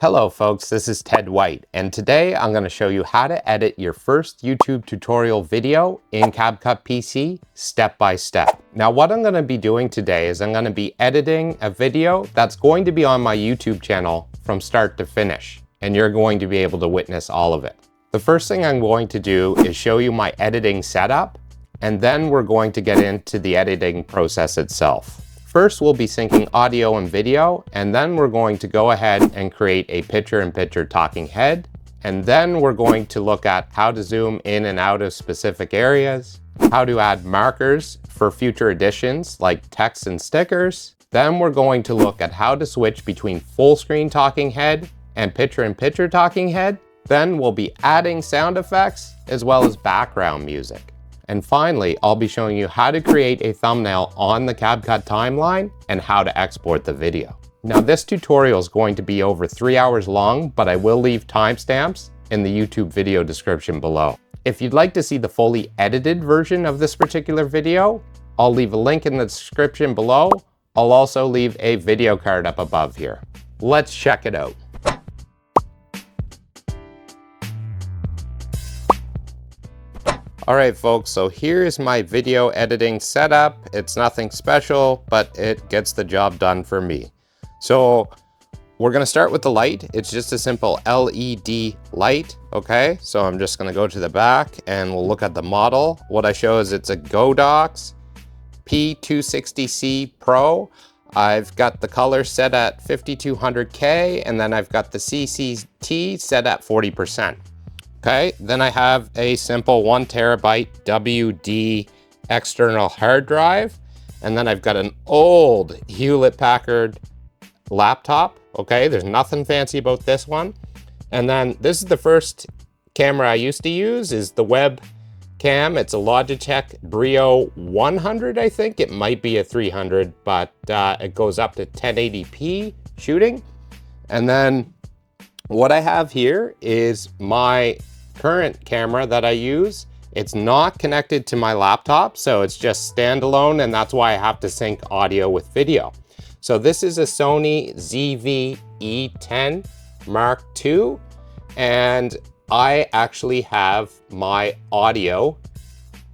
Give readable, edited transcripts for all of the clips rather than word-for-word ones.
Hello folks, this is Ted White, and today I'm going to show you how to edit your first YouTube tutorial video in CapCut PC step by step. Now what I'm going to be doing today is I'm going to be editing a video that's going to be on my YouTube channel from start to finish, and you're going to be able to witness all of it. The first thing I'm going to do is show you my editing setup, and then we're going to get into the editing process itself. First, we'll be syncing audio and video, and then we're going to go ahead and create a picture-in-picture talking head. And then we're going to look at how to zoom in and out of specific areas, how to add markers for future editions like text and stickers. Then we're going to look at how to switch between full screen talking head and picture-in-picture talking head. Then we'll be adding sound effects as well as background music. And finally, I'll be showing you how to create a thumbnail on the CapCut timeline and how to export the video. Now this tutorial is going to be over 3 hours long, but I will leave timestamps in the YouTube video description below. If you'd like to see the fully edited version of this particular video, I'll leave a link in the description below. I'll also leave a video card up above here. Let's check it out. All right, folks, so here's my video editing setup. It's nothing special, but it gets the job done for me. So we're gonna start with the light. It's just a simple LED light, okay? So I'm just gonna go to the back and we'll look at the model. What I show is it's a Godox P260C Pro. I've got the color set at 5200K, and then I've got the CCT set at 40%. Okay, then I have a simple 1 terabyte WD external hard drive. And then I've got an old Hewlett-Packard laptop. Okay, there's nothing fancy about this one. And then this is the first camera I used to use, is the web cam. It's a Logitech Brio 100, I think. It might be a 300, but it goes up to 1080p shooting. And then what I have here is my current camera that I use. It's not connected to my laptop, so it's just standalone, and that's why I have to sync audio with video. So this is a Sony ZV-E10 Mark II, and I actually have my audio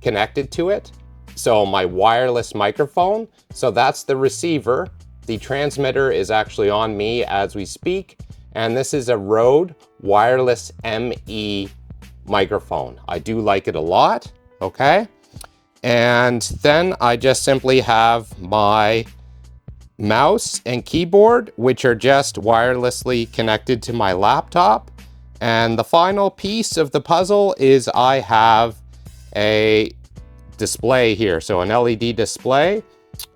connected to it. So my wireless microphone, so that's the receiver. The transmitter is actually on me as we speak, and this is a Rode wireless ME microphone. I do like it a lot, okay? And then I just simply have my mouse and keyboard, which are just wirelessly connected to my laptop. And the final piece of the puzzle is I have a display here. So an LED display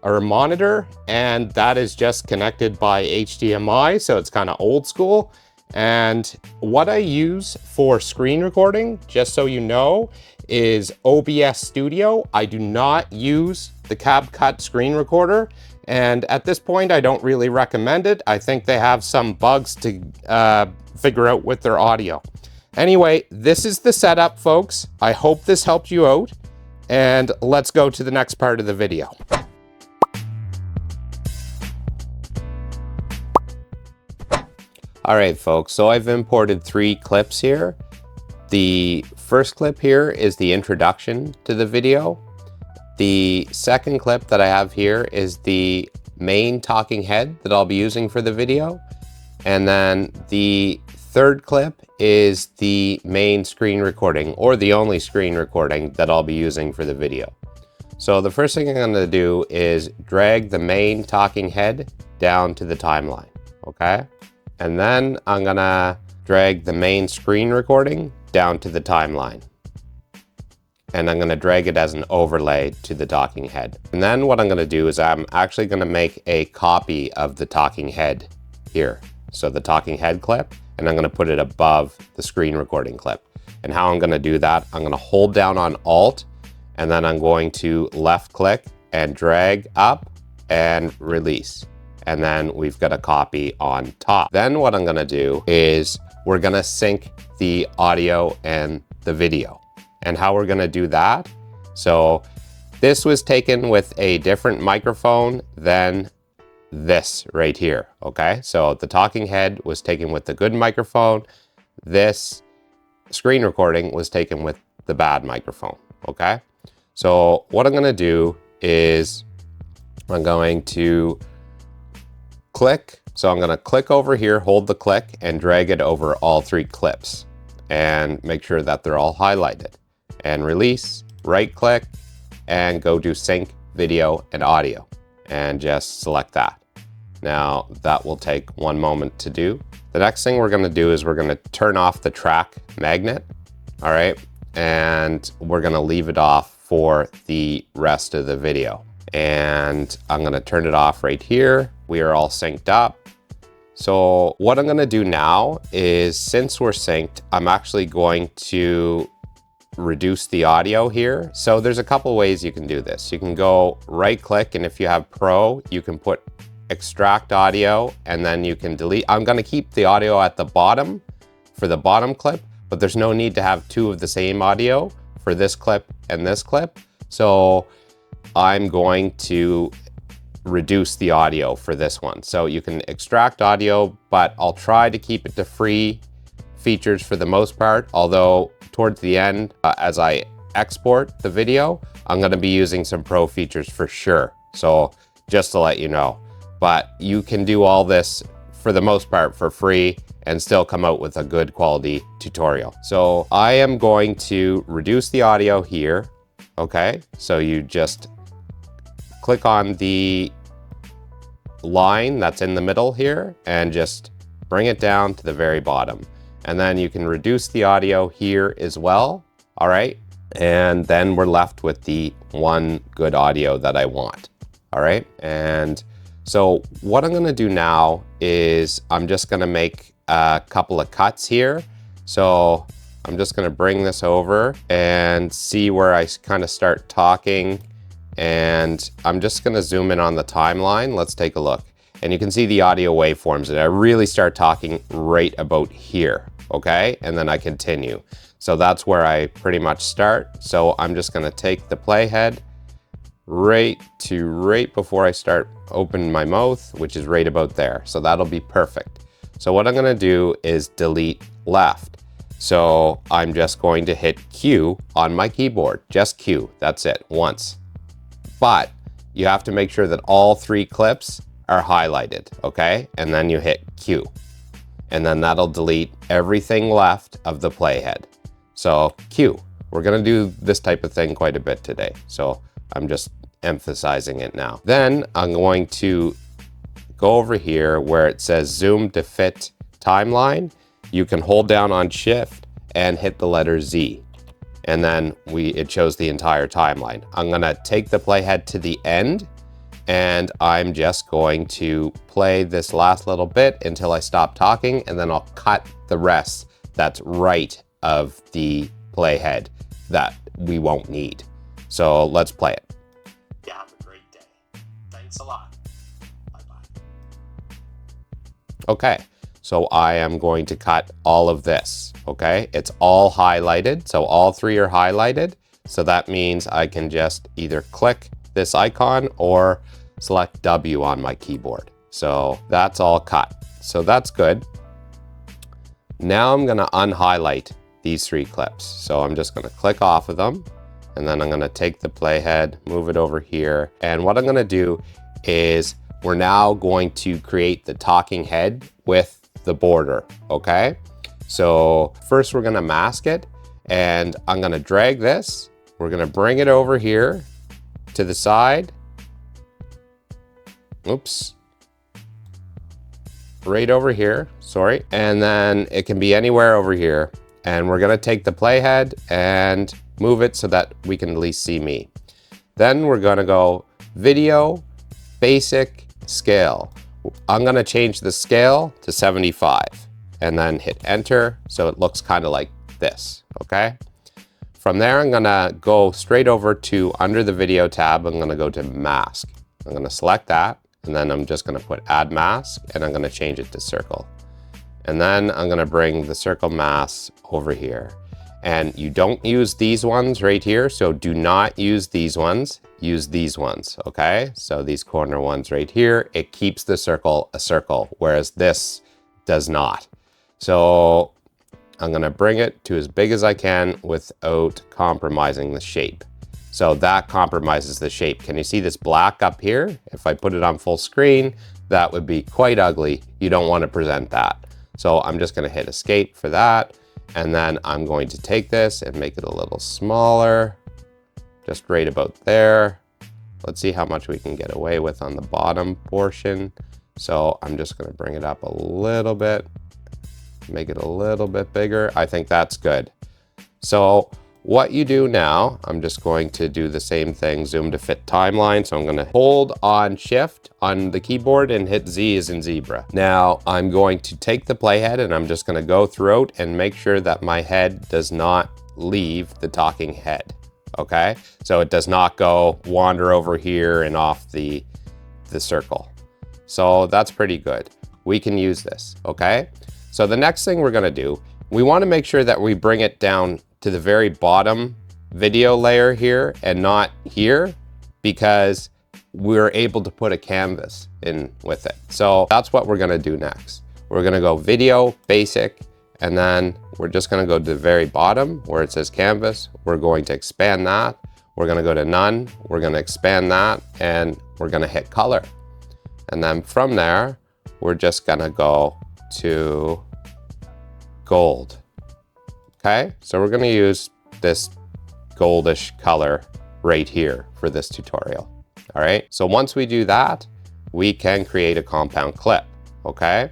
or a monitor, and that is just connected by HDMI. So it's kind of old school. And what I use for screen recording, just so you know, is OBS Studio. I do not use the CapCut screen recorder. And at this point, I don't really recommend it. I think they have some bugs to figure out with their audio. Anyway, this is the setup, folks. I hope this helped you out. And let's go to the next part of the video. All right, folks, so I've imported 3 clips here. The first clip here is the introduction to the video. The second clip that I have here is the main talking head that I'll be using for the video. And then the third clip is the main screen recording, or the only screen recording that I'll be using for the video. So the first thing I'm gonna do is drag the main talking head down to the timeline, okay? And then I'm gonna drag the main screen recording down to the timeline. And I'm gonna drag it as an overlay to the talking head. And then what I'm gonna do is I'm actually gonna make a copy of the talking head here. So the talking head clip, and I'm gonna put it above the screen recording clip. And how I'm gonna do that, I'm gonna hold down on Alt, and then I'm going to left click and drag up and release. And then we've got a copy on top. Then what I'm gonna do is we're gonna sync the audio and the video. And how we're gonna do that, so this was taken with a different microphone than this right here, okay? So the talking head was taken with the good microphone. This screen recording was taken with the bad microphone, okay? So what I'm gonna do is I'm going to click. So I'm gonna click over here, hold the click, and drag it over all 3 clips and make sure that they're all highlighted. And release, right click, and go to sync video and audio, and just select that. Now that will take 1 moment to do. The next thing we're gonna do is we're gonna turn off the track magnet, all right? And we're gonna leave it off for the rest of the video. And I'm gonna turn it off right here. We are all synced up. So what I'm gonna do now is, since we're synced, I'm actually going to reduce the audio here. So there's a couple ways you can do this. You can go right click, and if you have Pro, you can put extract audio, and then you can delete. I'm gonna keep the audio at the bottom for the bottom clip, but there's no need to have 2 of the same audio for this clip and this clip. So I'm going to reduce the audio for this one. So you can extract audio, but I'll try to keep it to free features for the most part. Although towards the end, as I export the video, I'm gonna be using some Pro features for sure. So just to let you know, but you can do all this for the most part for free and still come out with a good quality tutorial. So I am going to reduce the audio here. Okay, so you just click on the line that's in the middle here and just bring it down to the very bottom. And then you can reduce the audio here as well, all right? And then we're left with the one good audio that I want, all right? And so what I'm gonna do now is I'm just gonna make a couple of cuts here. So I'm just gonna bring this over and see where I kind of start talking. And I'm just gonna zoom in on the timeline. Let's take a look. And you can see the audio waveforms, and I really start talking right about here, okay? And then I continue. So that's where I pretty much start. So I'm just gonna take the playhead right before I start opening my mouth, which is right about there. So that'll be perfect. So what I'm gonna do is delete left. So I'm just going to hit Q on my keyboard, just Q, that's it, once. But you have to make sure that all 3 clips are highlighted, okay? And then you hit Q. And then that'll delete everything left of the playhead. So Q. We're gonna do this type of thing quite a bit today. So I'm just emphasizing it now. Then I'm going to go over here where it says zoom to fit timeline. You can hold down on Shift and hit the letter Z. And then it shows the entire timeline. I'm gonna take the playhead to the end, and I'm just going to play this last little bit until I stop talking, and then I'll cut the rest that's right of the playhead that we won't need. So let's play it. Yeah, have a great day. Thanks a lot. Bye-bye. Okay, so I am going to cut all of this, okay? It's all highlighted, so all 3 are highlighted. So that means I can just either click this icon or select W on my keyboard. So that's all cut. So that's good. Now I'm gonna unhighlight these 3 clips. So I'm just gonna click off of them, and then I'm gonna take the playhead, move it over here. And what I'm gonna do is we're now going to create the talking head with the border, okay? So first we're gonna mask it, and I'm gonna drag this. We're gonna bring it over here to the side. Oops. Right over here, sorry. And then it can be anywhere over here. And we're gonna take the playhead and move it so that we can at least see me. Then we're gonna go video, basic, scale. I'm gonna change the scale to 75 and then hit enter so it looks kind of like this, okay? From there, I'm gonna go straight over to under the video tab, I'm gonna go to mask. I'm gonna select that, and then I'm just gonna put add mask, and I'm gonna change it to circle. And then I'm gonna bring the circle mask over here. And you don't use these ones right here. So do not use these ones, use these ones, okay? So these corner ones right here, it keeps the circle a circle, whereas this does not. So I'm gonna bring it to as big as I can without compromising the shape. So that compromises the shape. Can you see this black up here? If I put it on full screen, that would be quite ugly. You don't want to present that. So I'm just gonna hit escape for that. And then I'm going to take this and make it a little smaller, just right about there. Let's see how much we can get away with on the bottom portion. So I'm just gonna bring it up a little bit, make it a little bit bigger. I think that's good. So what you do now, I'm just going to do the same thing, zoom to fit timeline. So I'm gonna hold on shift on the keyboard and hit Z as in zebra. Now I'm going to take the playhead and I'm just gonna go throughout and make sure that my head does not leave the talking head, okay? So it does not go wander over here and off the circle. So that's pretty good. We can use this, okay? So the next thing we're gonna do, we wanna make sure that we bring it down to the very bottom video layer here and not here, because we're able to put a canvas in with it. So that's what we're gonna do next. We're gonna go video, basic, and then we're just gonna go to the very bottom where it says canvas. We're going to expand that. We're gonna go to none. We're gonna expand that and we're gonna hit color. And then from there, we're just gonna go to gold. Okay, so we're gonna use this goldish color right here for this tutorial. All right, so once we do that, we can create a compound clip, okay?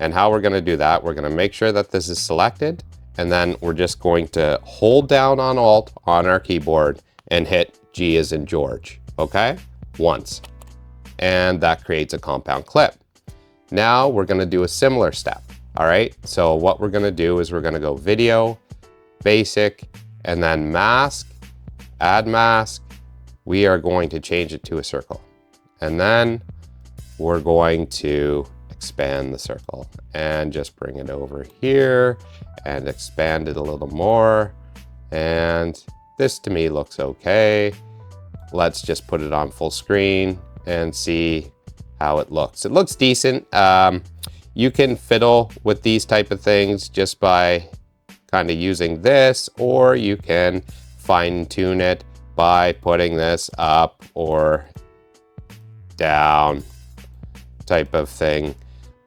And how we're gonna do that, we're gonna make sure that this is selected, and then we're just going to hold down on Alt on our keyboard and hit G as in George, okay? Once, and that creates a compound clip. Now we're gonna do a similar step, all right? So what we're gonna do is we're gonna go video, basic, and then mask, add mask. We are going to change it to a circle. And then we're going to expand the circle and just bring it over here and expand it a little more. And this to me looks okay. Let's just put it on full screen and see how it looks. It looks decent. You can fiddle with these type of things just by kind of using this, or you can fine tune it by putting this up or down type of thing.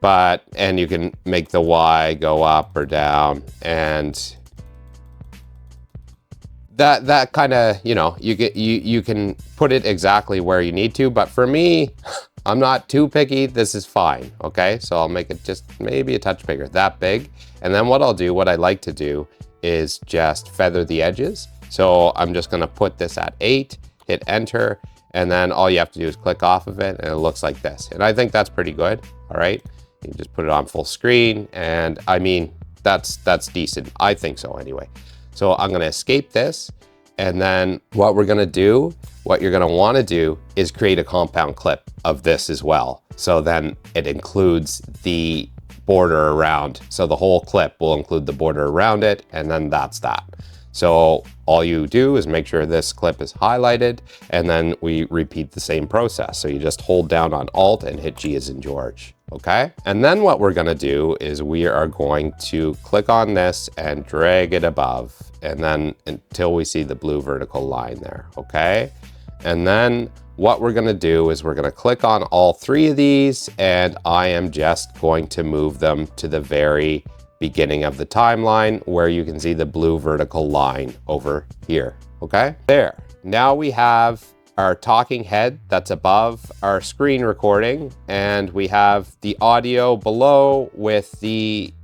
And you can make the Y go up or down, and that kind of, you know, you can put it exactly where you need to, but for me, I'm not too picky. This is fine, okay? So I'll make it just maybe a touch bigger, that big. And then what I'll do, what I like to do is just feather the edges. So I'm just gonna put this at 8, hit enter, and then all you have to do is click off of it and it looks like this. And I think that's pretty good, all right? You just put it on full screen, and I mean, that's decent. I think so anyway. So I'm gonna escape this, and then what we're gonna do, what you're gonna wanna do is create a compound clip of this as well. So then it includes the border around. So the whole clip will include the border around it, and then that's that. So all you do is make sure this clip is highlighted, and then we repeat the same process. So you just hold down on Alt and hit G as in George, okay? And then what we're gonna do is we are going to click on this and drag it above, and then until we see the blue vertical line there, okay? And then what we're gonna do is we're gonna click on all 3 of these, and I am just going to move them to the very beginning of the timeline where you can see the blue vertical line over here, okay? There, now we have our talking head that's above our screen recording, and we have the audio below with the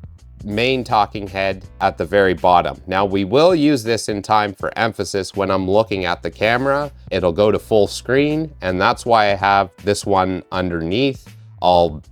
main talking head at the very bottom. Now we will use this in time for emphasis when I'm looking at the camera. It'll go to full screen, and that's why I have this one underneath. I'll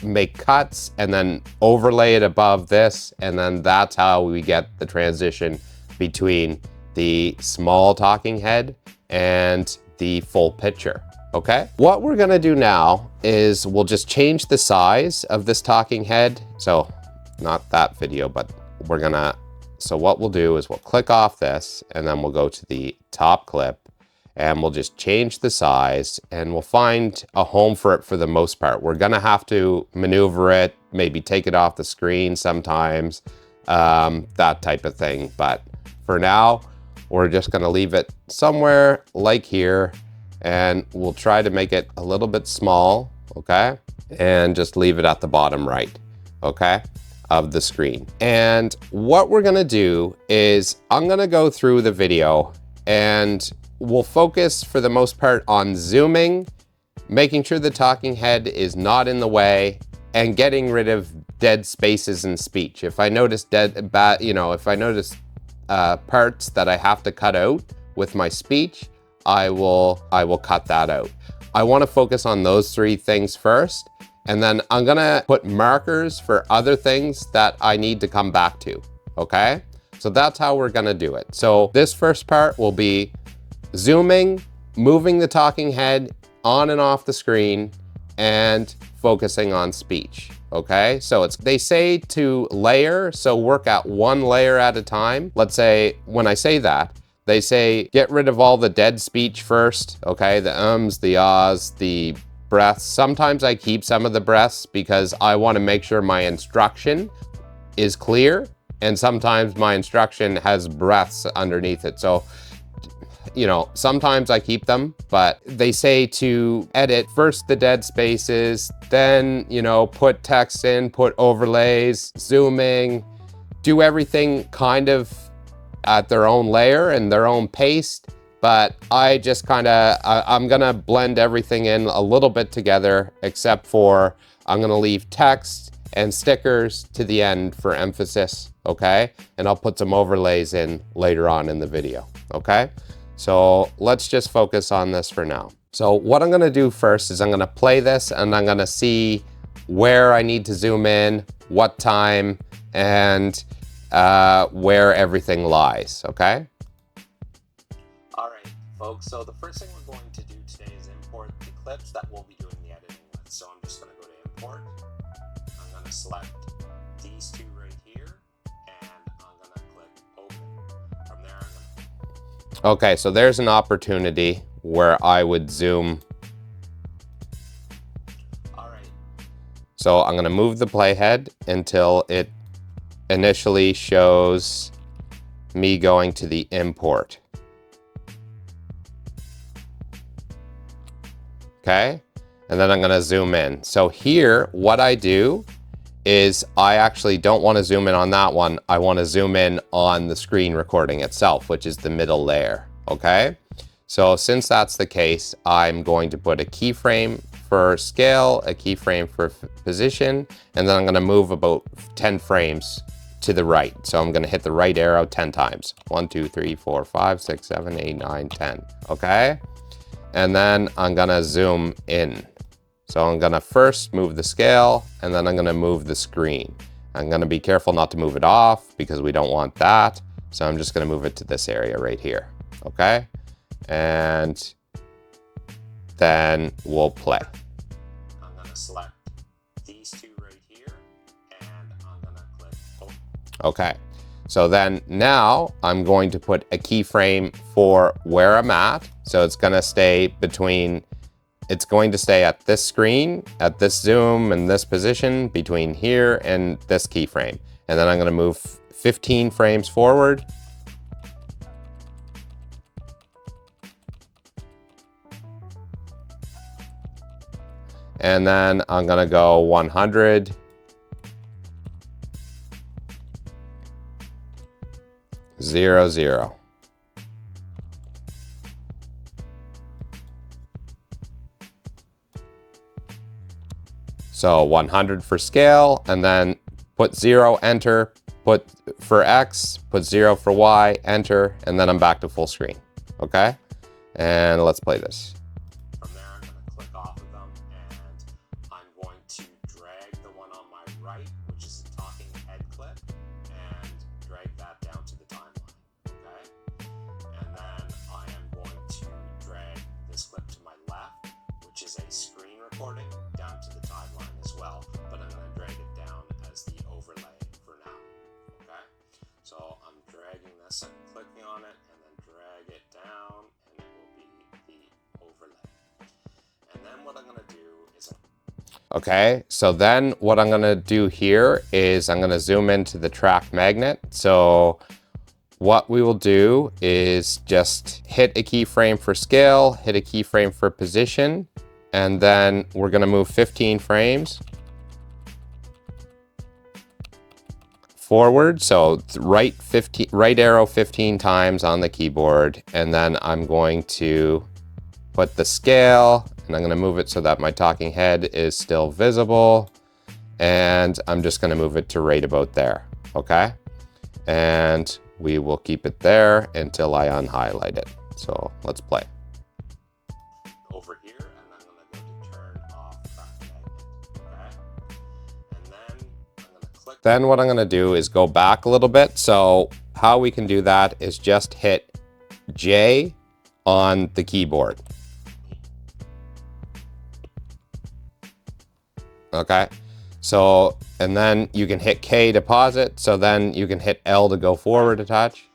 make cuts and then overlay it above this, and then that's how we get the transition between the small talking head and the full picture, okay? What we're gonna do now is we'll just change the size of this talking head. So not that video, but we're gonna So what we'll do is we'll click off this and then we'll go to the top clip and we'll just change the size and we'll find a home for it for the most part. We're gonna have to maneuver it, maybe take it off the screen sometimes, that type of thing. But for now, we're just gonna leave it somewhere like here and we'll try to make it a little bit small, okay? And just leave it at the bottom right, okay, of the screen. And what we're gonna do is I'm gonna go through the video and we'll focus for the most part on zooming, making sure the talking head is not in the way, and getting rid of dead spaces in speech. If I notice if I notice parts that I have to cut out with my speech, I will cut that out. I want to focus on those three things first, and then I'm gonna put markers for other things that I need to come back to, okay? So that's how we're gonna do it. So this first part will be zooming, moving the talking head on and off the screen, and focusing on speech, okay? So they say to layer, so work at one layer at a time. Let's say, when I say that, they say get rid of all the dead speech first, okay? The ums, the ahs, the breaths. Sometimes I keep some of the breaths because I want to make sure my instruction is clear, and sometimes my instruction has breaths underneath it. So, you know, sometimes I keep them, but they say to edit first the dead spaces, then, you know, put text in, put overlays, zooming, do everything kind of at their own layer and their own pace. But I just I'm gonna blend everything in a little bit together, except for I'm gonna leave text and stickers to the end for emphasis, okay? And I'll put some overlays in later on in the video, okay? So let's just focus on this for now. So what I'm gonna do first is I'm gonna play this and I'm gonna see where I need to zoom in, what time, and where everything lies, okay? All right, folks, so the first thing we're going to do today is import the clips that we'll be doing the editing with. So I'm just gonna go to import. I'm gonna select these two right here, and I'm gonna click open. From there, I'm gonna... Okay, so there's an opportunity where I would zoom. All right. So I'm gonna move the playhead until it initially shows me going to the import. Okay, and then I'm gonna zoom in. So here, what I do is I actually don't wanna zoom in on that one. I wanna zoom in on the screen recording itself, which is the middle layer, okay? So since that's the case, I'm going to put a keyframe for scale, a keyframe for position, and then I'm gonna move about 10 frames to the right. So I'm gonna hit the right arrow 10 times. 1, 2, 3, 4, 5, 6, 7, 8, 9, 10, okay? And then I'm gonna zoom in. So I'm gonna first move the scale, and then I'm gonna move the screen. I'm gonna be careful not to move it off because we don't want that. So I'm just gonna move it to this area right here, okay? And then we'll play. I'm gonna select these two right here, and I'm gonna click open. Okay, so then now I'm going to put a keyframe for where I'm at. So it's gonna stay between, it's going to stay at this screen, at this zoom and this position between here and this keyframe. And then I'm gonna move 15 frames forward. And then I'm gonna go 100. 0, 0. So 100 for scale, and then put 0, enter, put for X, put 0 for Y, enter, and then I'm back to full screen, okay? And let's play this. From there, I'm going to click off of them, and I'm going to drag the one on my right, which is the talking head clip, and drag that down to the timeline, okay? And then I am going to drag this clip to my left, which is a screen recording, down to the timeline as well, but I'm going to drag it down as the overlay for now, okay? So I'm on it and then drag it down, and it will be the overlay. And then what I'm going to do is... Okay, so then what I'm going to do here is I'm going to zoom into the track magnet. So what we will do is just hit a keyframe for scale, hit a keyframe for position, and then we're going to move 15 frames forward. So right arrow 15 times on the keyboard, and then I'm going to put the scale, and I'm going to move it so that my talking head is still visible, and I'm just going to move it to right about there. Okay, and we will keep it there until I unhighlight it. So let's play. Over here, and I'm going to go to turn off track magnet. Okay, and then I'm going to click. Then what I'm going to do is go back a little bit. So how we can do that is just hit J on the keyboard. Okay, so, and then you can hit K to pause it. So then you can hit L to go forward a touch.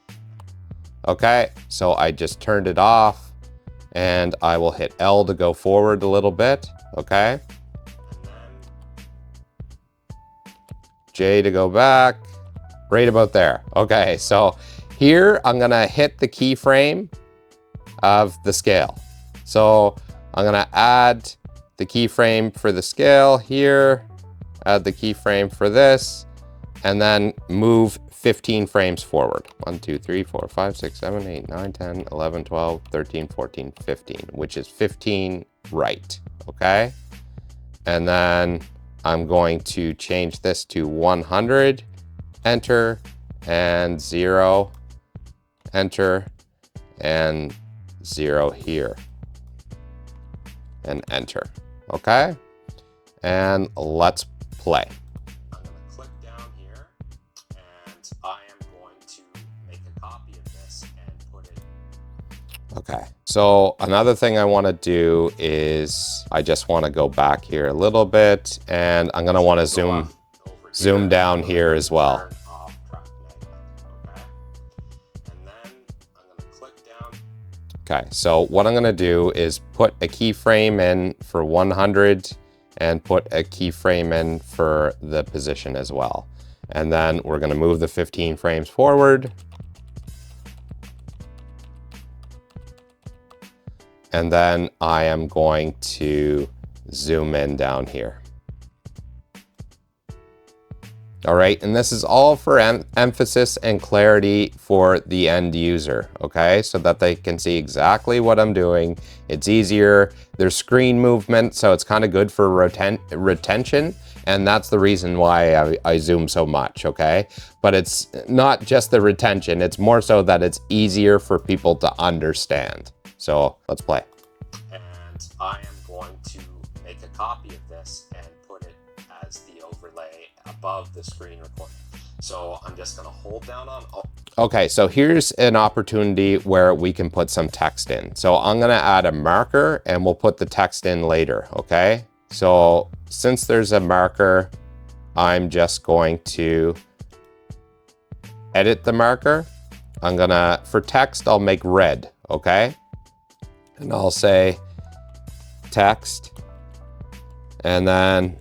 Okay, so I just turned it off, and I will hit L to go forward a little bit. Okay, J to go back, right about there. Okay, so here I'm gonna hit the keyframe of the scale. So I'm gonna add the keyframe for the scale here, add the keyframe for this, and then move 15 frames forward. 1, 2, 3, 4, 5, 6, 7, 8, 9, 10, 11, 12, 13, 14, 15, which is 15 right, okay? And then I'm going to change this to 100, enter, and 0, enter, and 0 here, and enter, okay? And let's play. I'm going to click down here, and I am going to make a copy of this and put it. Okay, so another thing I want to do is I just want to go back here a little bit, and I'm going to want to zoom down here as well. Turn off track magnet, okay? And then I'm going to click down. Okay, so what I'm going to do is put a keyframe in for 100 and put a keyframe in for the position as well. And then we're going to move the 15 frames forward. And then I am going to zoom in down here. All right, and this is all for emphasis and clarity for the end user, okay? So that they can see exactly what I'm doing. It's easier, there's screen movement, so it's kind of good for retention, and that's the reason why I zoom so much, okay? But it's not just the retention, it's more so that it's easier for people to understand. So let's play. And I am going to make a copy of this and put it as the overlay above the screen recording. So I'm just going to hold down on. Okay, so here's an opportunity where we can put some text in. So I'm going to add a marker and we'll put the text in later, okay? So since there's a marker, I'm just going to edit the marker. I'm gonna, for text, I'll make red, okay? And I'll say text, and then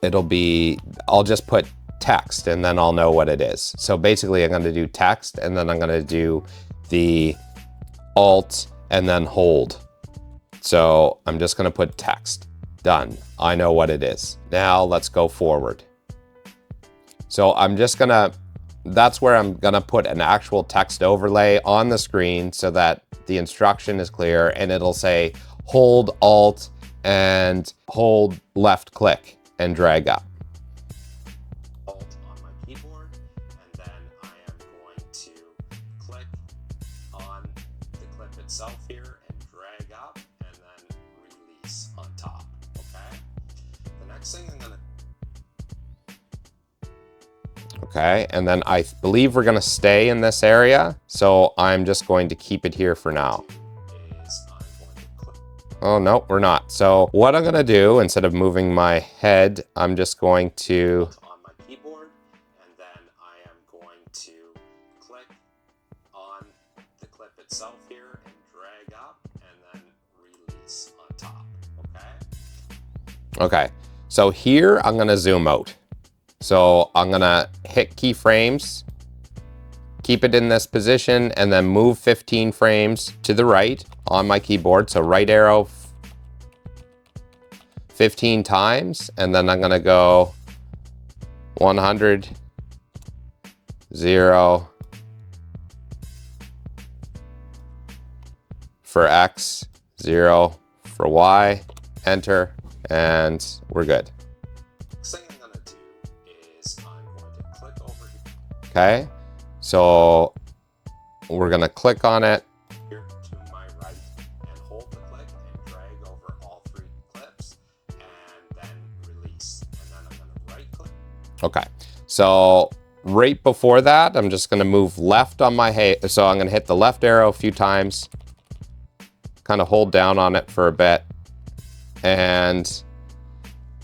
it'll be, I'll just put text and then I'll know what it is. So basically I'm gonna do text and then I'm gonna do the Alt and then hold. So I'm just gonna put text, done. I know what it is. Now let's go forward. So I'm just gonna, that's where I'm gonna put an actual text overlay on the screen so that the instruction is clear, and it'll say hold Alt and hold left click and drag up. Alt on my keyboard, and then I am going to click on the clip itself here and drag up and then release on top, okay? The next thing I'm gonna... Okay, and then I believe we're gonna stay in this area, so I'm just going to keep it here for now. Oh, no, we're not. So what I'm gonna do, instead of moving my head, I'm just going to... on my keyboard, and then I am going to click on the clip itself here and drag up and then release on top, okay? Okay, so here I'm gonna zoom out. So I'm gonna hit keyframes, keep it in this position, and then move 15 frames to the right on my keyboard. So right arrow 15 times, and then I'm gonna go 100, 0 for X, 0 for Y, enter, and we're good. Next thing I'm gonna do is I'm going to click over here. Okay, so we're gonna click on it. Here to my right and hold the click and drag over all 3 clips and then release. And then I'm gonna right click. Okay, so right before that, I'm just gonna move left on my so I'm gonna hit the left arrow a few times, kind of hold down on it for a bit, and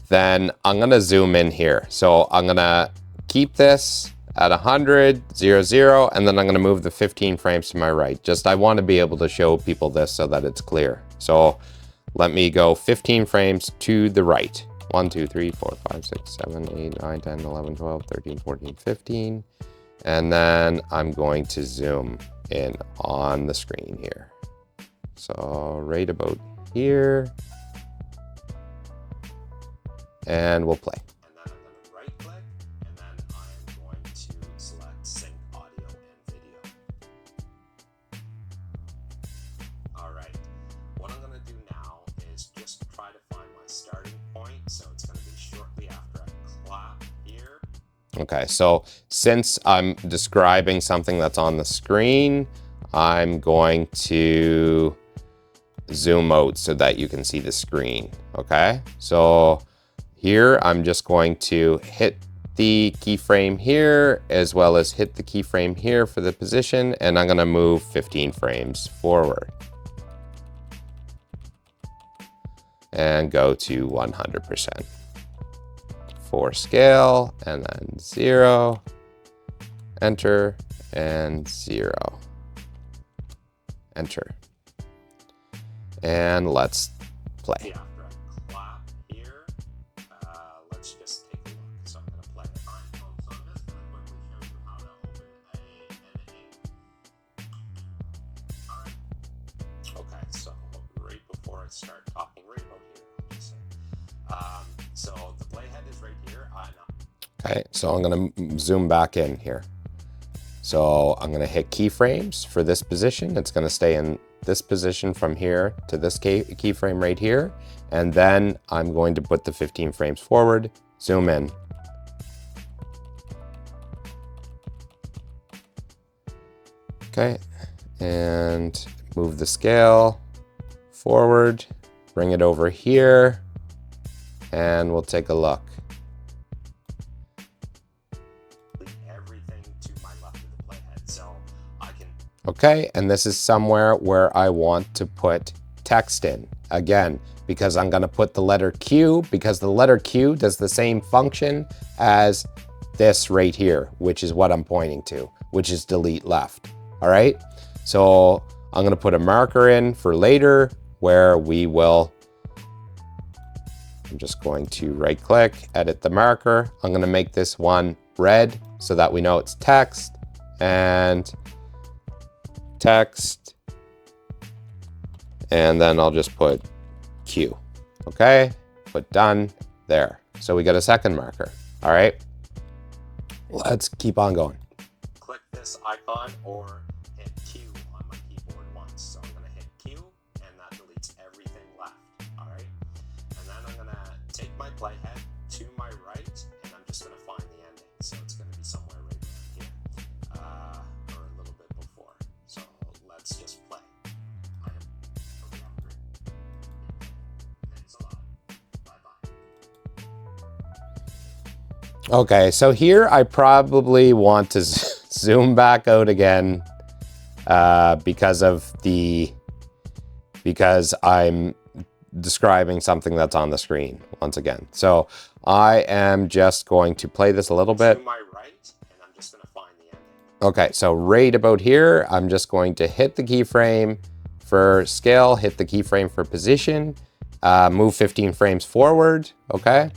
then I'm gonna zoom in here. So I'm gonna keep this at 100, 0, and then I'm gonna move the 15 frames to my right. Just, I wanna be able to show people this so that it's clear. So let me go 15 frames to the right. 1, 2, 3, 4, 5, 6, 7, 8, 9, 10, 11, 12, 13, 14, 15. And then I'm going to zoom in on the screen here. So right about here. And we'll play. And then I'm going to right click, and then I'm going to select sync audio and video. Alright, what I'm going to do now is just try to find my starting point. So it's going to be shortly after I clap here. Okay, so since I'm describing something that's on the screen, I'm going to zoom out so that you can see the screen. Okay, so here, I'm just going to hit the keyframe here, as well as hit the keyframe here for the position, and I'm gonna move 15 frames forward. And go to 100%. For scale, and then 0, enter, and 0, enter. And let's play. Start talking right about here. I'll just say. So the playhead is right here. No. Okay, so I'm gonna zoom back in here. So I'm gonna hit keyframes for this position. It's gonna stay in this position from here to this keyframe right here. And then I'm going to put the 15 frames forward, zoom in. Okay, and move the scale forward, bring it over here, and we'll take a look. Everything to my left of the playhead, so I can. Okay, and this is somewhere where I want to put text in. Again, because I'm gonna put the letter Q, because the letter Q does the same function as this right here, which is what I'm pointing to, which is delete left. All right, so I'm gonna put a marker in for later, where we will, I'm just going to right click, edit the marker. I'm going to make this one red so that we know it's text, and text, and then I'll just put Q. Okay, put done there. So we got a second marker. All right, let's keep on going. Click this icon or hit Q on my keyboard once. So I'm going to hit Q. Everything left, all right? And then I'm gonna take my playhead to my right, and I'm just gonna find the ending. So it's gonna be somewhere right down here, or a little bit before. So let's just play. I am really hungry. Thanks a lot. Bye-bye. Okay, so here I probably want to zoom back out again because I'm describing something that's on the screen once again. So I am just going to play this a little bit. To my right, and I'm just going to find the ending. Okay, so right about here, I'm just going to hit the keyframe for scale, hit the keyframe for position, move 15 frames forward, okay?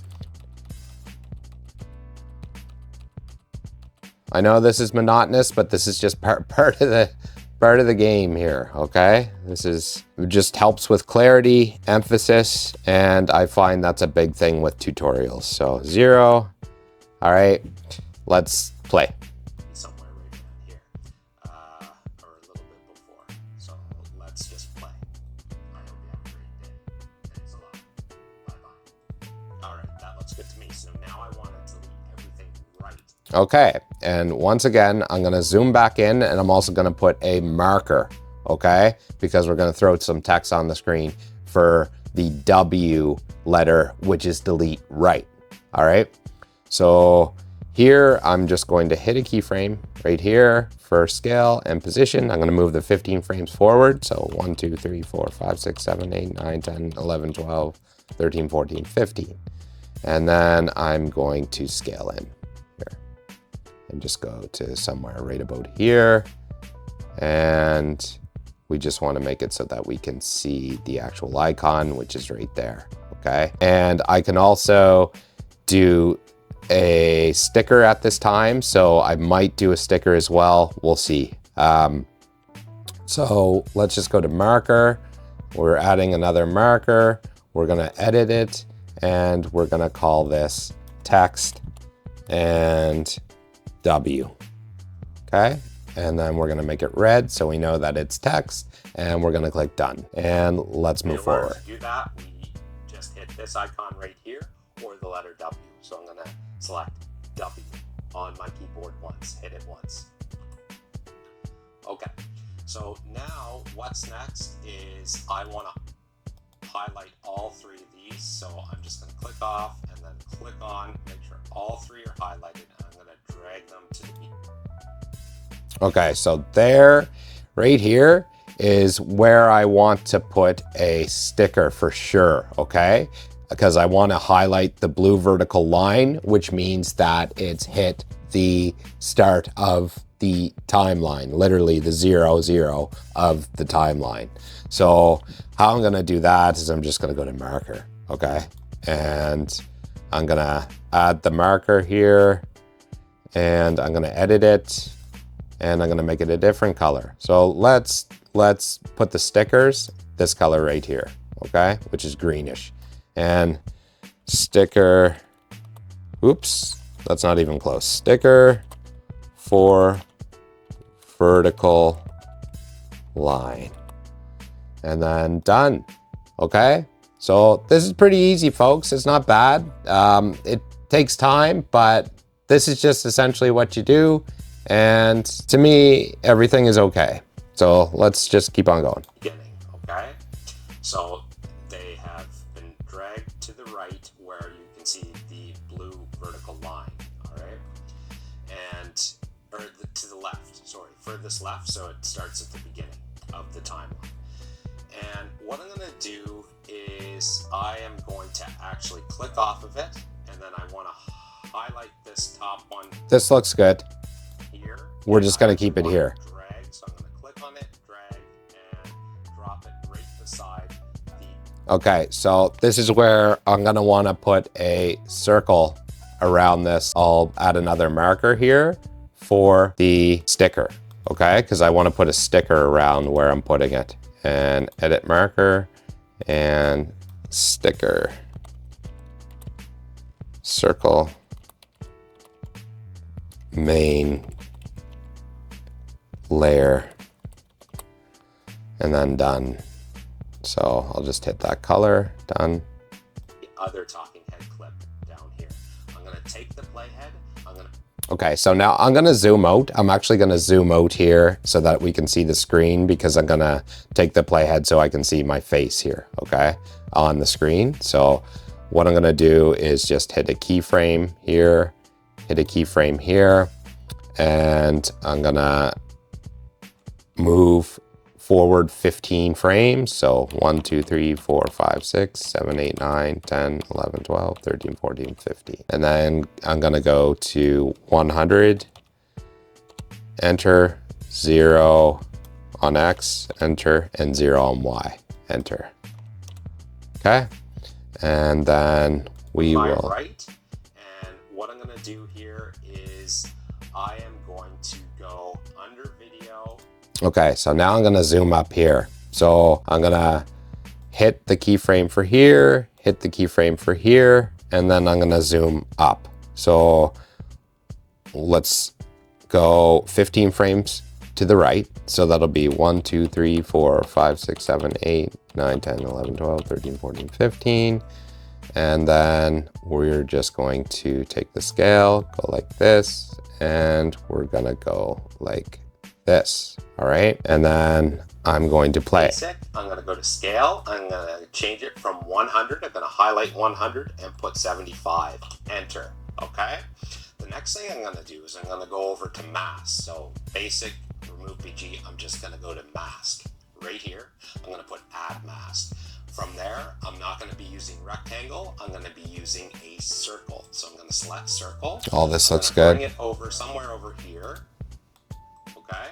I know this is monotonous, but this is just part of the game here, okay? It just helps with clarity, emphasis, and I find that's a big thing with tutorials. So 0, all right, let's play. Somewhere right down here, or a little bit before. So let's just play. I hope you have a great day. Thanks a lot. Bye-bye. All right, that looks good to me. So now I want to delete everything right. Okay, and once again, I'm gonna zoom back in, and I'm also gonna put a marker, okay? Because we're gonna throw some text on the screen for the W letter, which is delete right, all right? So here, I'm just going to hit a keyframe right here for scale and position. I'm gonna move the 15 frames forward. So 1, 2, 3, 4, 5, 6, 7, 8, 9, 10, 11, 12, 13, 14, 15. And then I'm going to scale in here and just go to somewhere right about here. And we just wanna make it so that we can see the actual icon, which is right there, okay? And I can also do a sticker at this time, so I might do a sticker as well. We'll see. So let's just go to marker. We're adding another marker. We're gonna edit it, and we're gonna call this text and W, okay? And then we're gonna make it red so we know that it's text, and we're gonna click done. And let's move forward. To do that, we just hit this icon right here, or the letter W. So I'm gonna select W on my keyboard once, hit it once. Okay, so now what's next is I wanna highlight all 3 of these. So I'm just gonna click off and then click on, make sure all 3 are highlighted, and I'm gonna drag them to the beat. Okay, so there, right here is where I want to put a sticker for sure, okay? Because I want to highlight the blue vertical line, which means that it's hit the start of the timeline, literally the 0, 0 of the timeline. So how I'm gonna do that is I'm just gonna go to marker, okay? And I'm gonna add the marker here, and I'm gonna edit it, and I'm gonna make it a different color. So let's put the stickers this color right here, okay? Which is greenish. And sticker, oops, that's not even close. Sticker for vertical line. And then done, okay? So this is pretty easy, folks. It's not bad. It takes time, but this is just essentially what you do. And to me, everything is okay. So let's just keep on going. Beginning, okay? So they have been dragged to the right where you can see the blue vertical line, all right? And, or to the left, sorry, furthest left, so it starts at the beginning of the timeline. And what I'm gonna do is I am going to actually click off of it, and then I wanna highlight this top one. This looks good. Here. We're just gonna keep it here. Drag, so I'm gonna click on it, drag, and drop it right beside the... Okay, so this is where I'm gonna wanna put a circle around this. I'll add another marker here for the sticker, okay? Because I wanna put a sticker around where I'm putting it. And edit marker and sticker, circle, main layer, and then done. So I'll just hit that color, done. The other talking head clip down here. I'm gonna take the playhead, Okay, so now I'm gonna zoom out. I'm actually gonna zoom out here so that we can see the screen, because I'm gonna take the playhead so I can see my face here, okay, on the screen. So what I'm gonna do is just hit a keyframe here, hit a keyframe here, and I'm gonna move forward 15 frames. So 1, 2, 3, 4, 5, 6, 7, 8, 9, 10, 11, 12, 13, 14, 15. And then I'm gonna go to 100 enter, 0 on X, enter, and 0 on Y, enter. Okay, and then we will. Right, and what I'm going to do here is I am going to go under video. Okay, so now I'm going to zoom up here. So I'm going to hit the keyframe for here, hit the keyframe for here, and then I'm going to zoom up. So let's go 15 frames to the right. So that'll be 1, 2, 3, 4, 5, 6, 7, 8, 9, 10, 11, 12, 13, 14, 15. And then we're just going to take the scale, go like this, and we're gonna go like this, all right? And then I'm going to play. Basic, I'm gonna go to scale, I'm gonna change it from 100, I'm gonna highlight 100 and put 75, enter, okay? The next thing I'm gonna do is I'm gonna go over to mask. So basic, remove BG, I'm just gonna go to mask. Right here, I'm gonna put add mask. From there, I'm not gonna be using rectangle, I'm gonna be using a circle. So I'm gonna select circle. All this looks good. Bring it over somewhere over here, okay?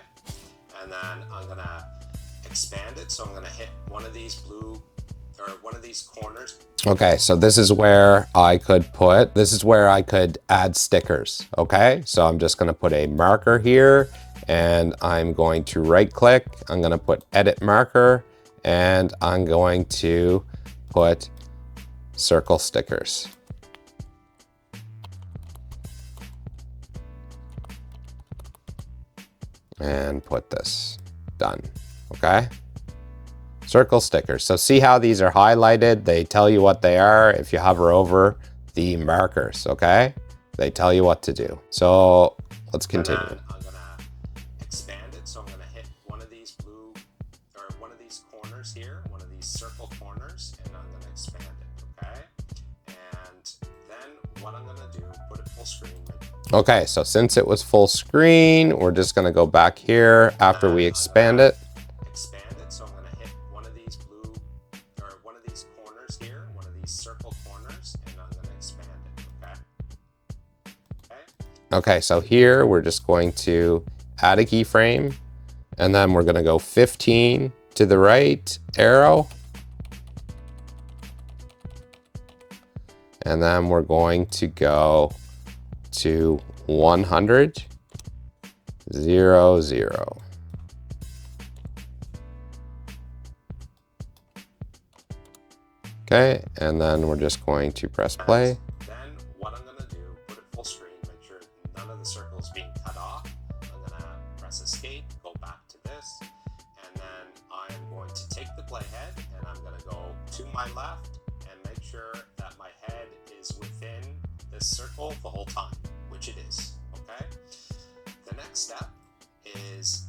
And then I'm gonna expand it. So I'm gonna hit one of these blue, or one of these corners. Okay, so this is where I could add stickers, okay? So I'm just gonna put a marker here, and I'm going to right click, I'm gonna put edit marker, and I'm going to put circle stickers. And put this, done, okay? Circle stickers. So see how these are highlighted? They tell you what they are if you hover over the markers, okay? They tell you what to do. So let's continue. I'm gonna expand it. So I'm gonna hit one of these blue, or one of these corners here, one of these circle corners, and I'm gonna expand it, okay? And then what I'm gonna do, put it full screen. Okay, so since it was full screen, we're just gonna go back here after we expand it. So I'm gonna hit one of these blue, or one of these corners here, one of these circle corners, and I'm gonna expand it, okay? Okay, so here we're just going to add a keyframe, and then we're gonna go 15 to the right arrow. And then we're going to go to 100, 0, 0. Okay, and then we're just going to press play. Then what I'm gonna do, put it full screen, make sure none of the circles being cut off. I'm gonna press escape, go back to this, and then I'm going to take the playhead and I'm gonna go to my left and make sure that my head is within this circle the whole time, which it is, okay? The next step is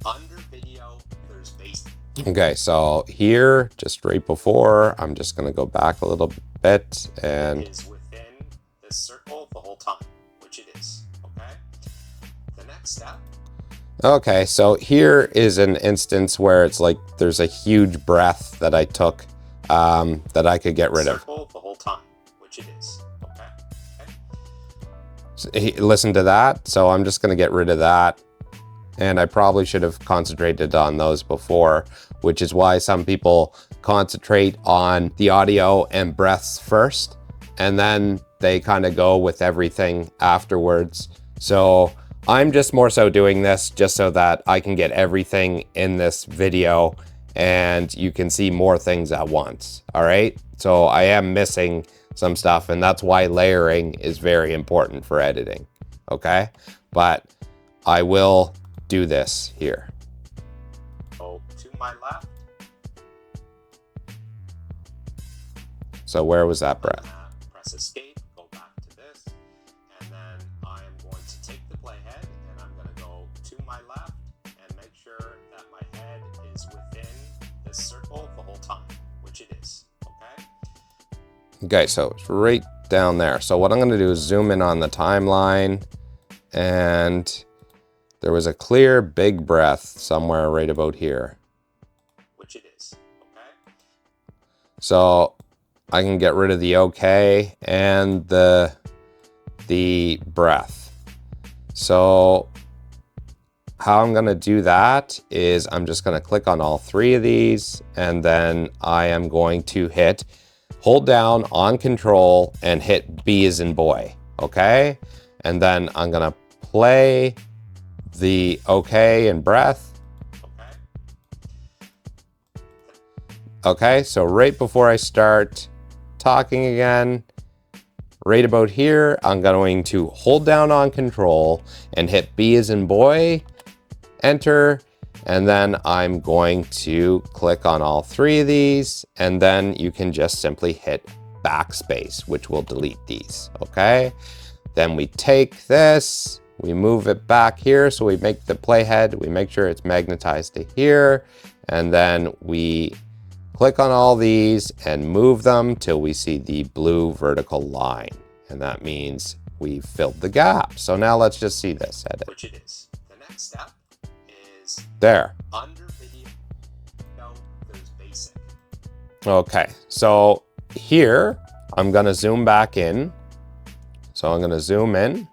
under video, there's basic. Okay, so here, just right before, I'm just gonna go back a little bit and is within this circle the whole time, which it is, okay? The next step. Okay, so here is an instance where it's like there's a huge breath that I took that I could get rid of. Circle the whole time, which it is, okay? So, listen to that. So I'm just gonna get rid of that. And I probably should have concentrated on those before, which is why some people concentrate on the audio and breaths first, and then they kind of go with everything afterwards. So I'm just more so doing this just so that I can get everything in this video and you can see more things at once, all right? So I am missing some stuff, and that's why layering is very important for editing, okay? But I will do this here. Go to my left. So where was that breath? Press escape, go back to this, and then I am going to take the playhead and I'm going to go to my left and make sure that my head is within this circle the whole time, which it is, okay? Okay, so it's right down there. So what I'm gonna do is zoom in on the timeline, and there was a clear big breath somewhere right about here. Which it is, okay? So I can get rid of the okay and the breath. So how I'm gonna do that is I'm just gonna click on all three of these, and then I am going to hold down on control and hit B as in boy, okay? And then I'm gonna play the okay and breath. Okay, so right before I start talking again, right about here, I'm going to hold down on control and hit B as in boy, enter, and then I'm going to click on all three of these, and then you can just simply hit backspace, which will delete these, okay? Then we take this, we move it back here, so we make the playhead, we make sure it's magnetized to here, and then we click on all these and move them till we see the blue vertical line. And that means we've filled the gap. So now let's just see this edit. Which it is. The next step is there. Under video, there's basic. Okay, so here I'm gonna zoom back in. So I'm gonna zoom in.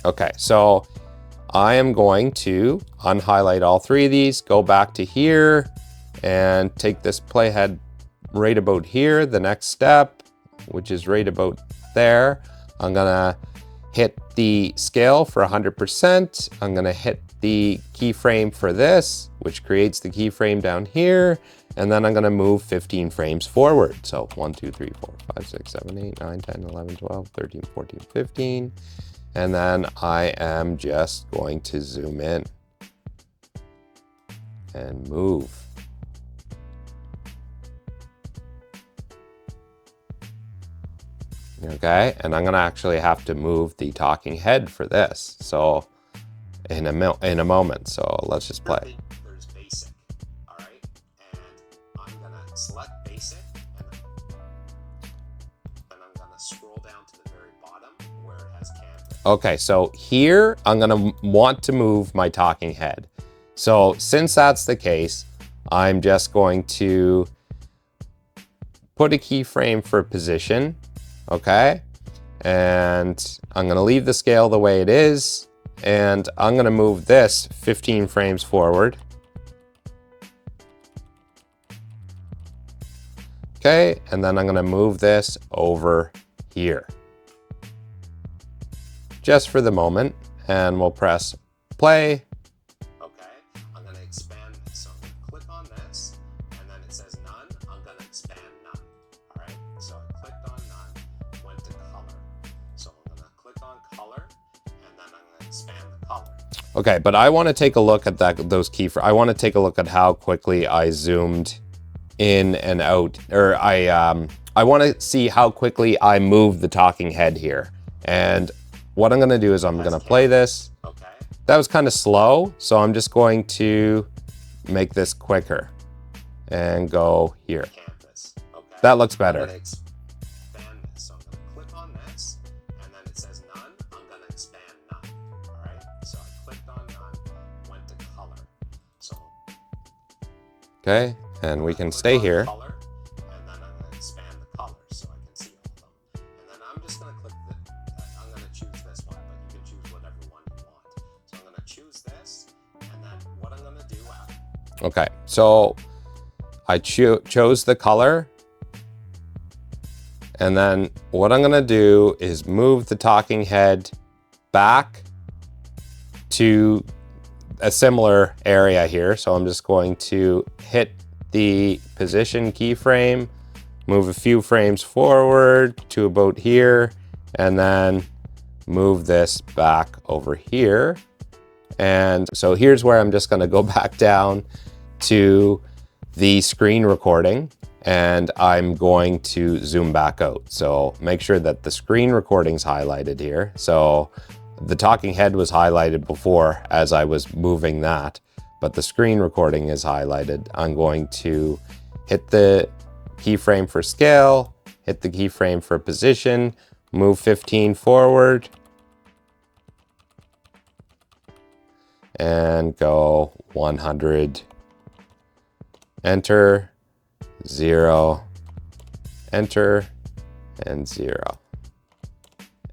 Okay, so I am going to unhighlight all three of these, go back to here, and take this playhead right about here, the next step, which is right about there. I'm gonna hit the scale for 100%. I'm gonna hit the keyframe for this, which creates the keyframe down here, and then I'm gonna move 15 frames forward. So 1, 2, 3, 4, 5, 6, 7, 8, 9, 10, 11, 12, 13, 14, 15. And then I am just going to zoom in and move. Okay, and I'm gonna actually have to move the talking head for this. So in a moment, so let's just play. There's basic, all right? And I'm gonna select basic, and then I'm gonna scroll down to the very bottom where it has canvas. Okay, so here I'm gonna want to move my talking head. So since that's the case, I'm just going to put a keyframe for position, okay? And I'm gonna leave the scale the way it is, and I'm gonna move this 15 frames forward. Okay, and then I'm gonna move this over here. Just for the moment, and we'll press play. Okay, I'm gonna expand this. So I'm gonna click on this, and then it says none. I'm gonna expand none. All right, so I clicked on none, went to color. So I'm gonna click on color, and then I'm gonna expand the color. Okay, but I want to take a look at those keyframes. I want to take a look at how quickly I zoomed in and out, or I want to see how quickly I moved the talking head here. And what I'm gonna do is I'm gonna play this. Okay. That was kind of slow, so I'm just going to make this quicker and go here. Canvas. Okay. That looks better. I'm gonna expand this. So I'm gonna click on this, and then it says none. I'm gonna expand none. All right. So I clicked on none, went to color. So Okay, and we can stay here. Color, and then I'm gonna expand the color so I can see all of them. And then I'm just gonna click I'm gonna choose this one, but you can choose whatever one you want. So I'm gonna choose this, and then what I'm gonna do after. Okay, so I chose the color, and then what I'm gonna do is move the talking head back to a similar area here. So I'm just going to hit the position keyframe, move a few frames forward to about here, and then move this back over here. And so here's where I'm just gonna go back down to the screen recording, and I'm going to zoom back out. So make sure that the screen recording's highlighted here. So the talking head was highlighted before as I was moving that, but the screen recording is highlighted. I'm going to hit the keyframe for scale, hit the keyframe for position, move 15 forward, and go 100, enter, 0, enter, and 0,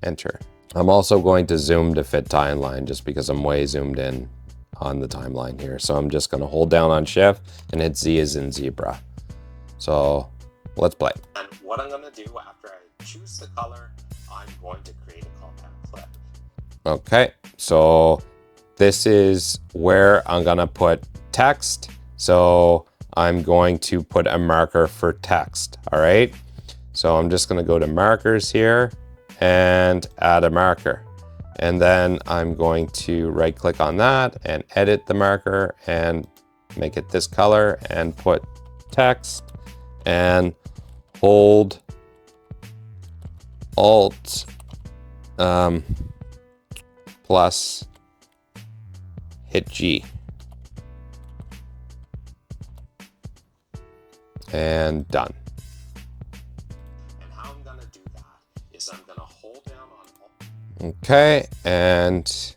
enter. I'm also going to zoom to fit timeline just because I'm way zoomed in on the timeline here. So I'm just going to hold down on shift and hit Z as in zebra. So let's play. And what I'm going to do after I choose the color, I'm going to create a compact clip. Okay, so this is where I'm going to put text. So I'm going to put a marker for text. All right. So I'm just going to go to markers here and add a marker. And then I'm going to right click on that and edit the marker and make it this color and put text and hold Alt plus hit G. And done. And how I'm going to do that is I'm going to hold down on Okay, and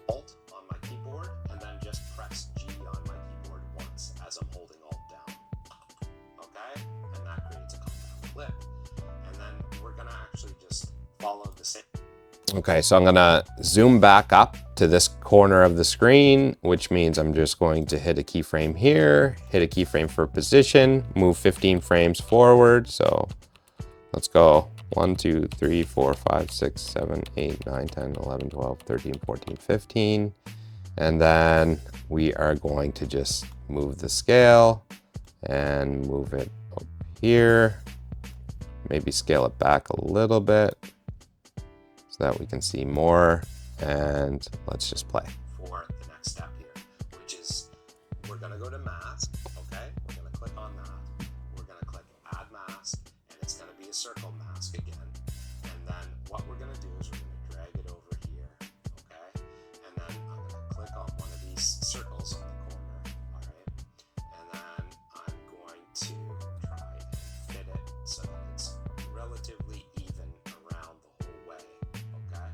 Alt on my keyboard, and then just press G on my keyboard once as I'm holding Alt down. Okay, and that creates a compact clip. And then we're going to actually just follow the same. okay, so I'm gonna zoom back up to this corner of the screen, which means I'm just going to hit a keyframe here, hit a keyframe for position, move 15 frames forward. So let's go 1, 2, 3, 4, 5, 6, 7, 8, 9, 10, 11, 12, 13, 14, 15. And then we are going to just move the scale and move it up here. Maybe scale it back a little bit so that we can see more. And let's just play. For the next step here, which is we're going to go to mask. Okay, we're going to click on that. We're going to click add mask, and it's going to be a circle mask again. And then what we're going to do is we're going to drag it over here. Okay, and then I'm going to click on one of these circles on the corner. All right, and then I'm going to try and fit it so that it's relatively even around the whole way. Okay,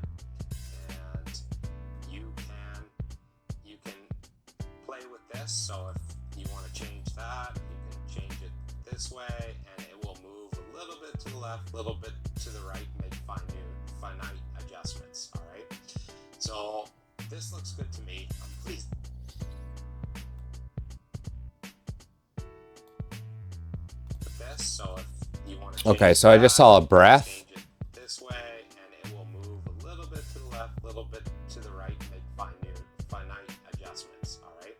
and you can play with this. So if you want to change that, you can change it this way, and it will move a little bit to the left, a little bit to the right, make finite adjustments. All right. So this looks good to me. I'm pleased. With this, so if you want to. Okay, so I just saw a breath. Change it this way, and it will move a little bit to the left, a little bit to the right, make finite adjustments. All right.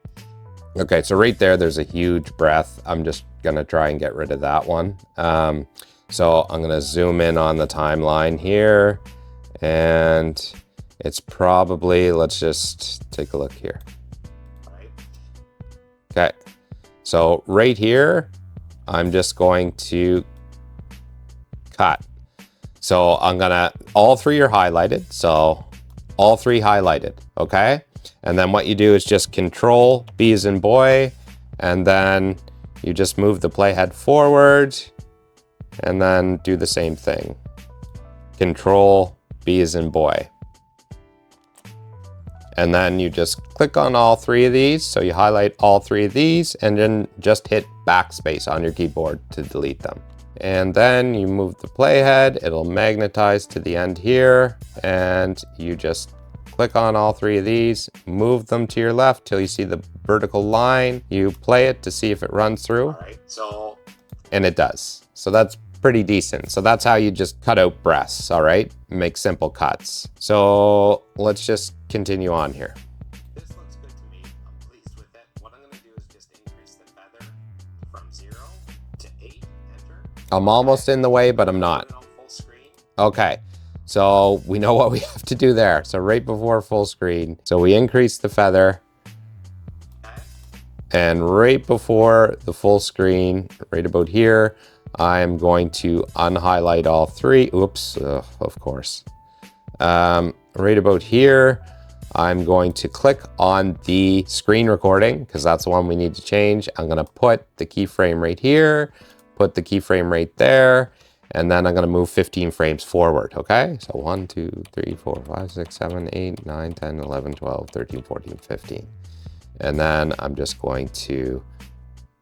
Okay, so right there, there's a huge breath. I'm just gonna try and get rid of that one. So I'm gonna zoom in on the timeline here, and it's probably, let's just take a look here. All right. Okay, so right here, I'm just going to cut. So I'm gonna, all three are highlighted. So all three highlighted, okay? And then what you do is just Control B as in boy, and then you just move the playhead forward, and then do the same thing. Control B as in boy. And then you just click on all three of these. So you highlight all three of these and then just hit backspace on your keyboard to delete them. And then you move the playhead, it'll magnetize to the end here, and you just click on all three of these, move them to your left till you see the vertical line. You play it to see if it runs through. All right. So. And it does. So that's pretty decent. So that's how you just cut out breaths, all right? Make simple cuts. So let's just continue on here. This looks good to me. I'm pleased with it. What I'm going to do is just increase the feather from 0 to 8. Enter. I'm almost in the way, but I'm not. Put it on full screen. Okay. So we know what we have to do there. So right before full screen. So we increase the feather. Okay. And right before the full screen, right about here, I'm going to unhighlight all three. Oops, of course. Right about here, I'm going to click on the screen recording because that's the one we need to change. I'm going to put the keyframe right here, put the keyframe right there, and then I'm going to move 15 frames forward, okay? So 1, 2, 3, 4, 5, 6, 7, 8, 9, 10, 11, 12, 13, 14, 15. And then I'm just going to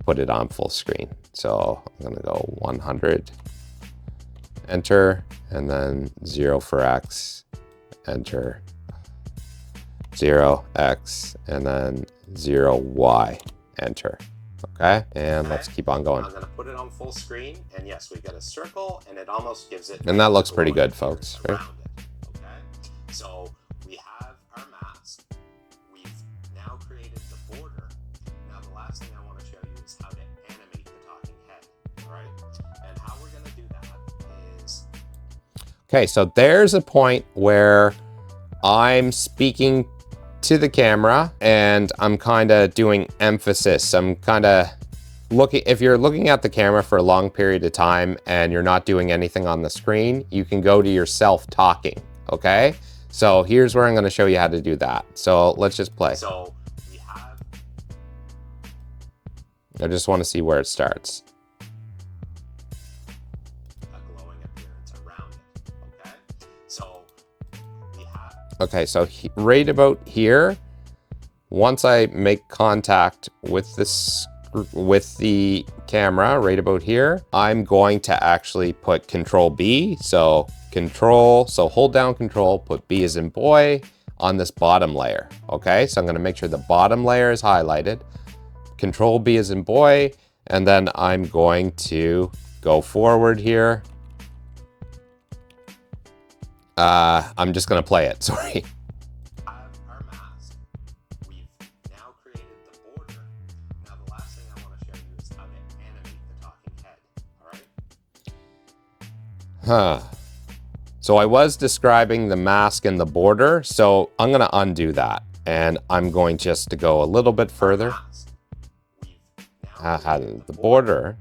put it on full screen. So I'm going to go 100 enter, and then 0 for X, enter, 0x, and then 0y, enter. Okay, and let's keep on going. I'm going to put it on full screen, and yes, we've got a circle, and it almost gives it. And that looks pretty good, folks. Right? Okay, so we have our mask. We've now created the border. Now the last thing I want to show you is how to animate the talking head. All right, and how we're going to do that is. Okay, so there's a point where I'm speaking to the camera and I'm kind of doing emphasis. I'm kind of looking, if you're looking at the camera for a long period of time and you're not doing anything on the screen, you can go to yourself talking, okay? So here's where I'm going to show you how to do that. So let's just play. So we have. I just want to see where it starts. A glowing appearance around it, okay? So we have. Okay, so right about here, once I make contact with this, with the camera, right about here, I'm going to actually put Control B. So hold down Control, put B as in boy on this bottom layer. Okay, so I'm going to make sure the bottom layer is highlighted. Control B as in boy, and then I'm going to go forward here. I'm just gonna play it, sorry. Our mask. We've now created the border. Now the last thing I want to show you is how to animate the talking head. All right? So I was describing the mask and the border, so I'm gonna undo that. And I'm going just to go a little bit further. The border.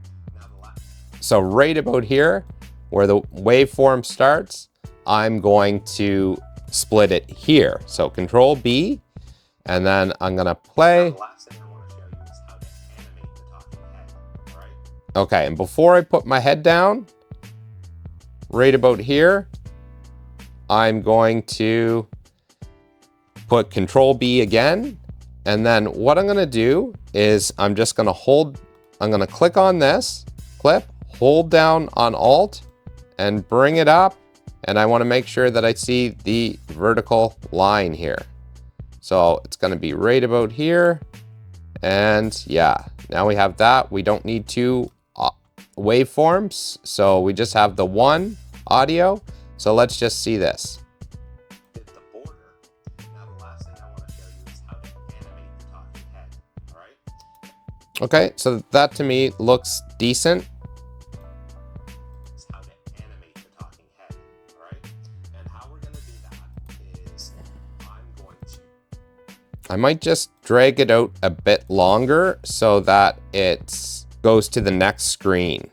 So right about here, where the waveform starts, I'm going to split it here. So Control B, and then I'm gonna play. Okay, and before I put my head down, right about here, I'm going to put Control B again. And then what I'm gonna do is I'm just gonna I'm gonna click on this clip, hold down on Alt, and bring it up. And I want to make sure that I see the vertical line here. So it's going to be right about here. And yeah, now we have that. We don't need two waveforms. So we just have the one audio. So let's just see this. The border. Now the last thing I want to show you is how to animate the talking head. All right? Okay, so that to me looks decent. I might just drag it out a bit longer so that it goes to the next screen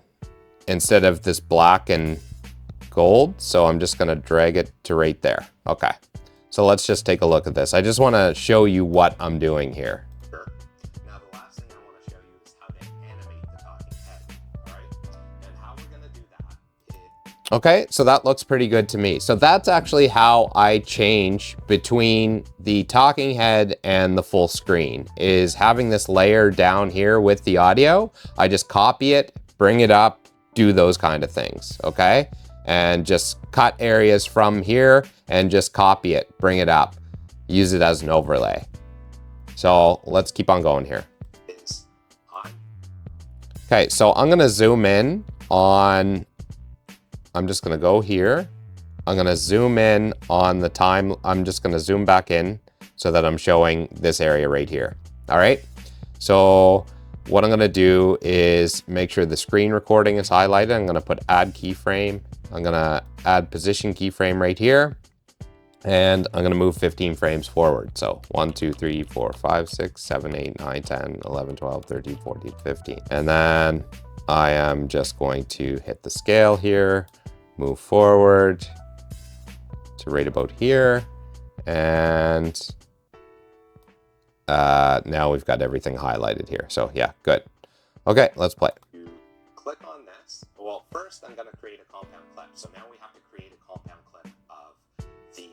instead of this black and gold. So I'm just gonna drag it to right there. Okay, so let's just take a look at this. I just wanna show you what I'm doing here. Sure. Now the last thing I wanna show you is how to animate the talking head, all right? And how we're gonna do that is... Okay, so that looks pretty good to me. So that's actually how I change between the talking head and the full screen, is having this layer down here with the audio. I just copy it, bring it up, do those kind of things, okay? And just cut areas from here and just copy it, bring it up, use it as an overlay. So let's keep on going here. Okay, so I'm gonna zoom in on, I'm just gonna go here. I'm gonna zoom in on the time. I'm just gonna zoom back in so that I'm showing this area right here. All right. So what I'm gonna do is make sure the screen recording is highlighted. I'm gonna put add keyframe. I'm gonna add position keyframe right here. And I'm gonna move 15 frames forward. So 1, 2, 3, 4, 5, 6, 7, 8, 9, 10, 11, 12, 13, 14, 15. And then I am just going to hit the scale here, move forward to right about here. And now we've got everything highlighted here. So yeah, good. Okay, let's play. You click on this. Well, first I'm gonna create a compound clip. So now we have to create a compound clip of the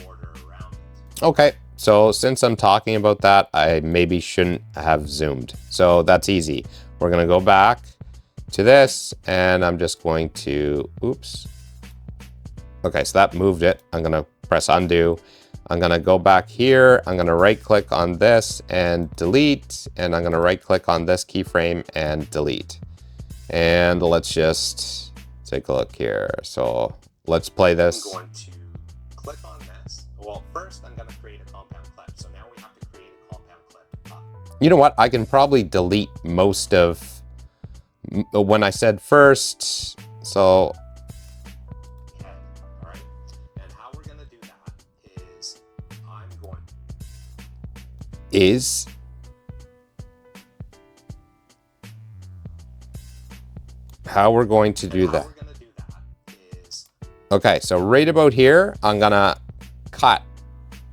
border around it. Okay, so since I'm talking about that, I maybe shouldn't have zoomed. So that's easy. We're gonna go back to this, and I'm just going to, oops. Okay, so that moved it. I'm gonna press undo. I'm gonna go back here. I'm gonna right click on this and delete, and I'm gonna right click on this keyframe and delete. And let's just take a look here. So let's play this. I'm going to click on this. Well, first I'm going to create a compound clip. So now we have to create a compound clip. You know what? I can probably delete most of when I said first. So Okay, all right. And how we're going to do that is I'm going is how we're going to do that. Okay, so right about here, I'm gonna cut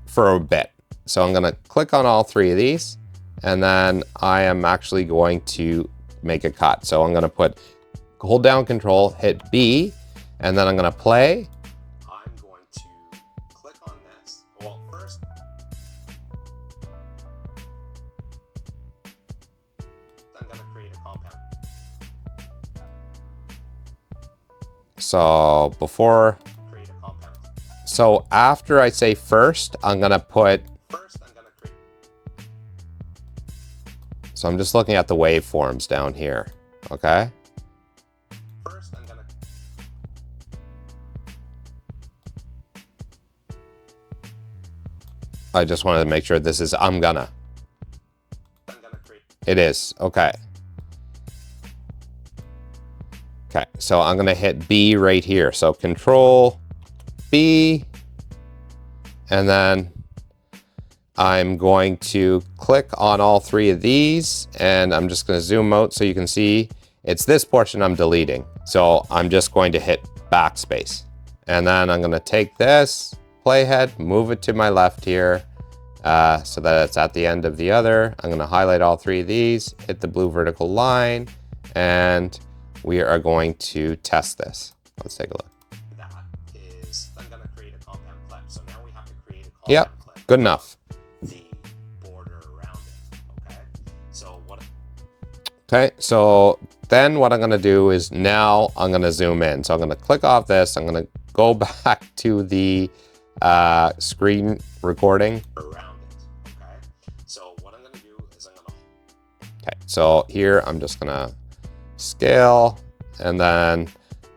for a bit. So I'm gonna click on all three of these, and then I am actually going to make a cut. So I'm gonna hold down Control, hit B, and then I'm gonna play. I'm going to click on this. Well, first, I'm gonna create a compound. So before, Create a compound. so after I say first, I'm gonna put, so I'm just looking at the waveforms down here, okay? First, I'm gonna I just wanted to make sure this is I'm gonna create. It is, okay. Okay, so I'm gonna hit B right here. So Control B, and then I'm going to click on all three of these, and I'm just gonna zoom out so you can see it's this portion I'm deleting. So I'm just going to hit backspace. And then I'm gonna take this playhead, move it to my left here, so that it's at the end of the other. I'm gonna highlight all three of these, hit the blue vertical line, and we are going to test this. Let's take a look. That is, I'm gonna create a compound clip. So now we have to create a compound clip. Yep, good enough. The border around it, okay? So what? Okay, so then what I'm gonna do is now I'm gonna zoom in. So I'm gonna click off this. I'm gonna go back to the screen recording. Around it, okay? So what I'm gonna do is I'm gonna... Okay, so here I'm just gonna scale, and then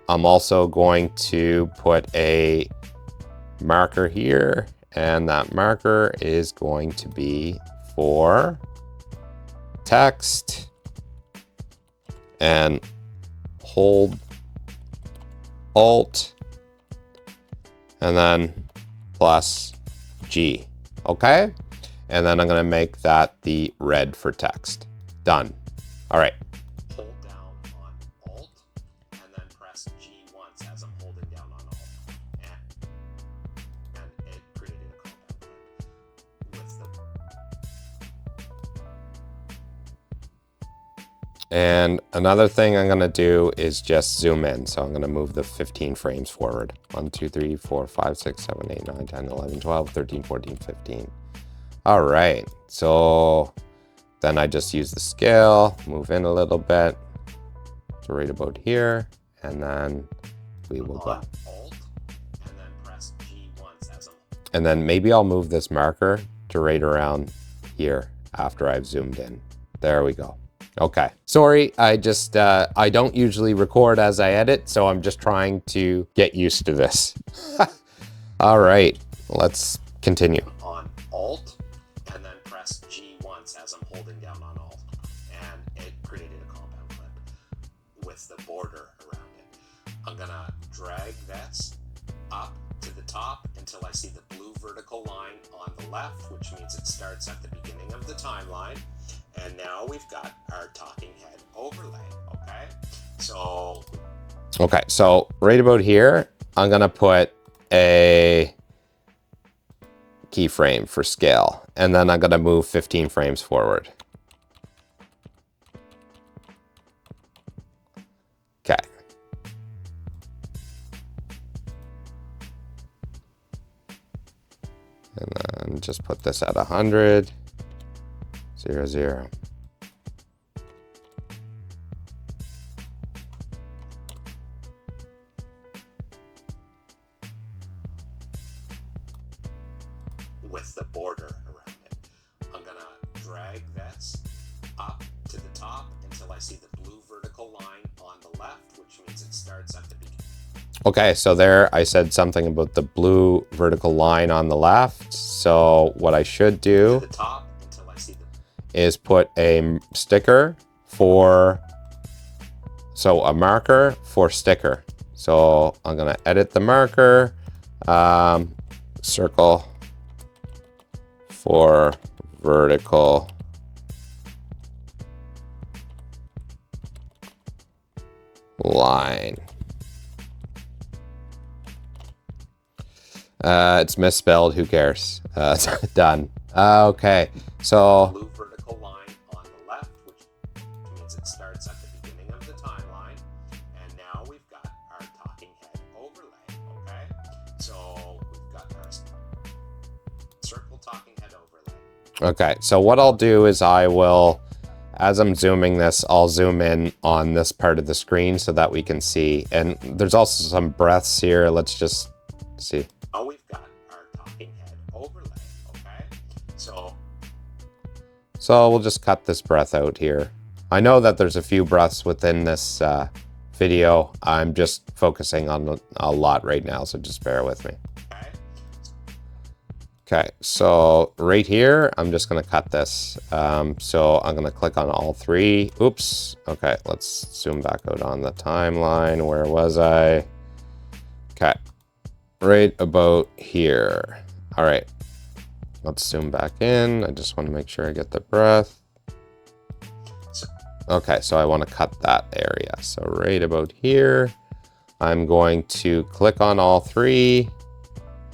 I'm also going to put a marker here, and that marker is going to be for text, and hold Alt and then plus G, okay? And then I'm gonna make that the red for text. Done. All right. Hold down on Alt and then press G once as I'm holding down on Alt. And it created a compound clip with the... And another thing I'm gonna do is just zoom in. So I'm gonna move the 15 frames forward. 1, 2, 3, 4, 5, 6, 7, 8, 9, 10, 11, 12, 13, 14, 15. All right, so then I just use the scale, move in a little bit to right about here, and then we will go. Alt and then press G once as I'm... And then maybe I'll move this marker to right around here after I've zoomed in. There we go. Okay, sorry, I don't usually record as I edit, so I'm just trying to get used to this. All right, let's continue. On Alt and then press G once as I'm holding down on Alt, and it created a compound clip with the border around it. I'm gonna drag this up to the top until I see the blue vertical line on the left, which means it starts at the beginning of the timeline. And now we've got our talking head overlay, okay? So right about here, I'm gonna put a keyframe for scale, and then I'm gonna move 15 frames forward. Okay. And then just put this at 100, 0, 0. with the border around it. I'm gonna drag this up to the top until I see the blue vertical line on the left, which means it starts at the beginning. Okay, so there I said something about the blue vertical line on the left. So what I should do To the top until I see the is put a sticker for, so a marker for sticker. So I'm gonna edit the marker, circle for vertical line. It's misspelled, who cares? Done. Okay, so blue vertical line on the left, which means it starts at the beginning of the timeline. And now we've got our talking head overlay, okay? So we've got our circle talking head overlay. okay, so what I'll do is I will, as I'm zooming this, I'll zoom in on this part of the screen so that we can see. And there's also some breaths here. Let's just see. Now we've got our talking head overlay, okay? So we'll just cut this breath out here. I know that there's a few breaths within this video. I'm just focusing on a lot right now, so just bear with me. Okay, so right here, I'm just gonna cut this. So I'm gonna click on all three. Oops, okay, let's zoom back out on the timeline. Where was I? Okay, right about here. All right, let's zoom back in. I just wanna make sure I get the breath. Okay, so I wanna cut that area. So right about here, I'm going to click on all three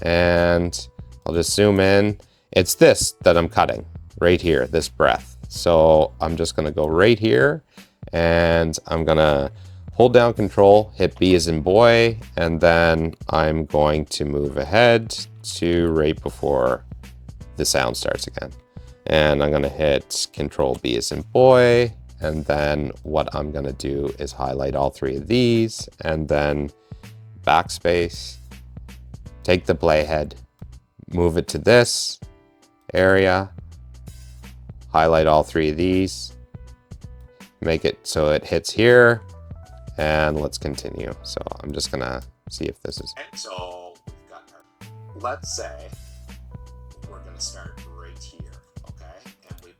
and I'll just zoom in. It's this that I'm cutting right here, this breath. So I'm just gonna go right here and I'm gonna hold down Control, hit B as in boy, and then I'm going to move ahead to right before the sound starts again. And I'm gonna hit Control B as in boy, and then what I'm gonna do is highlight all three of these and then backspace, take the playhead, move it to this area, highlight all three of these, make it so it hits here, and let's continue. So I'm just gonna see if this is. And so we've got our, let's say we're gonna start right here, okay? And we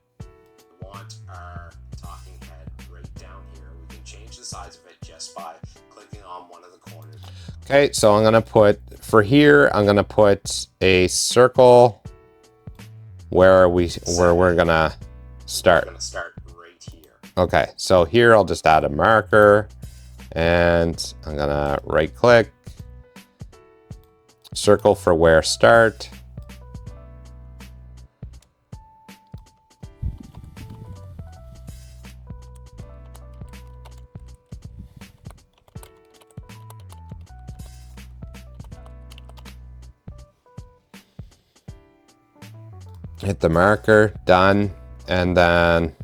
want our talking head right down here. We can change the size of it just by clicking on one of the corners. Okay, so I'm gonna put, for here, I'm gonna put a circle where we're gonna start. We're gonna start right here. Okay, so here I'll just add a marker and I'm gonna right click, circle for where start. Hit the marker, done, and then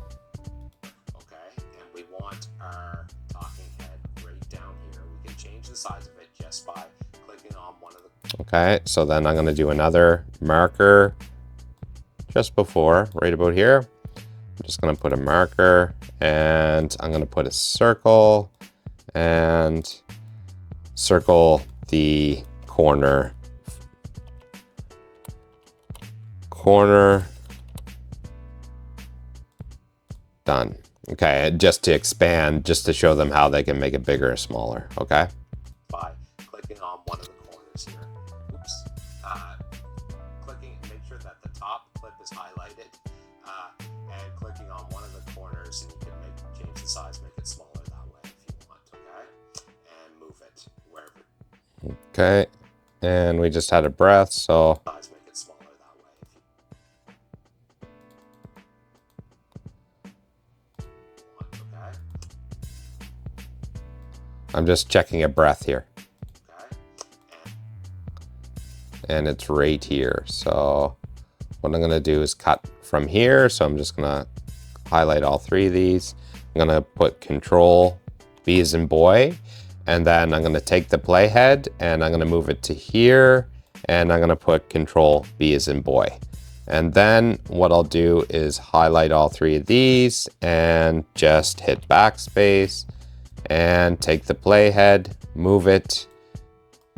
okay, and we want our talking head right down here. We can change the size of it just by clicking on one of the. okay, so then I'm gonna do another marker just before, right about here. I'm just gonna put a marker and I'm gonna put a circle and circle the corner done. Okay, just to expand, just to show them how they can make it bigger or smaller. Okay, by clicking on one of the corners here. Oops. Make sure that the top clip is highlighted, and clicking on one of the corners, and you can change the size, make it smaller that way if you want. Okay, and move it wherever. okay, and we just had a breath, so Size, make it smaller that way if you want. Okay. I'm just checking a breath here. Okay. And it's right here. So what I'm gonna do is cut from here. So I'm just gonna highlight all three of these. I'm gonna put Control B as in boy, and then I'm gonna take the playhead and I'm gonna move it to here, and I'm gonna put Control B as in boy. And then what I'll do is highlight all three of these and just hit backspace and take the playhead, move it,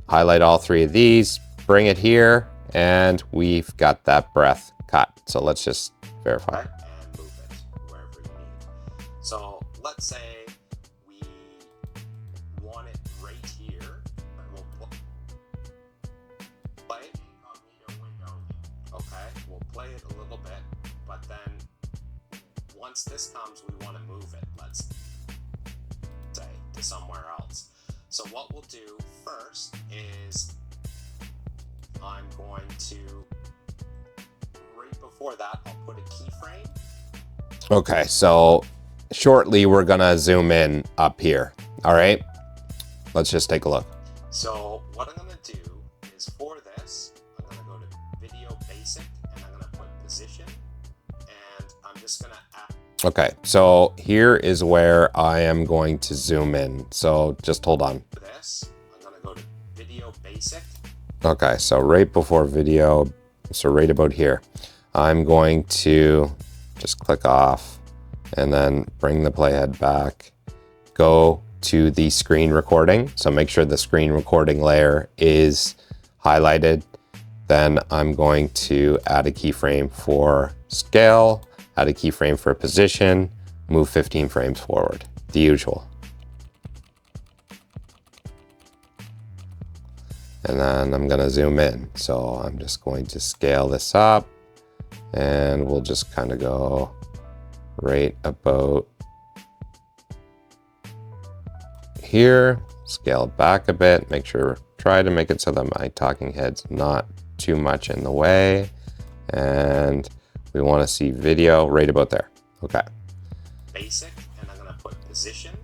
highlight all three of these, bring it here, and we've got that breath cut. So let's just verify. And move it wherever you need. So let's say we want it right here. We'll play it. Okay, we'll play it a little bit, but then once this comes, we want to move it, let's say, to somewhere else. So what we'll do first is I'm going to, right before that, I'll put a keyframe. Okay, so shortly we're gonna zoom in up here. All right, let's just take a look. So what I'm gonna do is for this, I'm gonna go to Video Basic and I'm gonna put Position, and I'm just gonna add. Okay, so here is where I am going to zoom in. So just hold on. For this, I'm gonna go to Video Basic. Okay, so right before video, so right about here, I'm going to just click off and then bring the playhead back, go to the screen recording. So make sure the screen recording layer is highlighted. Then I'm going to add a keyframe for scale, add a keyframe for position, move 15 frames forward, the usual. And then I'm gonna zoom in. So I'm just going to scale this up and we'll just kind of go right about here, scale it back a bit, make sure, try to make it so that my talking head's not too much in the way. And we wanna see video right about there. Okay. Basic, and I'm gonna put Position,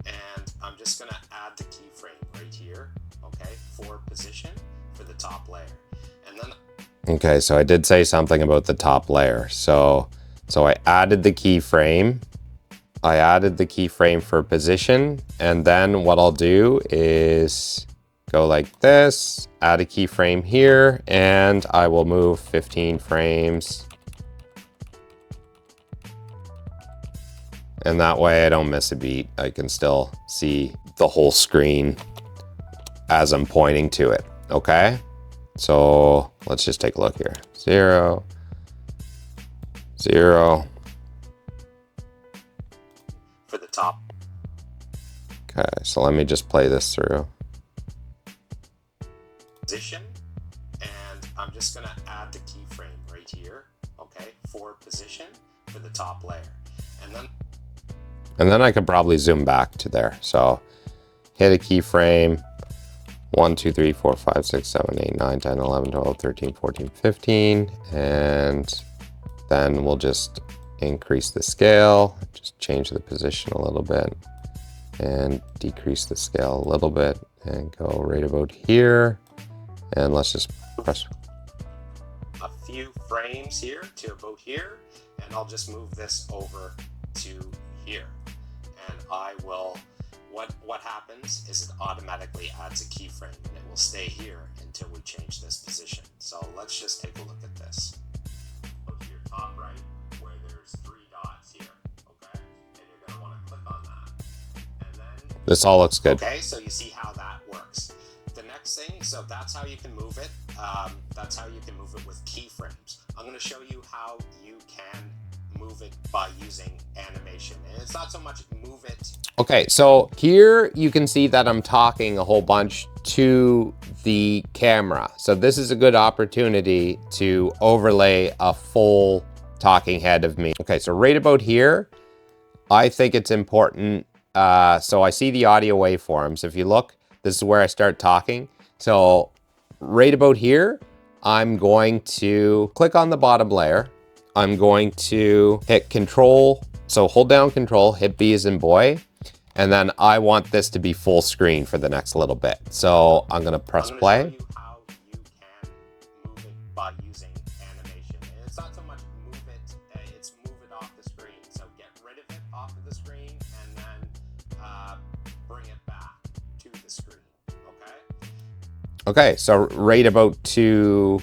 and I'm just gonna add the keyframe right here, okay, for Position for the top layer. And then okay, so I did say something about the top layer. So I added the keyframe. I added the keyframe for position, and then what I'll do is go like this, add a keyframe here, and I will move 15 frames. And that way I don't miss a beat. I can still see the whole screen as I'm pointing to it, okay? So let's just take a look here. 0, 0. for the top. Okay, so let me just play this through. Position, and I'm just gonna add the keyframe right here, okay, for Position for the top layer. And then I could probably zoom back to there. So hit a keyframe, 1, 2, 3, 4, 5, 6, 7, 8, 9, 10, 11, 12, 13, 14, 15. And then we'll just increase the scale, just change the position a little bit and decrease the scale a little bit and go right about here. And let's just press a few frames here to about here, and I'll just move this over to here. And I will, what happens is it automatically adds a keyframe, and it will stay here until we change this position. So let's just take a look at this. Go to your top right where there's 3 dots here, okay? And you're gonna wanna click on that. And then this all looks good. Okay, so you see how that works. The next thing, so that's how you can move it. That's how you can move it with keyframes. I'm gonna show you how you can move it by using animation. And it's not so much move it. Okay, so here you can see that I'm talking a whole bunch to the camera. So this is a good opportunity to overlay a full talking head of me. Okay, so right about here, I think it's important. So I see the audio waveforms. If you look, this is where I start talking. So right about here, I'm going to click on the bottom layer. I'm going to hit Control. So hold down Control, hit B as in boy. And then I want this to be full screen for the next little bit. So I'm gonna press play. I'm gonna show you how you can move it by using animation. And it's not so much move it, it's move it off the screen. So get rid of it off of the screen and then bring it back to the screen, okay? Okay, so right about to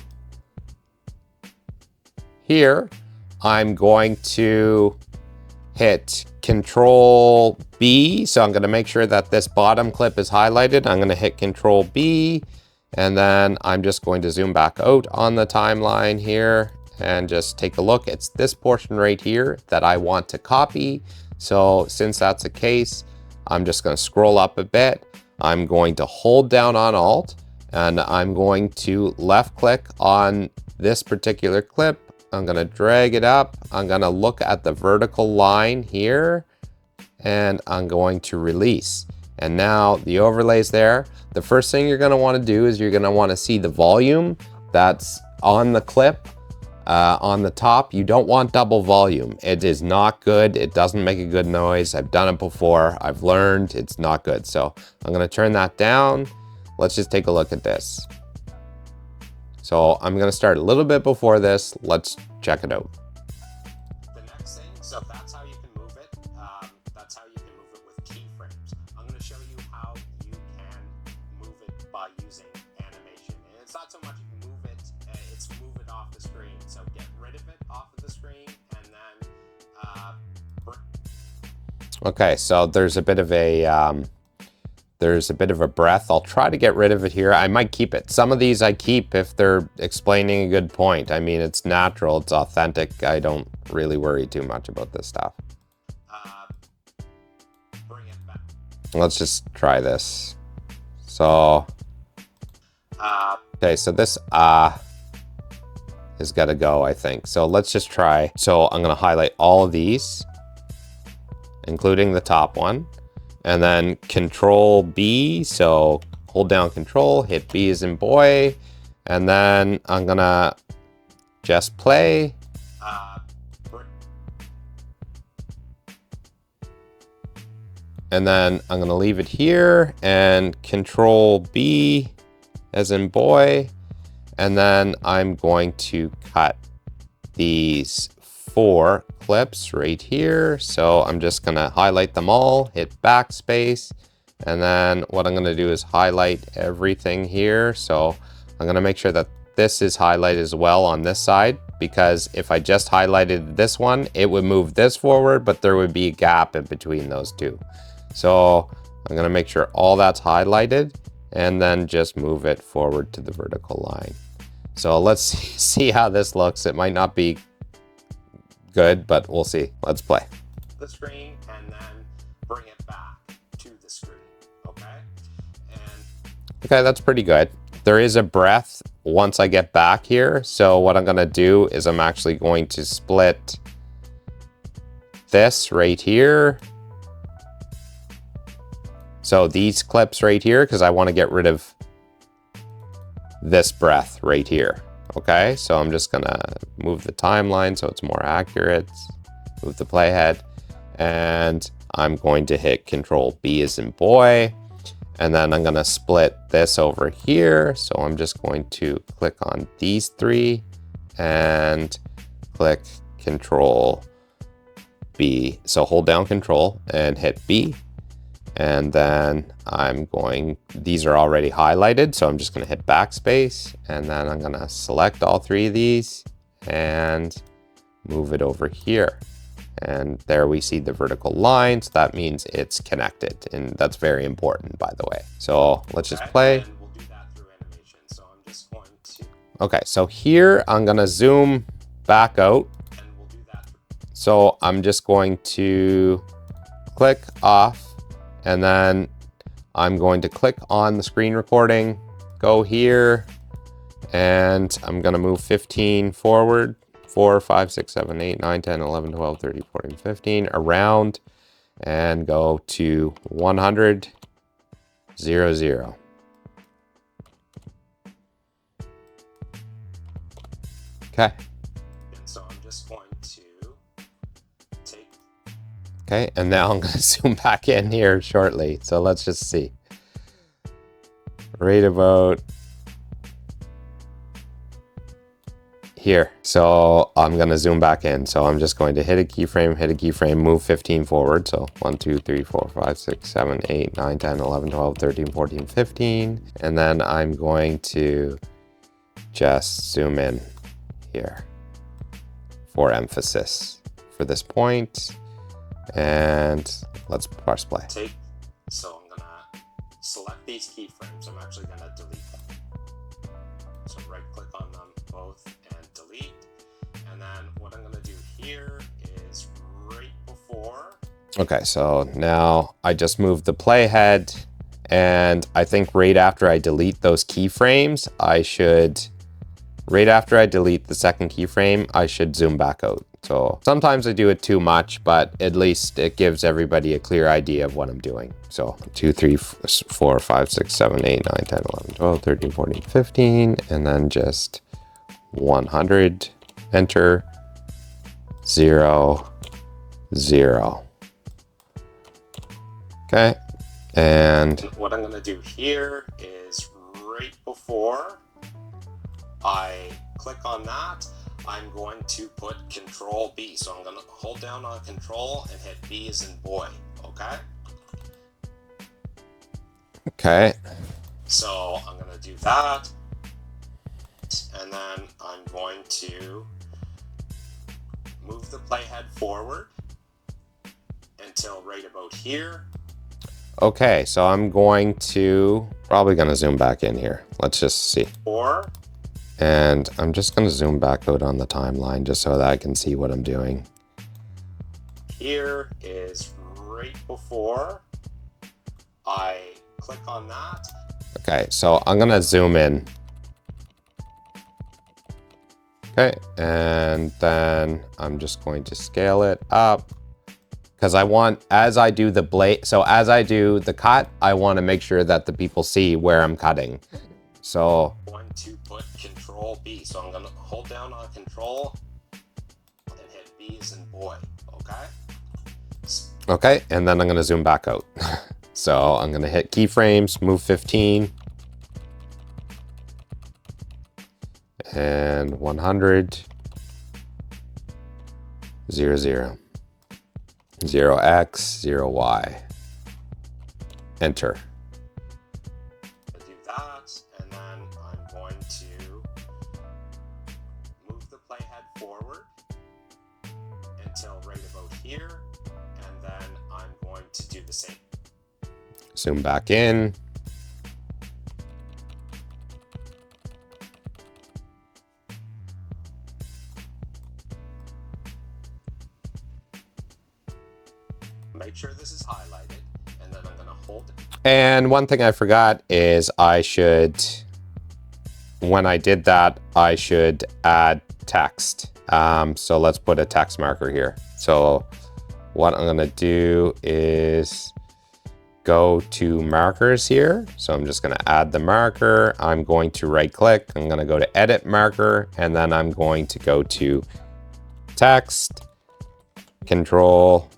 here, I'm going to hit Control B. So I'm going to make sure that this bottom clip is highlighted. I'm going to hit Control B, and then I'm just going to zoom back out on the timeline here and just take a look. It's this portion right here that I want to copy. So since that's the case, I'm just going to scroll up a bit. I'm going to hold down on Alt, and I'm going to left click on this particular clip. I'm gonna drag it up. I'm gonna look at the vertical line here, and I'm going to release. And now the overlay's there. The first thing you're gonna wanna do is you're gonna wanna see the volume that's on the clip on the top. You don't want double volume. It is not good. It doesn't make a good noise. I've done it before. I've learned it's not good. So I'm gonna turn that down. Let's just take a look at this. So I'm gonna start a little bit before this. Let's check it out. The next thing, so that's how you can move it. That's how you can move it with keyframes. I'm gonna show you how you can move it by using animation. And it's not so much move it, it's move it off the screen. So get rid of it off of the screen and then okay, so there's a bit of a breath. I'll try to get rid of it here. I might keep it. Some of these I keep if they're explaining a good point. I mean, it's natural, it's authentic. I don't really worry too much about this stuff. bring it back. Let's just try this. So, okay, so this has got to go, I think. So let's just try. So I'm gonna highlight all of these, including the top one. And then Control B, so hold down Control, hit B as in boy, and then I'm gonna just play. And then I'm gonna leave it here and Control B as in boy, and then I'm going to cut these 4 clips right here. So I'm just gonna highlight them all, hit backspace, and then what I'm gonna do is highlight everything here. So I'm gonna make sure that this is highlighted as well on this side, because if I just highlighted this one, it would move this forward, but there would be a gap in between those two. So I'm gonna make sure all that's highlighted and then just move it forward to the vertical line. So let's see how this looks. It might not be good, but we'll see. Let's play. The screen and then bring it back to the screen, okay? Okay, that's pretty good. There is a breath once I get back here. So what I'm gonna do is I'm actually going to split this right here. So these clips right here, because I want to get rid of this breath right here. Okay, so I'm just gonna move the timeline so it's more accurate, move the playhead, and I'm going to hit Control B as in boy, and then I'm gonna split this over here. So I'm just going to click on these 3 and click Control B. So hold down Control and hit B. And then these are already highlighted, so I'm just gonna hit backspace, and then I'm gonna select all 3 of these and move it over here. And there we see the vertical line, so that means it's connected, and that's very important, by the way. So let's just play. And we'll do that through animation. So I'm just going to... Okay, so here I'm gonna zoom back out. And we'll do that. So I'm just going to click off, and then I'm going to click on the screen recording, go here, and I'm gonna move 15 forward, 4, 5, 6, 7, 8, 9, 10, 11, 12, 13, 14, 15, around, and go to 100, 0, 0. Okay. And so I'm just going to take... Okay, and now I'm gonna zoom back in here shortly. So let's just see. Right about here. So I'm going to zoom back in. So I'm just going to hit a keyframe, move 15 forward. So 1, 2, 3, 4, 5, 6, 7, 8, 9, 10, 11, 12, 13, 14, 15. And then I'm going to just zoom in here for emphasis for this point. And let's press play. So I'm gonna select these keyframes. I'm actually gonna delete them. So right click on them both and delete. And then what I'm gonna do here is right before. Okay, so now I just moved the playhead, and I think right after I delete those keyframes, right after I delete the second keyframe, I should zoom back out. So sometimes I do it too much, but at least it gives everybody a clear idea of what I'm doing. So 2, 3, 4, 5, 6, 7, 8, 9, 10, 11, 12, 13, 14, 15, and then just 100, enter, 0, 0. Okay, and what I'm gonna do here is right before I click on that, I'm going to put Control B. So I'm going to hold down on Control and hit B as in boy. Okay? Okay. So I'm going to do that. And then I'm going to move the playhead forward until right about here. Okay, so I'm probably going to zoom back in here. Let's just see. And I'm just going to zoom back out on the timeline just so that I can see what I'm doing. Here is right before I click on that. Okay, so I'm going to zoom in. Okay, and then I'm just going to scale it up because I want, as I do the cut, I want to make sure that the people see where I'm cutting. So I'm going to put Control B. So I'm going to hold down on Control and hit B as in boy. Okay? Okay, and then I'm going to zoom back out. So I'm going to hit keyframes, move 15. And 100. 0, 0. 0x, 0y. Enter. Do that, and then I'm going to move the playhead forward until right about here, and then I'm going to do the same. Zoom back in. Make sure this is highlighted, and then I'm going to hold it. And one thing I forgot is when I did that, I should add text. So let's put a text marker here. So what I'm gonna do is go to markers here. So I'm just gonna add the marker. I'm going to right click. I'm gonna go to edit marker, and then I'm going to go to text, Control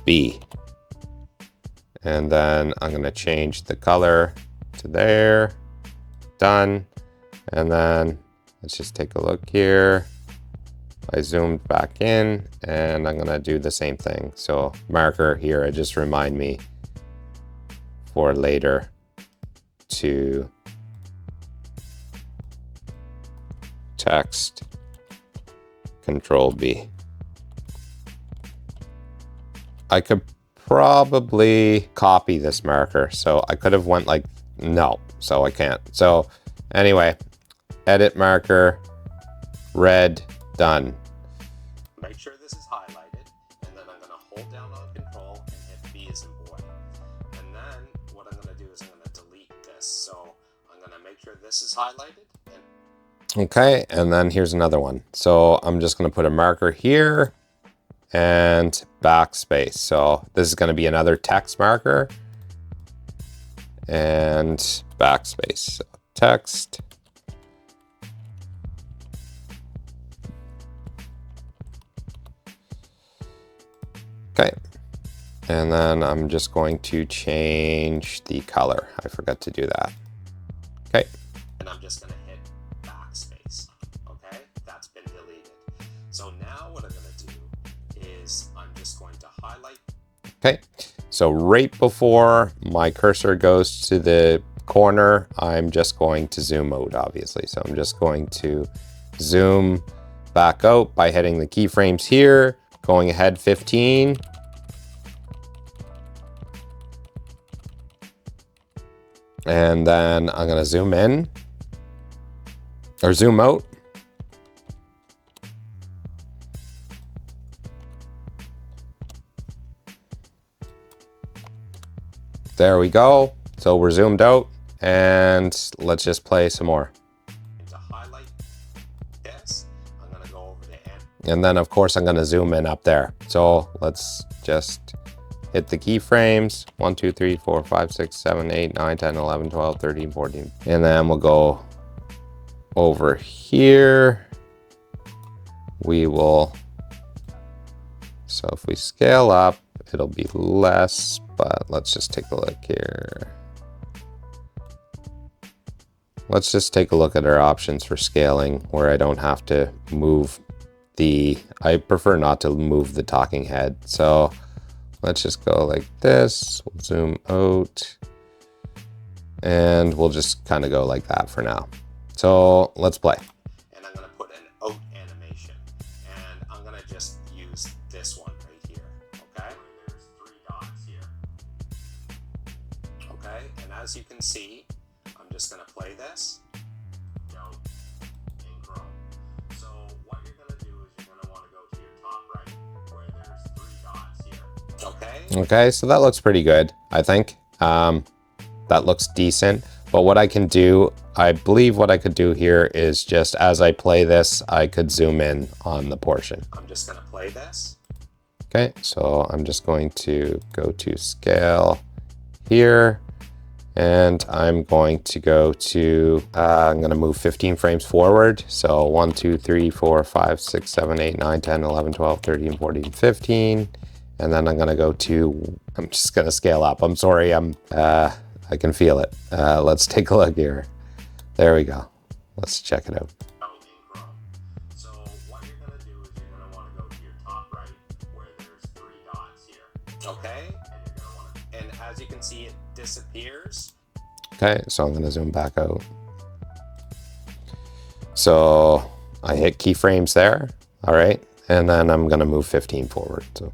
B. And then I'm going to change the color to there. Done. And then let's just take a look here. I zoomed back in, and I'm going to do the same thing. So marker here, it just remind me for later to text, Control B. I could probably copy this marker. So I could have went like, no, so I can't. So anyway, edit marker, red, done. Make sure this is highlighted, and then I'm going to hold down on Control and hit B as in boy. And then what I'm going to do is I'm going to delete this. So I'm going to make sure this is highlighted. Okay, and then here's another one. So I'm just going to put a marker here and backspace. So this is going to be another text marker and backspace. So text. Okay. And then I'm just going to change the color. I forgot to do that. Okay. and I'm just going to hit backspace. Okay, that's been deleted. So now what I'm going to do is I'm just going to highlight. Okay, so right before my cursor goes to the corner, I'm just going to zoom out, obviously. So I'm just going to zoom back out by hitting the keyframes here, going ahead 15. And then I'm gonna zoom in, or zoom out. There we go. So we're zoomed out, and let's just play some more. To highlight this, I'm gonna go over to end. And then of course I'm gonna zoom in up there. So let's just hit the keyframes. 1, 2, 3, 4, 5, 6, 7, 8, 9, 10, 11, 12, 13, 14. And then we'll go over here. We will, so if we scale up, it'll be less, but let's just take a look here. Let's just take a look at our options for scaling where I don't have to move I prefer not to move the talking head. So let's just go like this. We'll zoom out and we'll just kind of go like that for now. So let's play. And I'm going to put an out animation, and I'm going to just use this one right here. Okay, there's 3 dots here. Okay, and as you can see, I'm just going to play this. Note in Chrome. So what you're going to do is you're going to want to go to your top right where there's 3 dots here. Okay. Okay, so that looks pretty good, I think. That looks decent. But what I can do, I believe what I could do here is just as I play this, I could zoom in on the portion. I'm just going to play this. Okay, so I'm just going to go to scale here, and I'm going to go to, I'm going to move 15 frames forward. So 1, 2, 3, 4, 5, 6, 7, 8, 9, 10, 11, 12, 13, 14, 15. And then I'm going to go to, I'm just going to scale up. I'm sorry, I can feel it. Let's take a look here. There we go. Let's check it out. So what you're going to do is you're going to want to go to your top right where there's 3 dots here. Okay? And you're going to want to, and as you can see, it disappears. Okay, so I'm going to zoom back out. So I hit keyframes there. All right. And then I'm going to move 15 forward. So.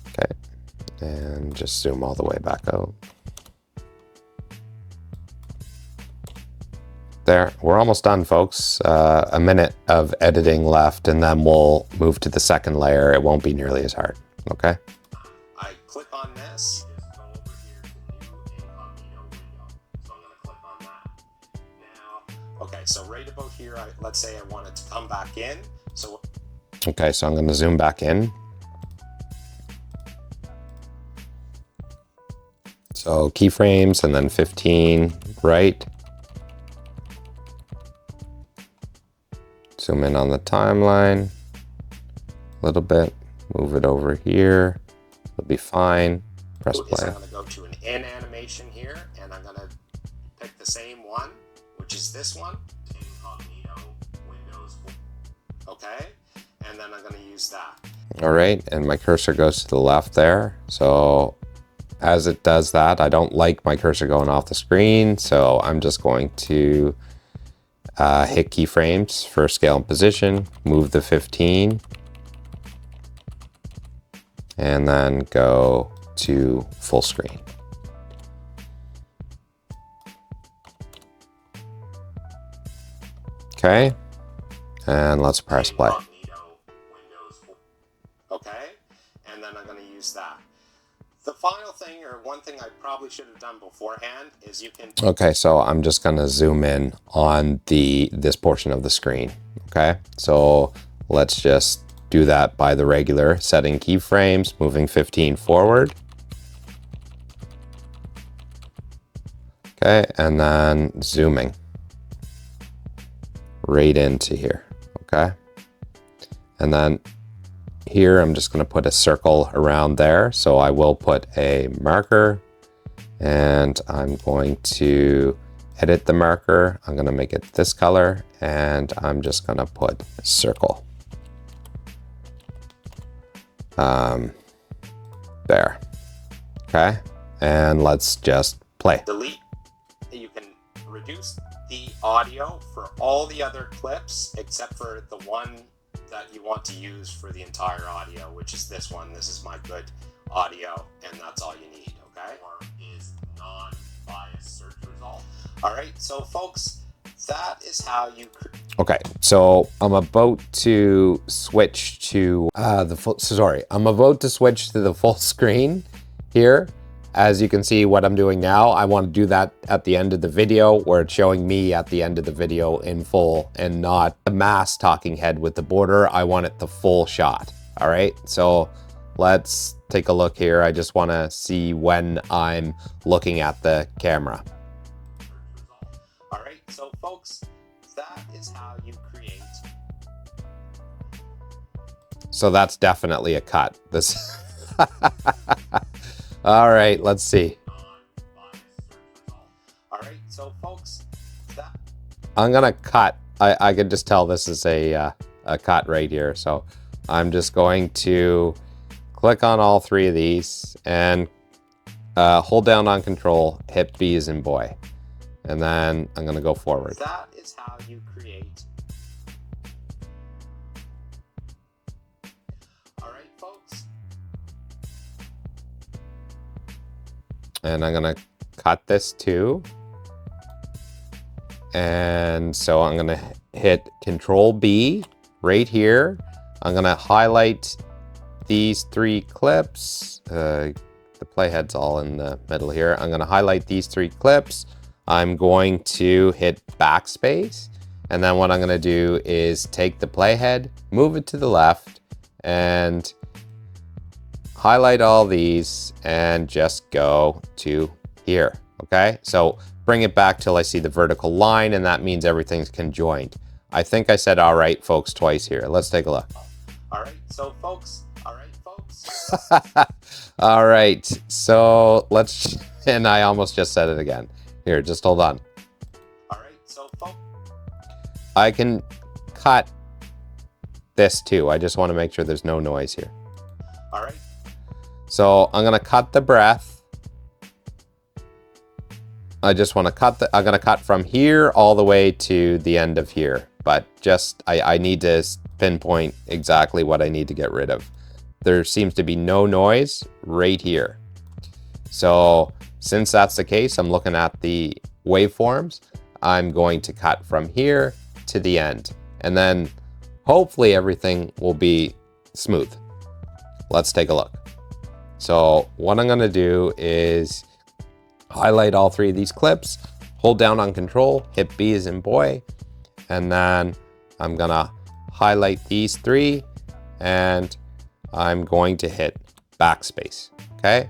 Okay, and just zoom all the way back out. There, we're almost done, folks. A minute of editing left, and then we'll move to the second layer. It won't be nearly as hard, okay? I click on this. Just go over here to new incognito window. So I'm going to click on that. Now, okay, so right about here, let's say I want it to come back in. So, okay, so I'm going to zoom back in. So keyframes and then 15 right. Zoom in on the timeline a little bit, move it over here. It'll be fine. Press play. I'm going to go to an in animation here, and I'm going to pick the same one, which is this one. Incognito Windows. Okay, and then I'm going to use that. All right, and my cursor goes to the left there. So as it does that, I don't like my cursor going off the screen, so I'm just going to hit keyframes for scale and position, move the 15, and then go to full screen. Okay, and let's press play. Okay, and then I'm going to use that. The final thing, or one thing I probably should have done beforehand, is you can... Okay, so I'm just going to zoom in on this portion of the screen. Okay, so let's just do that by the regular, setting keyframes, moving 15 forward. Okay, and then zooming right into here. Okay, and then here, I'm just going to put a circle around there. So I will put a marker, and I'm going to edit the marker. I'm going to make it this color, and I'm just going to put a circle. There. Okay. And let's just play. Delete. You can reduce the audio for all the other clips except for the one that you want to use for the entire audio, which is this one. This is my good audio, and that's all you need, okay? Or is non-biased search result. All right, so folks, that is how you Okay, so I'm about to switch to I'm about to switch to the full screen here. As you can see what I'm doing now, I want to do that at the end of the video where it's showing me at the end of the video in full and not a mass talking head with the border. I want it the full shot. All right, so let's take a look here. I just want to see when I'm looking at the camera. All right, so folks, that is how you create. So that's definitely a cut. This. All right, let's see. All right, so folks, that. I'm gonna cut. I can just tell this is a cut right here. So I'm just going to click on all three of these and hold down on Control, hit B as in boy, and then I'm gonna go forward. That is how you create. All right, folks. And I'm gonna cut this too. And so I'm gonna hit Control B right here. I'm gonna highlight these three clips. The playhead's all in the middle here. I'm gonna highlight these three clips. I'm going to hit backspace. And then what I'm gonna do is take the playhead, move it to the left, and highlight all these and just go to here, okay? So bring it back till I see the vertical line, and that means everything's conjoined. I think I said all right, folks, twice here. Let's take a look. All right, so folks, all right, folks. All right, so let's, and I almost just said it again. Here, just hold on. All right, so folks. I can cut this too. I just want to make sure there's no noise here. All right. So I'm gonna cut the breath. I just want to cut I'm gonna cut from here all the way to the end of here, but just, I need to pinpoint exactly what I need to get rid of. There seems to be no noise right here. So since that's the case, I'm looking at the waveforms. I'm going to cut from here to the end, and then hopefully everything will be smooth. Let's take a look. So what I'm gonna do is highlight all three of these clips, hold down on Control, hit B as in boy, and then I'm gonna highlight these three, and I'm going to hit backspace, okay?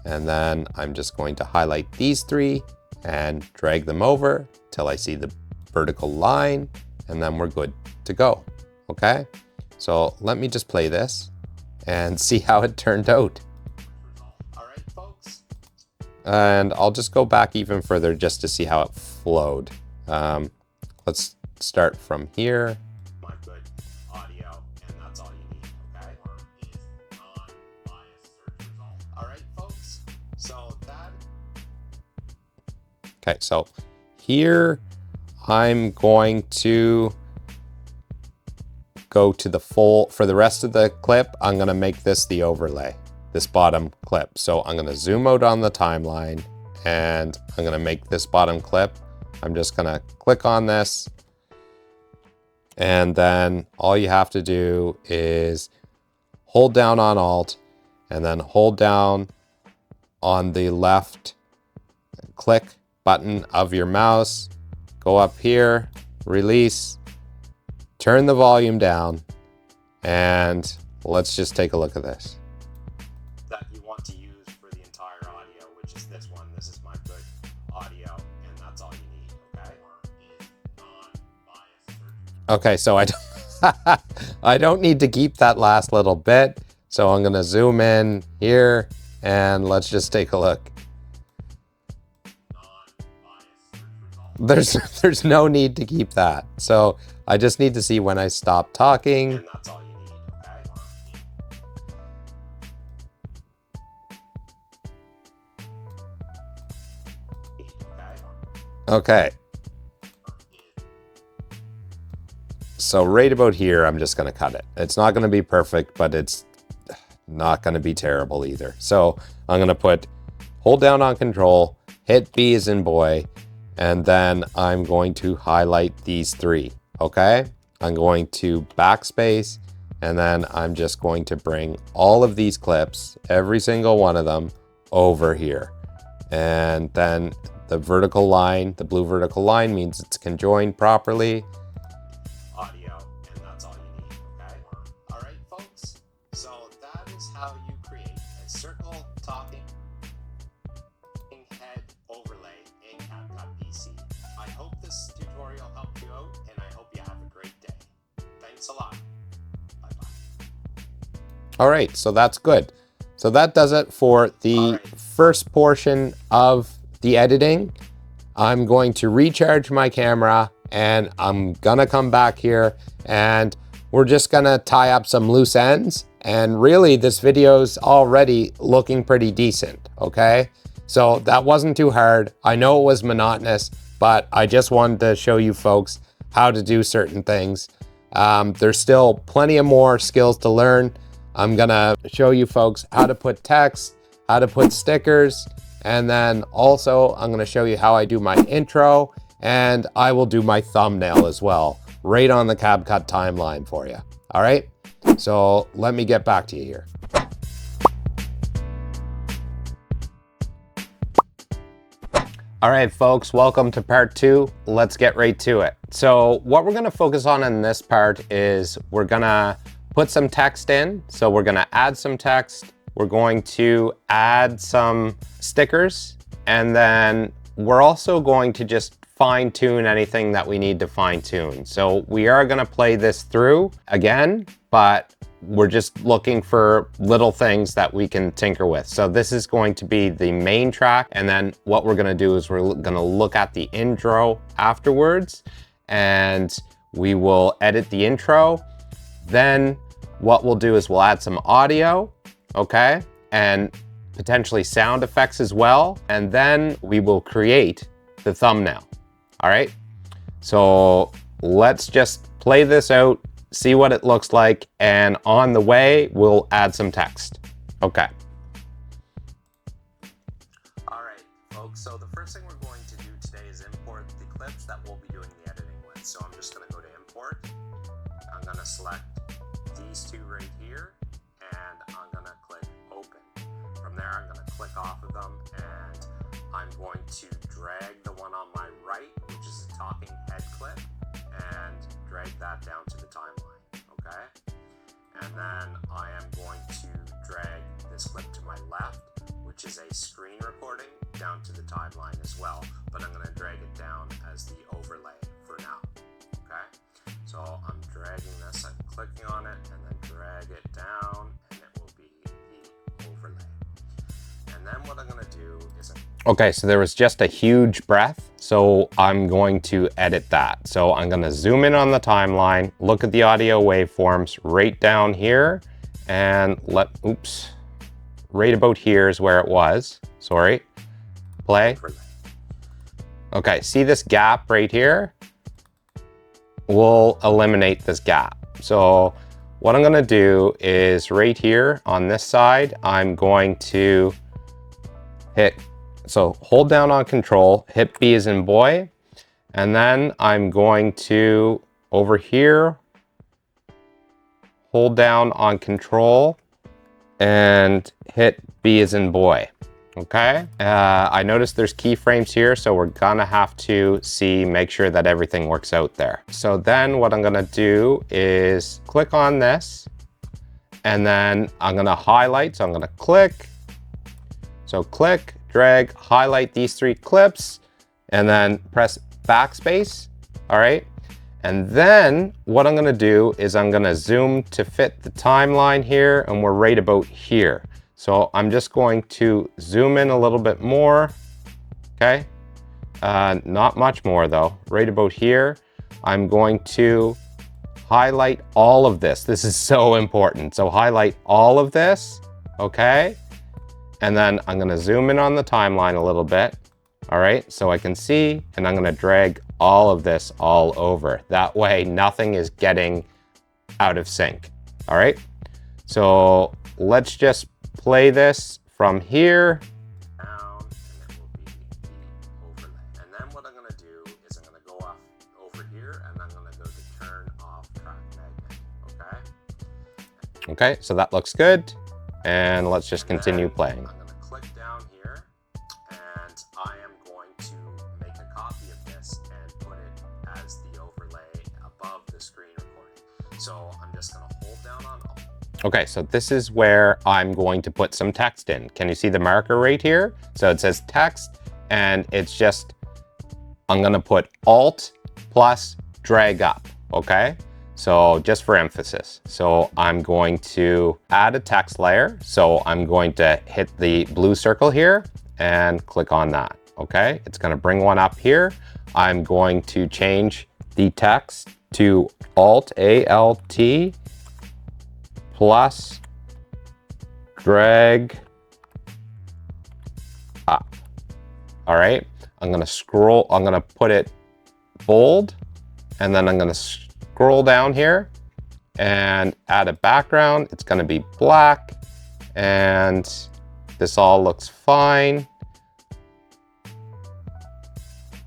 And then I'm just going to highlight these three and drag them over till I see the vertical line, and then we're good to go, okay? So let me just play this and see how it turned out. All right, folks. And I'll just go back even further just to see how it flowed. Let's start from here. My good audio, and that's all you need, okay? Or is non-biased search result. All right, folks. So that. Okay, so here I'm going to go to the full, for the rest of the clip, I'm gonna make this the overlay, this bottom clip. So I'm gonna zoom out on the timeline, and I'm gonna make this bottom clip. I'm just gonna click on this, and then all you have to do is hold down on Alt, and then hold down on the left click button of your mouse, go up here, release, turn the volume down, and let's just take a look at this. That you want to use for the entire audio, which is this one. This is my good audio, and that's all you need, okay? Or is non-biased search. Okay, so I don't need to keep that last little bit. So I'm gonna zoom in here and let's just take a look. There's no need to keep that. So I just need to see when I stop talking. And that's all you need, Okay. So right about here, I'm just gonna cut it. It's not gonna be perfect, but it's not gonna be terrible either. So I'm gonna hold down on control, hit B as in boy, and then I'm going to highlight these three, okay? I'm going to backspace, and then I'm just going to bring all of these clips, every single one of them, over here. And then the vertical line, the blue vertical line means it's conjoined properly. Audio, and that's all you need, okay? All right, folks. So that is how you create a circle talking head overlay in CapCut PC. I hope this tutorial helped you out, and I hope you have a great day. Thanks a lot. Bye-bye. All right, so that's good. So that does it for the first portion of the editing. I'm going to recharge my camera and I'm gonna come back here and we're just gonna tie up some loose ends. And really this video's already looking pretty decent, okay? So that wasn't too hard. I know it was monotonous, but I just wanted to show you folks how to do certain things. There's still plenty of more skills to learn. I'm gonna show you folks how to put text, how to put stickers, and then also I'm gonna show you how I do my intro, and I will do my thumbnail as well, right on the CapCut timeline for you. All right, so let me get back to you here. All right, folks, welcome to part 2. Let's get right to it. So what we're gonna focus on in this part is we're gonna put some text in. So we're gonna add some text. We're going to add some stickers. And then we're also going to just fine tune anything that we need to fine tune. So we are gonna play this through again, but we're just looking for little things that we can tinker with. So this is going to be the main track. And then what we're gonna do is we're gonna look at the intro afterwards and we will edit the intro. Then what we'll do is we'll add some audio, okay? And potentially sound effects as well. And then we will create the thumbnail, all right? So let's just play this out, see what it looks like, and on the way, we'll add some text, okay? All right, folks, so the first thing we're going to do today is import the clips that we'll be doing the editing with. So I'm just gonna go to import. I'm gonna select these two right here, and I'm gonna click open. From there, I'm gonna click off of them, and I'm going to drag the one on my right, which is a talking head clip, and drag that down to the timeline, okay? And then I am going to drag this clip to my left, which is a screen recording, down to the timeline as well, but I'm gonna drag it down as the overlay for now, okay? So I'm dragging this, I'm clicking on it, and then drag it down, and it will be the overlay. And then what I'm gonna do is... Okay, so there was just a huge breath, so I'm going to edit that. So I'm gonna zoom in on the timeline, look at the audio waveforms right down here, and right about here is where it was. Sorry, play. Okay, see this gap right here? We'll eliminate this gap. So what I'm gonna do is right here on this side, I'm going to hold down on control, hit B as in boy, and then I'm going to, over here, hold down on control and hit B as in boy, okay? I noticed there's keyframes here, so we're gonna have to make sure that everything works out there. So then what I'm gonna do is click on this, and then I'm gonna highlight, so I'm gonna click, drag, highlight these 3 clips, and then press backspace, all right? And then what I'm gonna do is I'm gonna zoom to fit the timeline here, and we're right about here. So I'm just going to zoom in a little bit more, okay? Not much more though, right about here. I'm going to highlight all of this. This is so important. So highlight all of this, okay? And then I'm gonna zoom in on the timeline a little bit, all right? So I can see, and I'm gonna drag all of this all over. That way nothing is getting out of sync, all right? So let's just play this from here. Down, and it will be the overlay. And then what I'm gonna do is I'm gonna go off over here, and I'm gonna go to turn off track magnet, okay? Okay, so that looks good. And let's just continue playing. I'm gonna click down here, and I am going to make a copy of this and put it as the overlay above the screen recording. So I'm just gonna hold down on Alt. Okay, so this is where I'm going to put some text in. Can you see the marker right here? So it says text, and it's just, I'm gonna put Alt plus drag up, okay? So just for emphasis. So I'm going to add a text layer. So I'm going to hit the blue circle here and click on that, okay? It's gonna bring one up here. I'm going to change the text to Alt, A-L-T, plus drag up, all right? I'm gonna scroll, I'm gonna put it bold, and then I'm gonna scroll down here and add a background. It's gonna be black, and this all looks fine.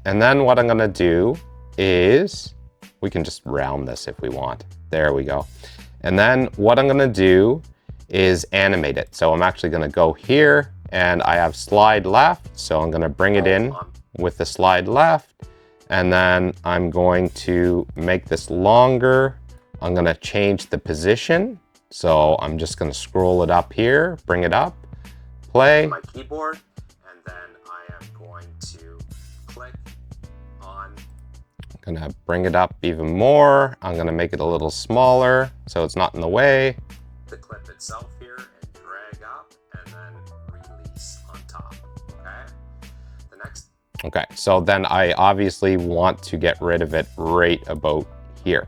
And then what I'm gonna do is, we can just round this if we want. There we go. And then what I'm gonna do is animate it. So I'm actually gonna go here, and I have slide left. So I'm gonna bring it in with the slide left. And then I'm going to make this longer. I'm gonna change the position. So I'm just gonna scroll it up here, bring it up, play. My keyboard, and then I am going to click on. I'm gonna bring it up even more. I'm gonna make it a little smaller so it's not in the way. The clip itself here and drag up, and then release on top, okay? The next. Okay, so then I obviously want to get rid of it right about here.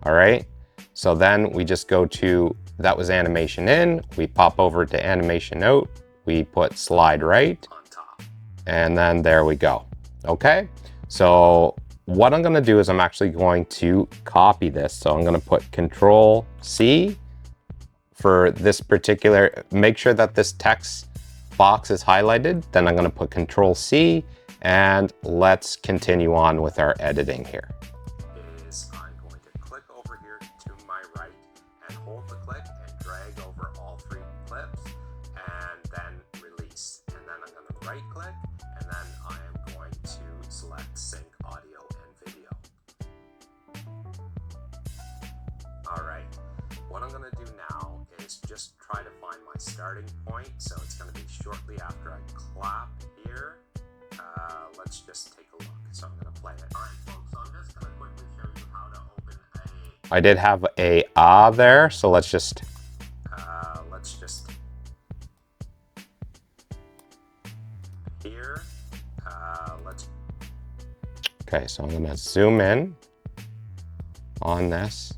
All right, so then we just go to, that was animation in, we pop over to animation out, we put slide right on top, and then there we go. Okay, so what I'm gonna do is I'm actually going to copy this. So I'm gonna put Control C for this particular, make sure that this text box is highlighted. Then I'm gonna put Control C, and let's continue on with our editing here. Is I'm going to click over here to my right and hold the click and drag over all three clips and then release. And then I'm going to right click, and then I am going to select sync audio and video. All right, what I'm going to do now is just try to find my starting point. So it's going to be shortly after I clap here. Let's just take a look. So I'm going to play it. All right, folks, so I'm just going to quickly show you how to open a... I did have a there, so let's just... Here, let's... Okay, so I'm gonna zoom in on this.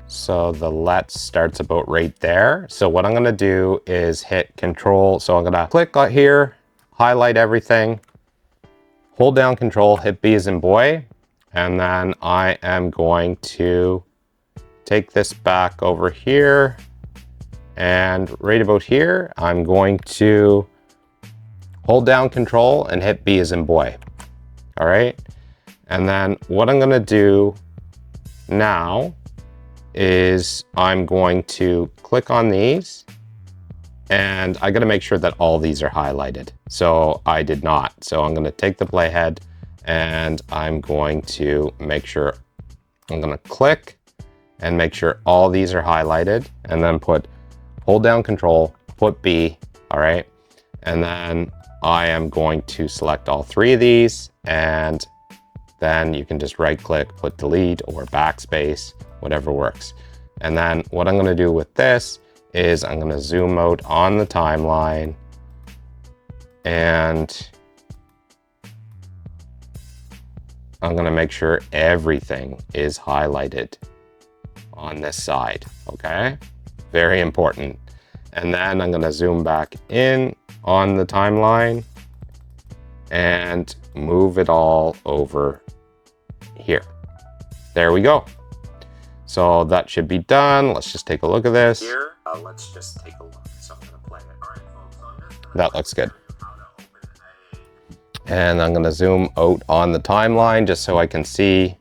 So the let's starts about right there. So what I'm gonna do is hit Control. So I'm gonna click here, highlight everything, hold down Control, hit B as in boy, and then I am going to take this back over here, and right about here, I'm going to hold down Control and hit B as in boy. All right, and then what I'm gonna do now is I'm going to click on these, and I gotta make sure that all these are highlighted. So I did not. So I'm gonna take the playhead and I'm going to make sure, I'm gonna click and make sure all these are highlighted, and then hold down Control, put B, all right? And then I am going to select all three of these, and then you can just right click, put delete or backspace, whatever works. And then what I'm gonna do with this is I'm gonna zoom out on the timeline, and I'm gonna make sure everything is highlighted on this side, okay? Very important. And then I'm gonna zoom back in on the timeline and move it all over here. There we go. So that should be done. Let's just take a look at this. Here, let's just take a look. So I'm gonna play it. All right, folks, so I'm just gonna that looks good. show you how to open And I'm gonna zoom out on the timeline just so I can see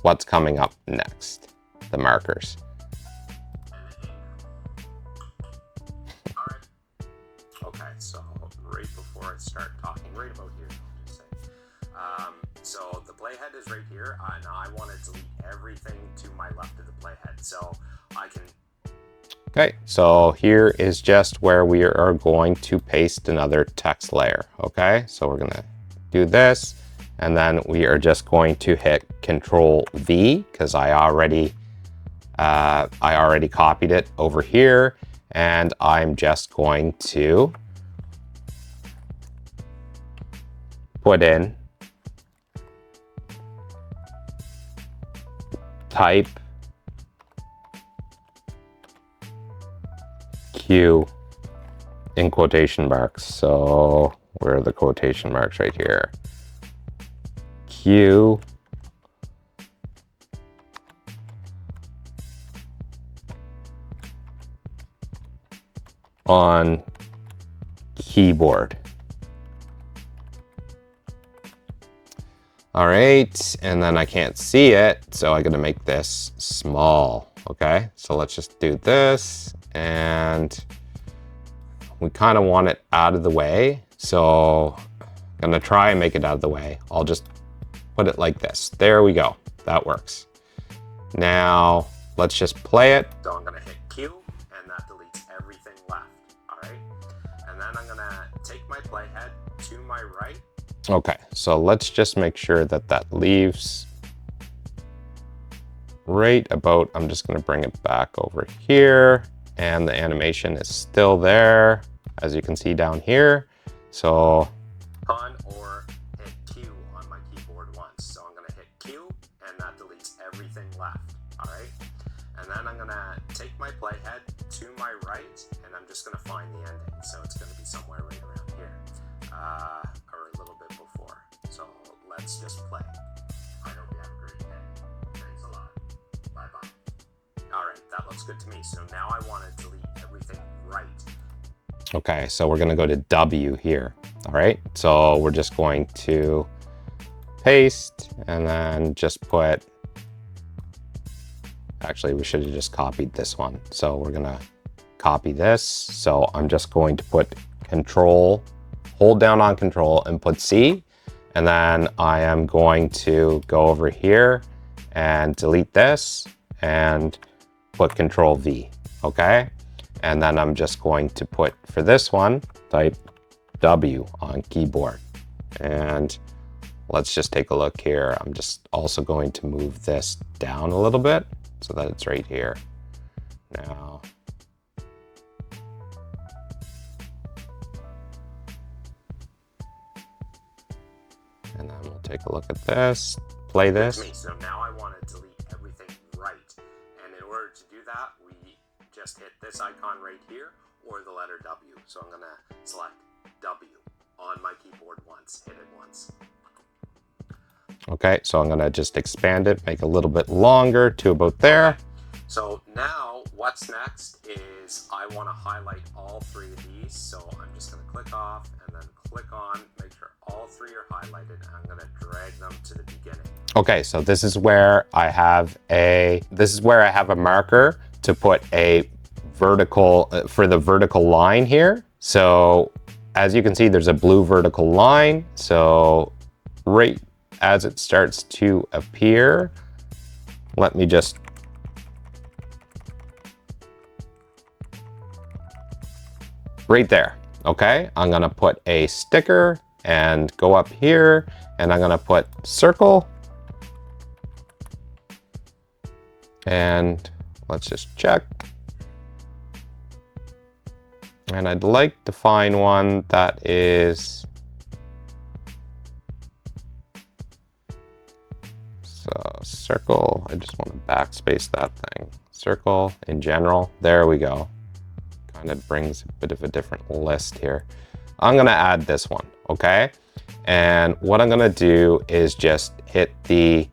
what's coming up next, the markers. All right. Okay, so right before I start talking, right about here, I'll just say. So the playhead is right here, and I want to delete everything to my left of the playhead, so I can. Okay, so here is just where we are going to paste another text layer. Okay, so we're gonna do this, and then we are just going to hit Control V because I already copied it over here, and I'm just going to put in type Q in quotation marks. So where are the quotation marks? Right here. Q on keyboard. All right, and then I can't see it, so I gotta make this small, okay? So let's just do this, and we kind of want it out of the way, so I'm gonna try and make it out of the way. I'll just put it like this. There we go, that works. Now, let's just play it. So I'm gonna hit Q, and that deletes everything left, all right? And then I'm gonna take my playhead to my right. Okay, so let's just make sure that that leaves right about, I'm just gonna bring it back over here, and the animation is still there, as you can see down here. So On or hit Q on my keyboard once. So I'm gonna hit Q, and that deletes everything left, all right? And then I'm gonna take my playhead to my right, and I'm just gonna find the ending. So it's gonna be somewhere right around here, or a little bit before. So let's just play. I hope you have a great day. Thanks a lot. Bye-bye. All right, that looks good to me. So now I want to delete everything right. okay, so we're gonna go to W here, all right? So we're just going to paste and then just put, actually we should have just copied this one. So we're gonna copy this. So I'm just going to put Control, hold down on Control and put C. And then I am going to go over here and delete this and put Control V, okay? And then I'm just going to put, for this one, type W on keyboard. And let's just take a look here. I'm just also going to move this down a little bit so that it's right here. Now, and then we'll take a look at this, play this. So now I want to delete everything right. And in order to do that, we just hit this icon right here or the letter W. So I'm going to select W on my keyboard once, hit it once. Okay, so I'm gonna just expand it, make it a little bit longer to about there. So now what's next is I want to highlight all three of these. So I'm just going to click off and then click on, make sure all three are highlighted, and I'm going to drag them to the beginning. Okay, so this is where I have a marker to put a vertical, for the vertical line here. So as you can see, there's a blue vertical line. So right as it starts to appear, let me just right there. Okay, I'm gonna put a sticker and go up here, and I'm gonna put circle. And let's just check. And I'd like to find one that is, so circle, I just want to backspace that thing. Circle in general, there we go. Kind of brings a bit of a different list here. I'm gonna add this one, okay? And what I'm gonna do is just hit the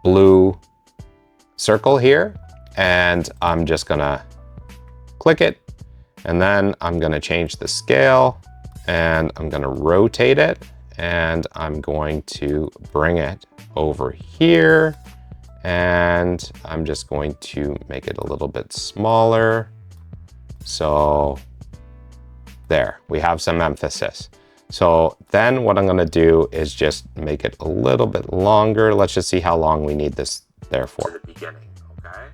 blue circle here, and I'm just gonna click it, and then I'm gonna change the scale, and I'm gonna rotate it, and I'm going to bring it over here, and I'm just going to make it a little bit smaller. So there, we have some emphasis. So then what I'm gonna do is just make it a little bit longer. Let's just see how long we need this there for. To the beginning, okay?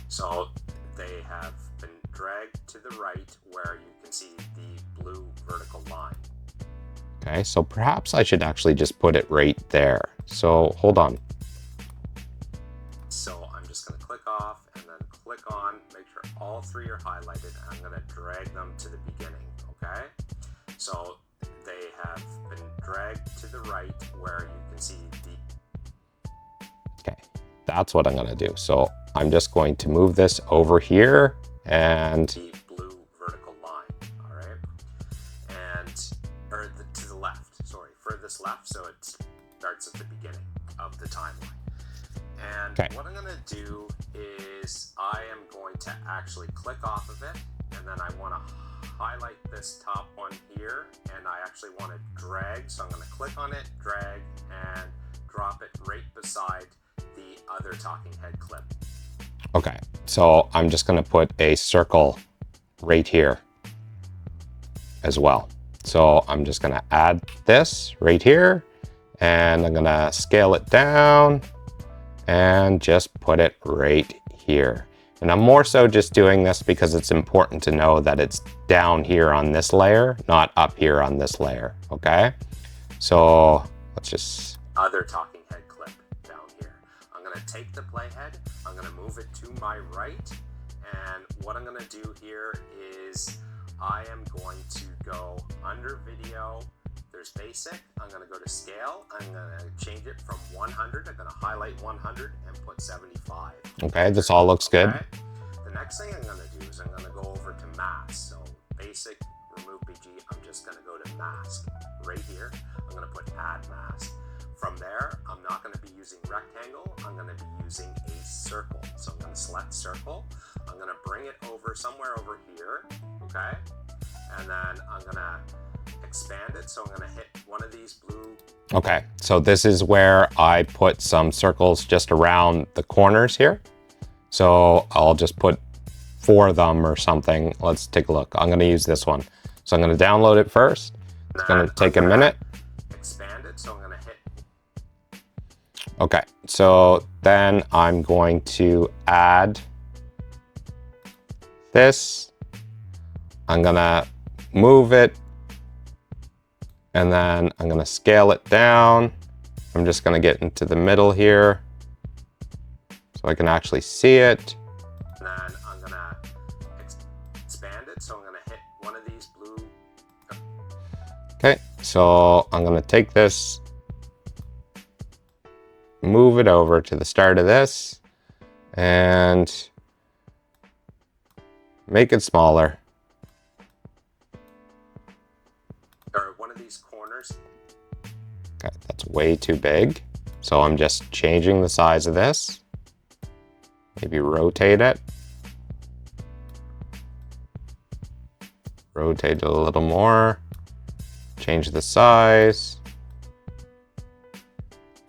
So they have been dragged to the right where you can see the blue vertical line. Okay, so perhaps I should actually just put it right there. So hold on. So I'm just gonna click off and then click on, make sure all three are highlighted, and I'm gonna drag them to the beginning, okay? So they have been dragged to the right where you can see the... Okay, that's what I'm gonna do. So I'm just going to move this over here and... the blue vertical line, all right? And, or to the left, sorry, furthest left, so it starts at the beginning of the timeline. And okay, what I'm gonna do is I am going to actually click off of it, and then I wanna highlight this top one here, and I actually wanna drag, so I'm gonna click on it, drag, and drop it right beside the other talking head clip. okay, so I'm just gonna put a circle right here as well. So I'm just gonna add this right here, and I'm gonna scale it down and just put it right here. And I'm more so just doing this because it's important to know that it's down here on this layer, not up here on this layer, okay? So let's just... Other talking head clip down here. I'm gonna take the playhead, I'm gonna move it to my right, and what I'm gonna do here is I am going to go under video, there's basic, I'm gonna go to scale, I'm gonna change it from 100, I'm gonna highlight 100 and put 75. Okay, this all looks good. Okay? The next thing I'm gonna do is I'm gonna go over to mask. So basic, remove BG, I'm just gonna go to mask. Right here, I'm gonna put add mask. From there, I'm not gonna be using rectangle, I'm gonna be using a circle. So I'm gonna select circle, I'm gonna bring it over somewhere over here, okay? And then I'm gonna expand it, so I'm gonna hit one of these blue. Okay, so this is where I put some circles just around the corners here. So I'll just put 4 of them or something. Let's take a look. I'm gonna use this one. So I'm gonna download it first. It's gonna take a minute. Expand it, so I'm gonna hit. Okay, so then I'm going to add this. I'm gonna move it, and then I'm gonna scale it down. I'm just gonna get into the middle here so I can actually see it. And then I'm gonna expand it, so I'm gonna hit one of these blue. Okay, so I'm gonna take this, move it over to the start of this, and make it smaller. Or one of these corners. Okay, that's way too big. So I'm just changing the size of this. Maybe rotate it. Rotate it a little more. Change the size.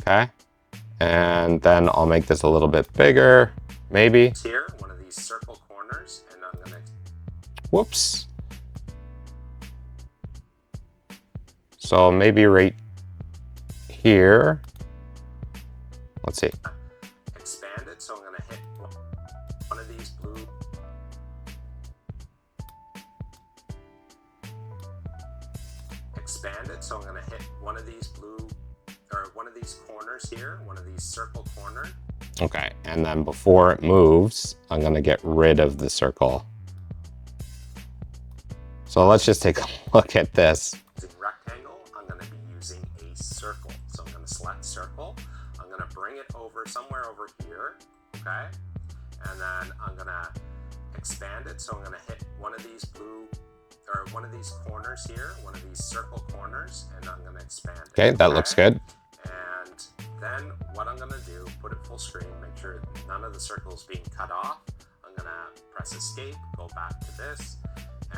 Okay. And then I'll make this a little bit bigger, maybe. Here, one of these circle corners, and I'm gonna... Whoops. So maybe right here. Let's see. Expand it, so I'm gonna hit one of these blue. Expand it, so I'm gonna hit one of these blue, or one of these corners here, one of these circle corners. Okay, and then before it moves, I'm gonna get rid of the circle. So let's just take a look at this. Using rectangle, I'm gonna be using a circle. So I'm gonna select circle. I'm gonna bring it over somewhere over here, okay? And then I'm gonna expand it. So I'm gonna hit one of these blue, or one of these corners here, one of these circle corners, and I'm gonna expand it. Okay, that looks good. And then what I'm gonna do, put it full screen, make sure none of the circles being cut off. I'm gonna press escape, go back to this,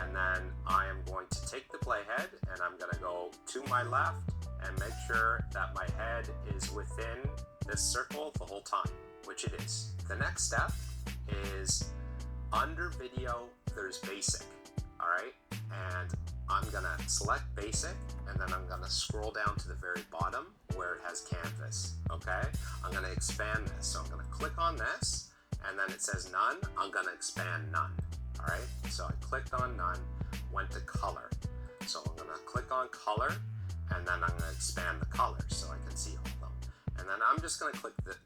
and then I am going to take the playhead and I'm gonna go to my left and make sure that my head is within this circle the whole time, which it is. The next step is under video, there's basic, all right? And I'm gonna select basic, and then I'm gonna scroll down to the very bottom where it has canvas, okay? I'm gonna expand this, so I'm gonna click on this, and then it says none, I'm gonna expand none, all right? So I clicked on none, went to color. So I'm gonna click on color, and then I'm gonna expand the colors so I can see all of them. And then I'm just gonna click the,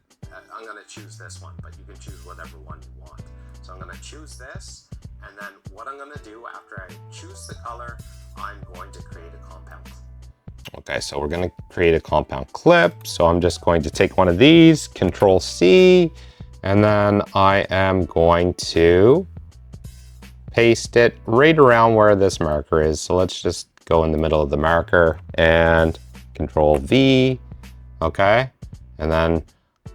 I'm gonna choose this one, but you can choose whatever one you want. So I'm gonna choose this, and then what I'm gonna do after I choose the color, I'm going to create a compound clip. Okay, so we're gonna create a compound clip. So I'm just going to take one of these, Control C, and then I am going to paste it right around where this marker is. So let's just go in the middle of the marker and Control V, okay? And then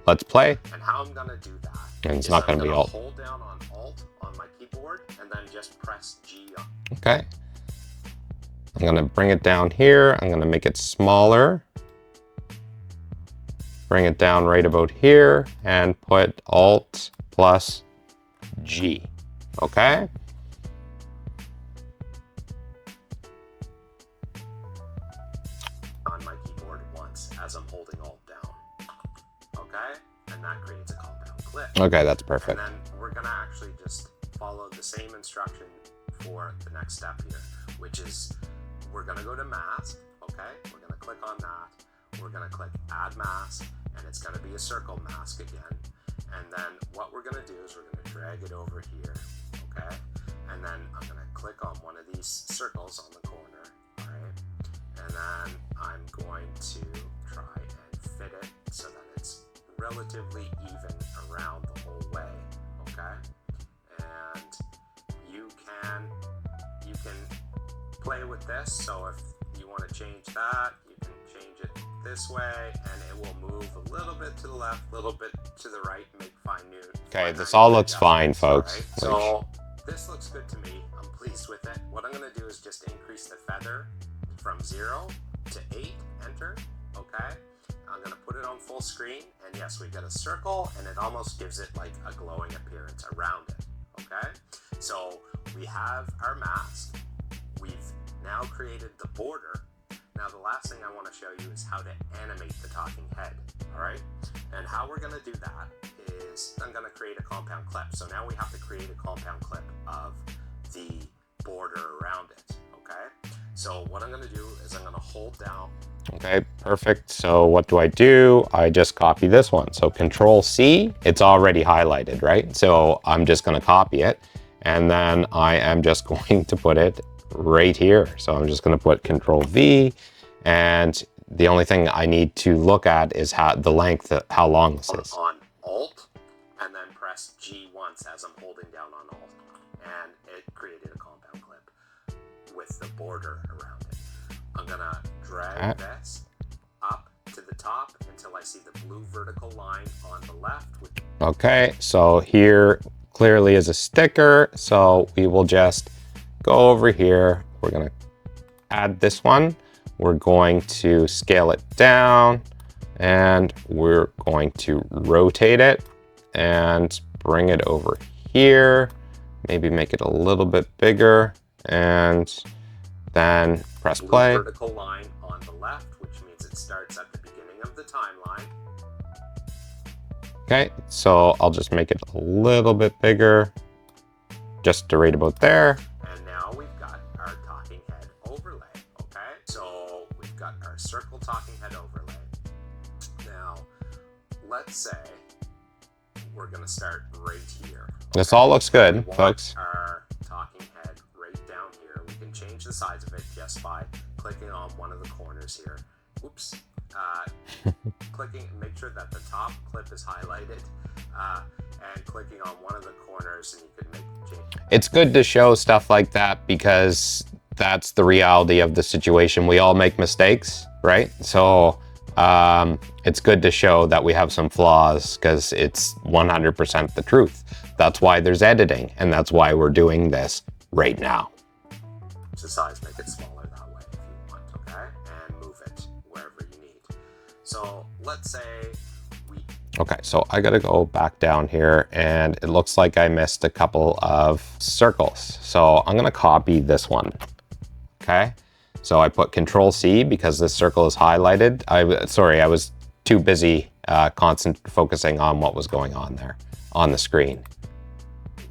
let's play. And how I'm gonna do that, and it's not gonna be Alt. Hold down on Alt on my keyboard and then just press G on. Okay. I'm gonna bring it down here. I'm gonna make it smaller. Bring it down right about here and put Alt plus G, okay? On my keyboard once as I'm holding Alt down, okay? And that creates a compound clip. Okay, that's perfect. And then we're gonna actually just follow the same instruction for the next step here, which is we're gonna go to mask, okay? We're gonna click on that. We're gonna click add mask, and it's gonna be a circle mask again. And then what we're gonna do is we're gonna drag it over here, okay? And then I'm gonna click on one of these circles on the corner, all right? And then I'm going to try and fit it so that it's relatively even around the whole way, okay? And you can play with this, so if you want to change that, you can change it this way, and it will move a little bit to the left, a little bit to the right, make fine-tune. Okay, this all looks fine, folks. Right? So this looks good to me. I'm pleased with it. What I'm going to do is just increase the feather from 0 to 8, enter, okay? I'm going to put it on full screen, and yes, we get a circle, and it almost gives it like a glowing appearance around it, okay? So we have our mask. We've now created the border. Now the last thing I want to show you is how to animate the talking head, all right? And how we're going to do that is I'm going to create a compound clip. So now we have to create a compound clip of the border around it, okay? So what I'm going to do is I'm going to hold down. Okay, perfect. So what do? I just copy this one. So Control C, it's already highlighted, right? So I'm just going to copy it, and then I am just going to put it right here. So I'm just going to put Control V, and the only thing I need to look at is the length, how long this is. On Alt, and then press G once as I'm holding down on Alt, and it created a compound clip with the border around it. I'm gonna drag this up to the top until I see the blue vertical line on the left. Okay, so here clearly is a sticker, so we will just go over here. We're gonna add this one. We're going to scale it down, and we're going to rotate it and bring it over here. Maybe make it a little bit bigger, and then press play. Vertical line on the left, which means it starts at the beginning of the timeline. Okay, so I'll just make it a little bit bigger, just to right about there. And now we've got our talking head overlay, okay? So we've got our circle talking head overlay. Now, let's say we're gonna start right here. Okay? This all looks good, we want folks. our talking head right down here. We can change the size of it just by clicking on one of the corners here. Oops. Make sure that the top clip is highlighted, and clicking on one of the corners, and you can make change. It's good to show stuff like that because that's the reality of the situation. We all make mistakes, right? So it's good to show that we have some flaws because it's 100% the truth. That's why there's editing, and that's why we're doing this right now. The size, make it smaller that way if you want, okay? And move it wherever you need. So let's say okay, so I gotta go back down here, and it looks like I missed a couple of circles. So I'm gonna copy this one, okay? So I put Control C because this circle is highlighted. Sorry, I was too busy focusing on what was going on there on the screen.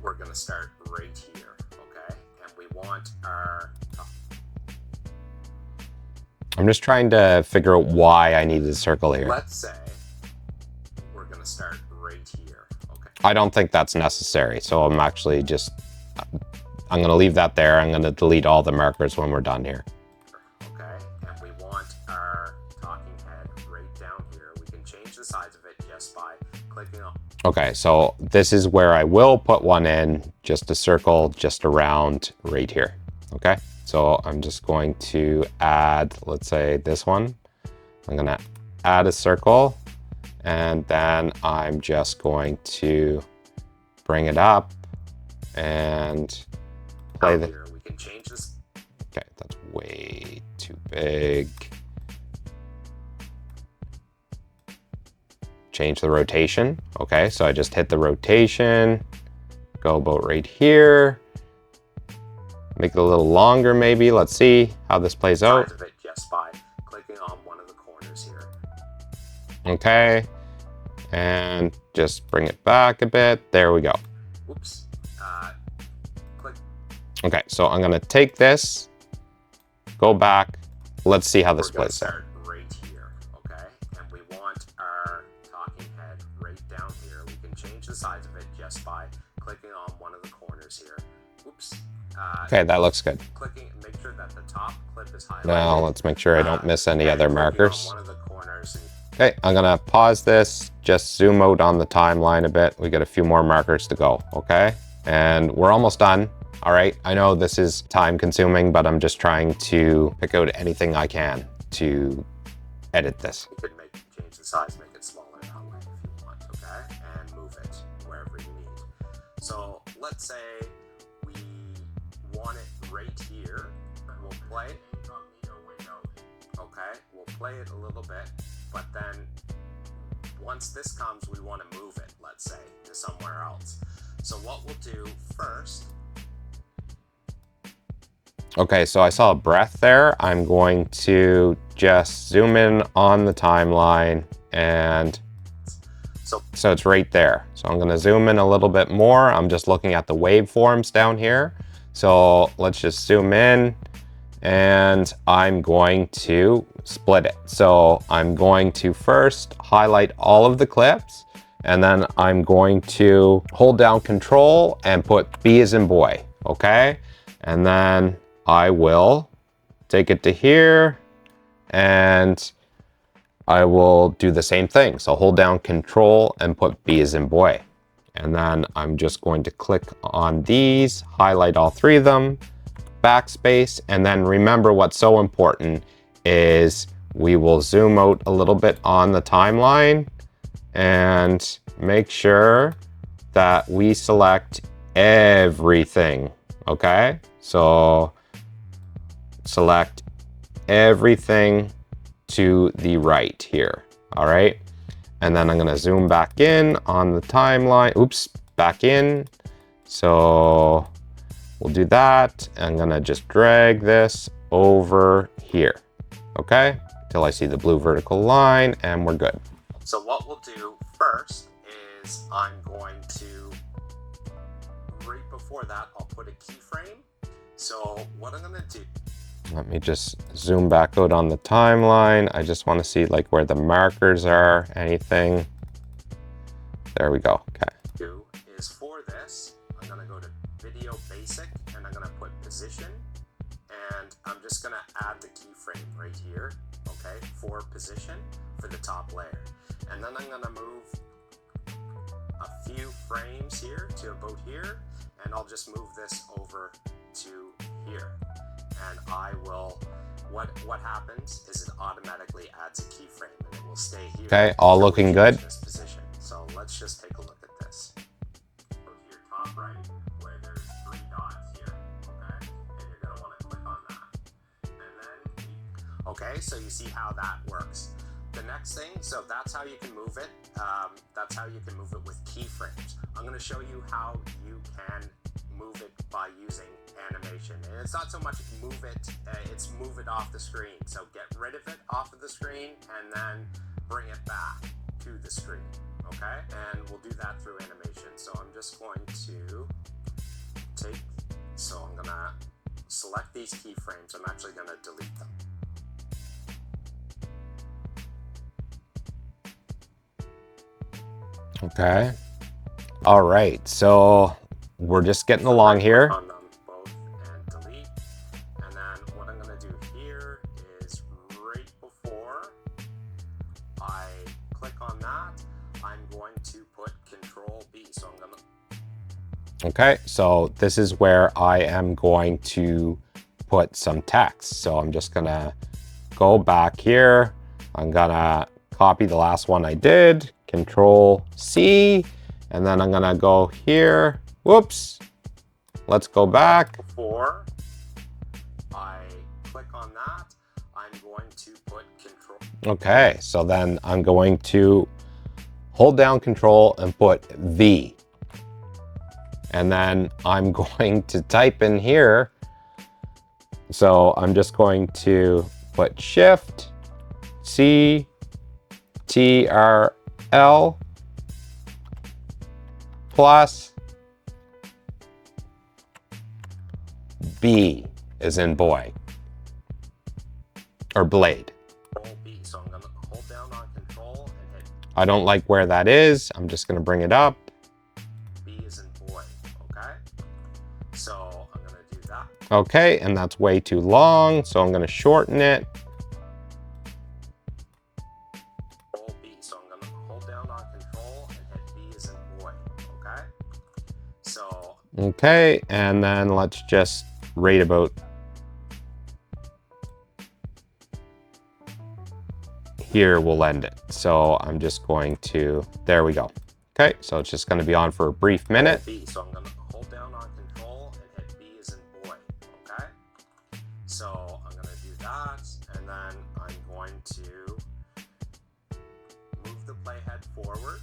We're gonna start right here, okay? And we want our... I'm just trying to figure out why I needed a circle here. Let's say we're gonna start right here, okay? I don't think that's necessary. So I'm actually just, I'm gonna leave that there. I'm gonna delete all the markers when we're done here. Okay, and we want our talking head right down here. We can change the size of it just by clicking on. Okay, so this is where I will put one in, just a circle just around right here, okay? So I'm just going to add, let's say this one. I'm gonna add a circle, and then I'm just going to bring it up and play the... Here, we can change this. Okay, that's way too big. Change the rotation. Okay, so I just hit the rotation, go about right here. Make it a little longer maybe. Let's see how this plays out. Size of it just by clicking on one of the corners here. Okay, and just bring it back a bit. There we go. Oops. Click. Okay, so I'm gonna take this, go back. Let's see how this plays out. Start right here, okay? And we want our talking head right down here. We can change the size of it just by clicking on one of the corners here. Oops. Okay, that looks good. Make sure that the top clip is highlighted. Now let's make sure I don't miss any other markers. One of the corners. Okay, I'm gonna pause this, just zoom out on the timeline a bit. We got a few more markers to go, okay? And we're almost done. All right, I know this is time consuming, but I'm just trying to pick out anything I can to edit this. You could change the size, make it smaller that way if you want, okay? And move it wherever you need. So let's say we want it right here. We'll play it. Okay, we'll play it a little bit, but then once this comes, we want to move it, let's say, to somewhere else. So what we'll do first. Okay, so I saw a breath there. I'm going to just zoom in on the timeline, and so it's right there. So I'm gonna zoom in a little bit more. I'm just looking at the waveforms down here. So let's just zoom in, and I'm going to split it. So I'm going to first highlight all of the clips, and then I'm going to hold down Control and put B as in boy, okay? And then I will take it to here, and I will do the same thing. So hold down Control and put B as in boy. And then I'm just going to click on these, highlight all three of them, backspace, and then remember what's so important is we will zoom out a little bit on the timeline and make sure that we select everything, okay? So select everything to the right here, all right? And then I'm gonna zoom back in on the timeline. Oops, back in. So we'll do that. I'm gonna just drag this over here, okay? Till I see the blue vertical line, and we're good. So what we'll do first is I'm going to, right before that, I'll put a keyframe. So what I'm gonna do, let me just zoom back out on the timeline. I just want to see like where the markers are, anything. There we go. Okay. Is for this, I'm gonna go to Video Basic and I'm gonna put Position, and I'm just gonna add the keyframe right here, okay, for position for the top layer. And then I'm gonna move a few frames here to about here, and I'll just move this over to here. And I will, what happens is it automatically adds a keyframe and it will stay here. Okay, all looking good. This position. So let's just take a look at this. Go to your top right where there's 3 dots here, okay? And you're gonna wanna click on that. And then, okay, so you see how that works. The next thing, so that's how you can move it. That's how you can move it with keyframes. I'm gonna show you how you can move it by using animation. And it's not so much move it, it's move it off the screen. So get rid of it off of the screen and then bring it back to the screen, okay? And we'll do that through animation. So I'm just going to I'm gonna select these keyframes. I'm actually gonna delete them. Okay. All right. So we're just getting along here. On them both and delete. And then what I'm going to do here is right before I click on that, I'm going to put Control B. So I'm going to. Okay. So this is where I am going to put some text. So I'm just going to go back here. I'm going to copy the last one I did, Control C, and then I'm going to go here. Whoops. Let's go back. Before I click on that, I'm going to put Control. Okay, so then I'm going to hold down Control and put V. And then I'm going to type in here. So I'm just going to put Shift C TRL plus B as in boy or blade. B. So I'm going to hold down on Control and hit. I don't like where that is. I'm just going to bring it up. B as in boy. Okay. So I'm going to do that. Okay, and that's way too long. So I'm going to shorten it. B. So I'm going to hold down on Control and hit B as in boy. Okay. So. Okay, and then let's just rate about here. We'll end it. So I'm just going to, there we go. Okay, so it's just going to be on for a brief minute. B. So I'm going to hold down on Control and hit B as in boy. Okay. So I'm going to do that, and then I'm going to move the playhead forward.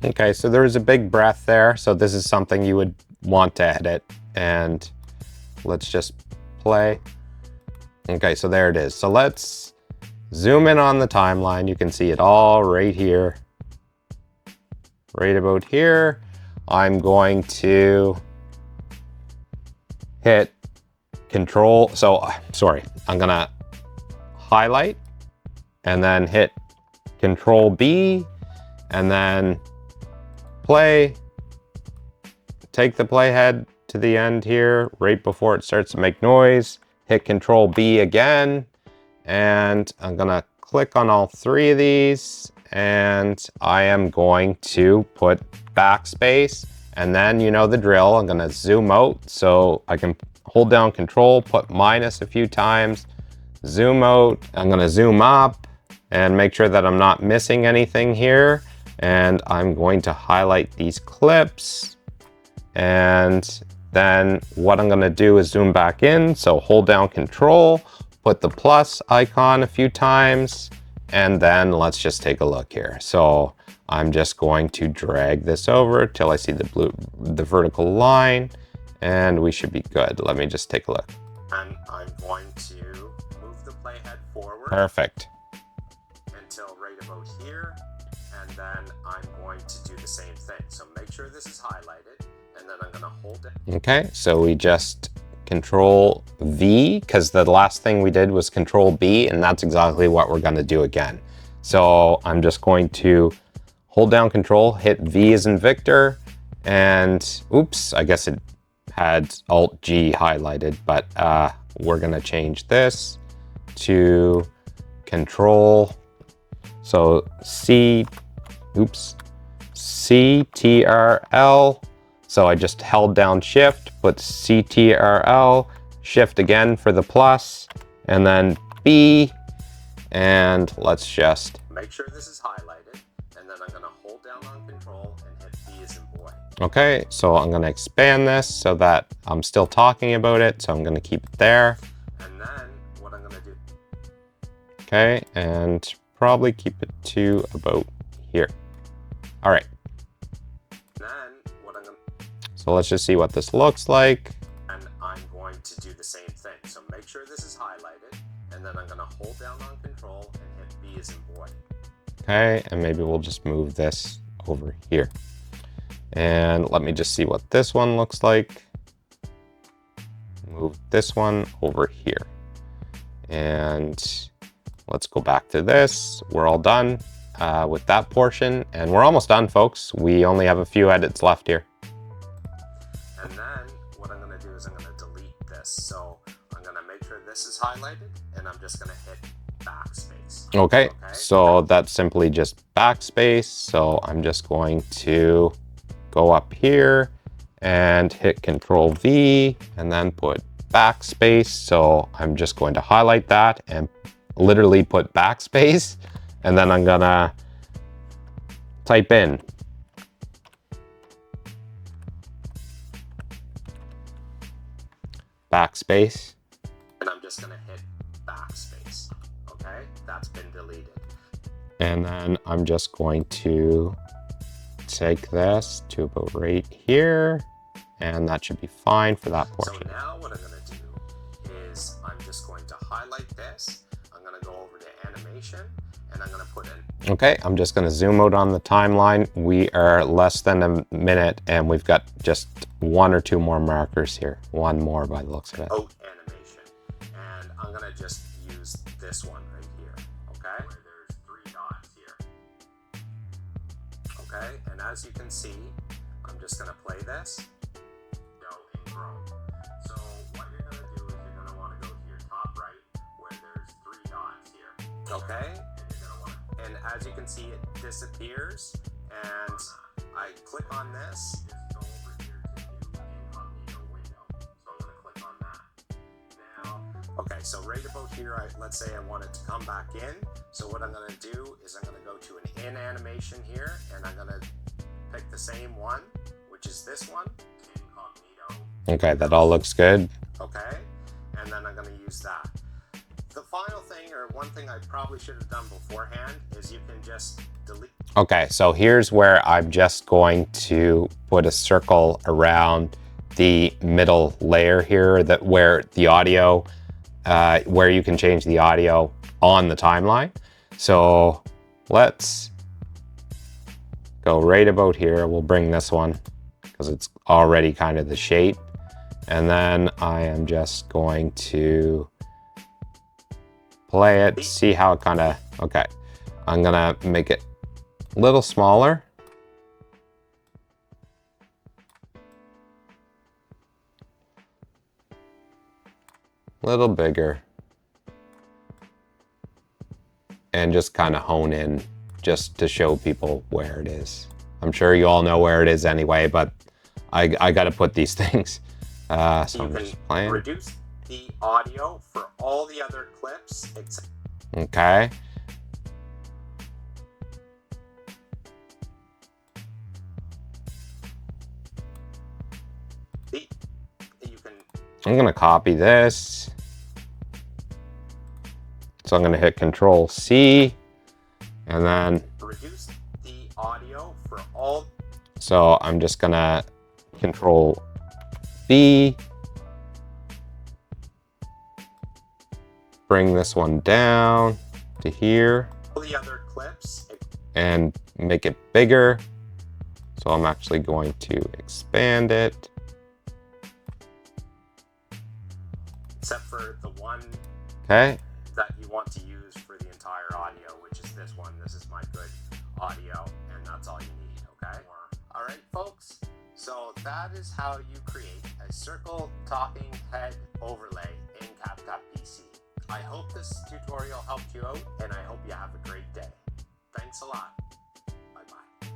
Okay, so there was a big breath there. So this is something you would want to edit, and let's just play. Okay, so there it is. So let's zoom in on the timeline. You can see it all right here. Right about here. I'm going to hit Control. So, sorry, I'm gonna highlight and then hit Control B and then play. Take the playhead to the end here, right before it starts to make noise. Hit Control B again, and I'm gonna click on all 3 of these, and I am going to put backspace, and then you know the drill. I'm gonna zoom out so I can hold down Control, put minus a few times, zoom out. I'm gonna zoom up and make sure that I'm not missing anything here, and I'm going to highlight these clips. And then what I'm going to do is zoom back in. So hold down Control, put the plus icon a few times, and then let's just take a look here. So I'm just going to drag this over till I see the vertical line, and we should be good. Let me just take a look. And I'm going to move the playhead forward. Perfect. Until right about here, and then I'm going to do the same thing. So make sure this is highlighted, and then I'm going to hold it. Okay, so we just Control V, because the last thing we did was Control B, and that's exactly what we're going to do again. So I'm just going to hold down Control, hit V as in Victor, and oops, I guess it had Alt G highlighted, but we're going to change this to Control. So CTRL. So I just held down Shift, put CTRL, Shift again for the plus, and then B, and let's just make sure this is highlighted, and then I'm going to hold down on Control and hit B as in boy. Okay, so I'm going to expand this so that I'm still talking about it, so I'm going to keep it there. And then what I'm going to do. Okay, and probably keep it to about here. All right. So let's just see what this looks like. And I'm going to do the same thing. So make sure this is highlighted, and then I'm going to hold down on Control and hit B as in boy. Okay, and maybe we'll just move this over here. And let me just see what this one looks like. Move this one over here. And let's go back to this. We're all done with that portion, and we're almost done, folks. We only have a few edits left here. And then what I'm going to do is I'm going to delete this. So I'm going to make sure this is highlighted, and I'm just going to hit backspace. Okay, so that's simply just backspace. So I'm just going to go up here and hit Control V and then put backspace. So I'm just going to highlight that and literally put backspace, and then I'm gonna type in backspace. And I'm just gonna hit backspace. Okay, that's been deleted. And then I'm just going to take this to about right here, and that should be fine for that portion. So now what I'm gonna do is I'm just going to highlight this. I'm gonna go over to animation, and I'm gonna put in. Okay, I'm just gonna zoom out on the timeline. We are less than a minute, and we've got just one or two more markers here. One more by the looks of it. Oh, animation. And I'm gonna just use this one right here, okay? Where there's 3 dots here. Okay, and as you can see, I'm just gonna play this. Go in Chrome. So what you're gonna do is you're gonna wanna go to your top right where there's 3 dots here. Okay? And you're gonna wanna, and as you can see, it disappears, and I click on this. Just go over here to new incognito window. So I'm gonna click on that. Now, okay, so right about here, let's say I want it to come back in. So what I'm gonna do is I'm gonna go to an in animation here, and I'm gonna pick the same one, which is this one, incognito. Okay, that all looks good. Okay, and then I'm gonna use that. The final thing, or one thing I probably should have done beforehand, is you can just delete. Okay, so here's where I'm just going to put a circle around the middle layer here, that where the audio, where you can change the audio on the timeline. So let's go right about here. We'll bring this one because it's already kind of the shape. And then I am just going to play it, see how it kind of, okay. I'm gonna make it a little smaller. A little bigger. And just kind of hone in just to show people where it is. I'm sure you all know where it is anyway, but I got to put these things. So I'm just playing. Reduce the audio for all the other clips. Okay. I'm gonna copy this. So I'm gonna hit Control C, and then reduce the audio for all. So I'm just gonna Control B, bring this one down to here, All the other clips, and make it bigger. So I'm actually going to expand it. Except for the one Okay. that you want to use for the entire audio, which is this one. This is my good audio, and that's all you need, okay? All right, folks. So that is how you create a circle talking head overlay in CapCut PC. I hope this tutorial helped you out, and I hope you have a great day. Thanks a lot. Bye-bye.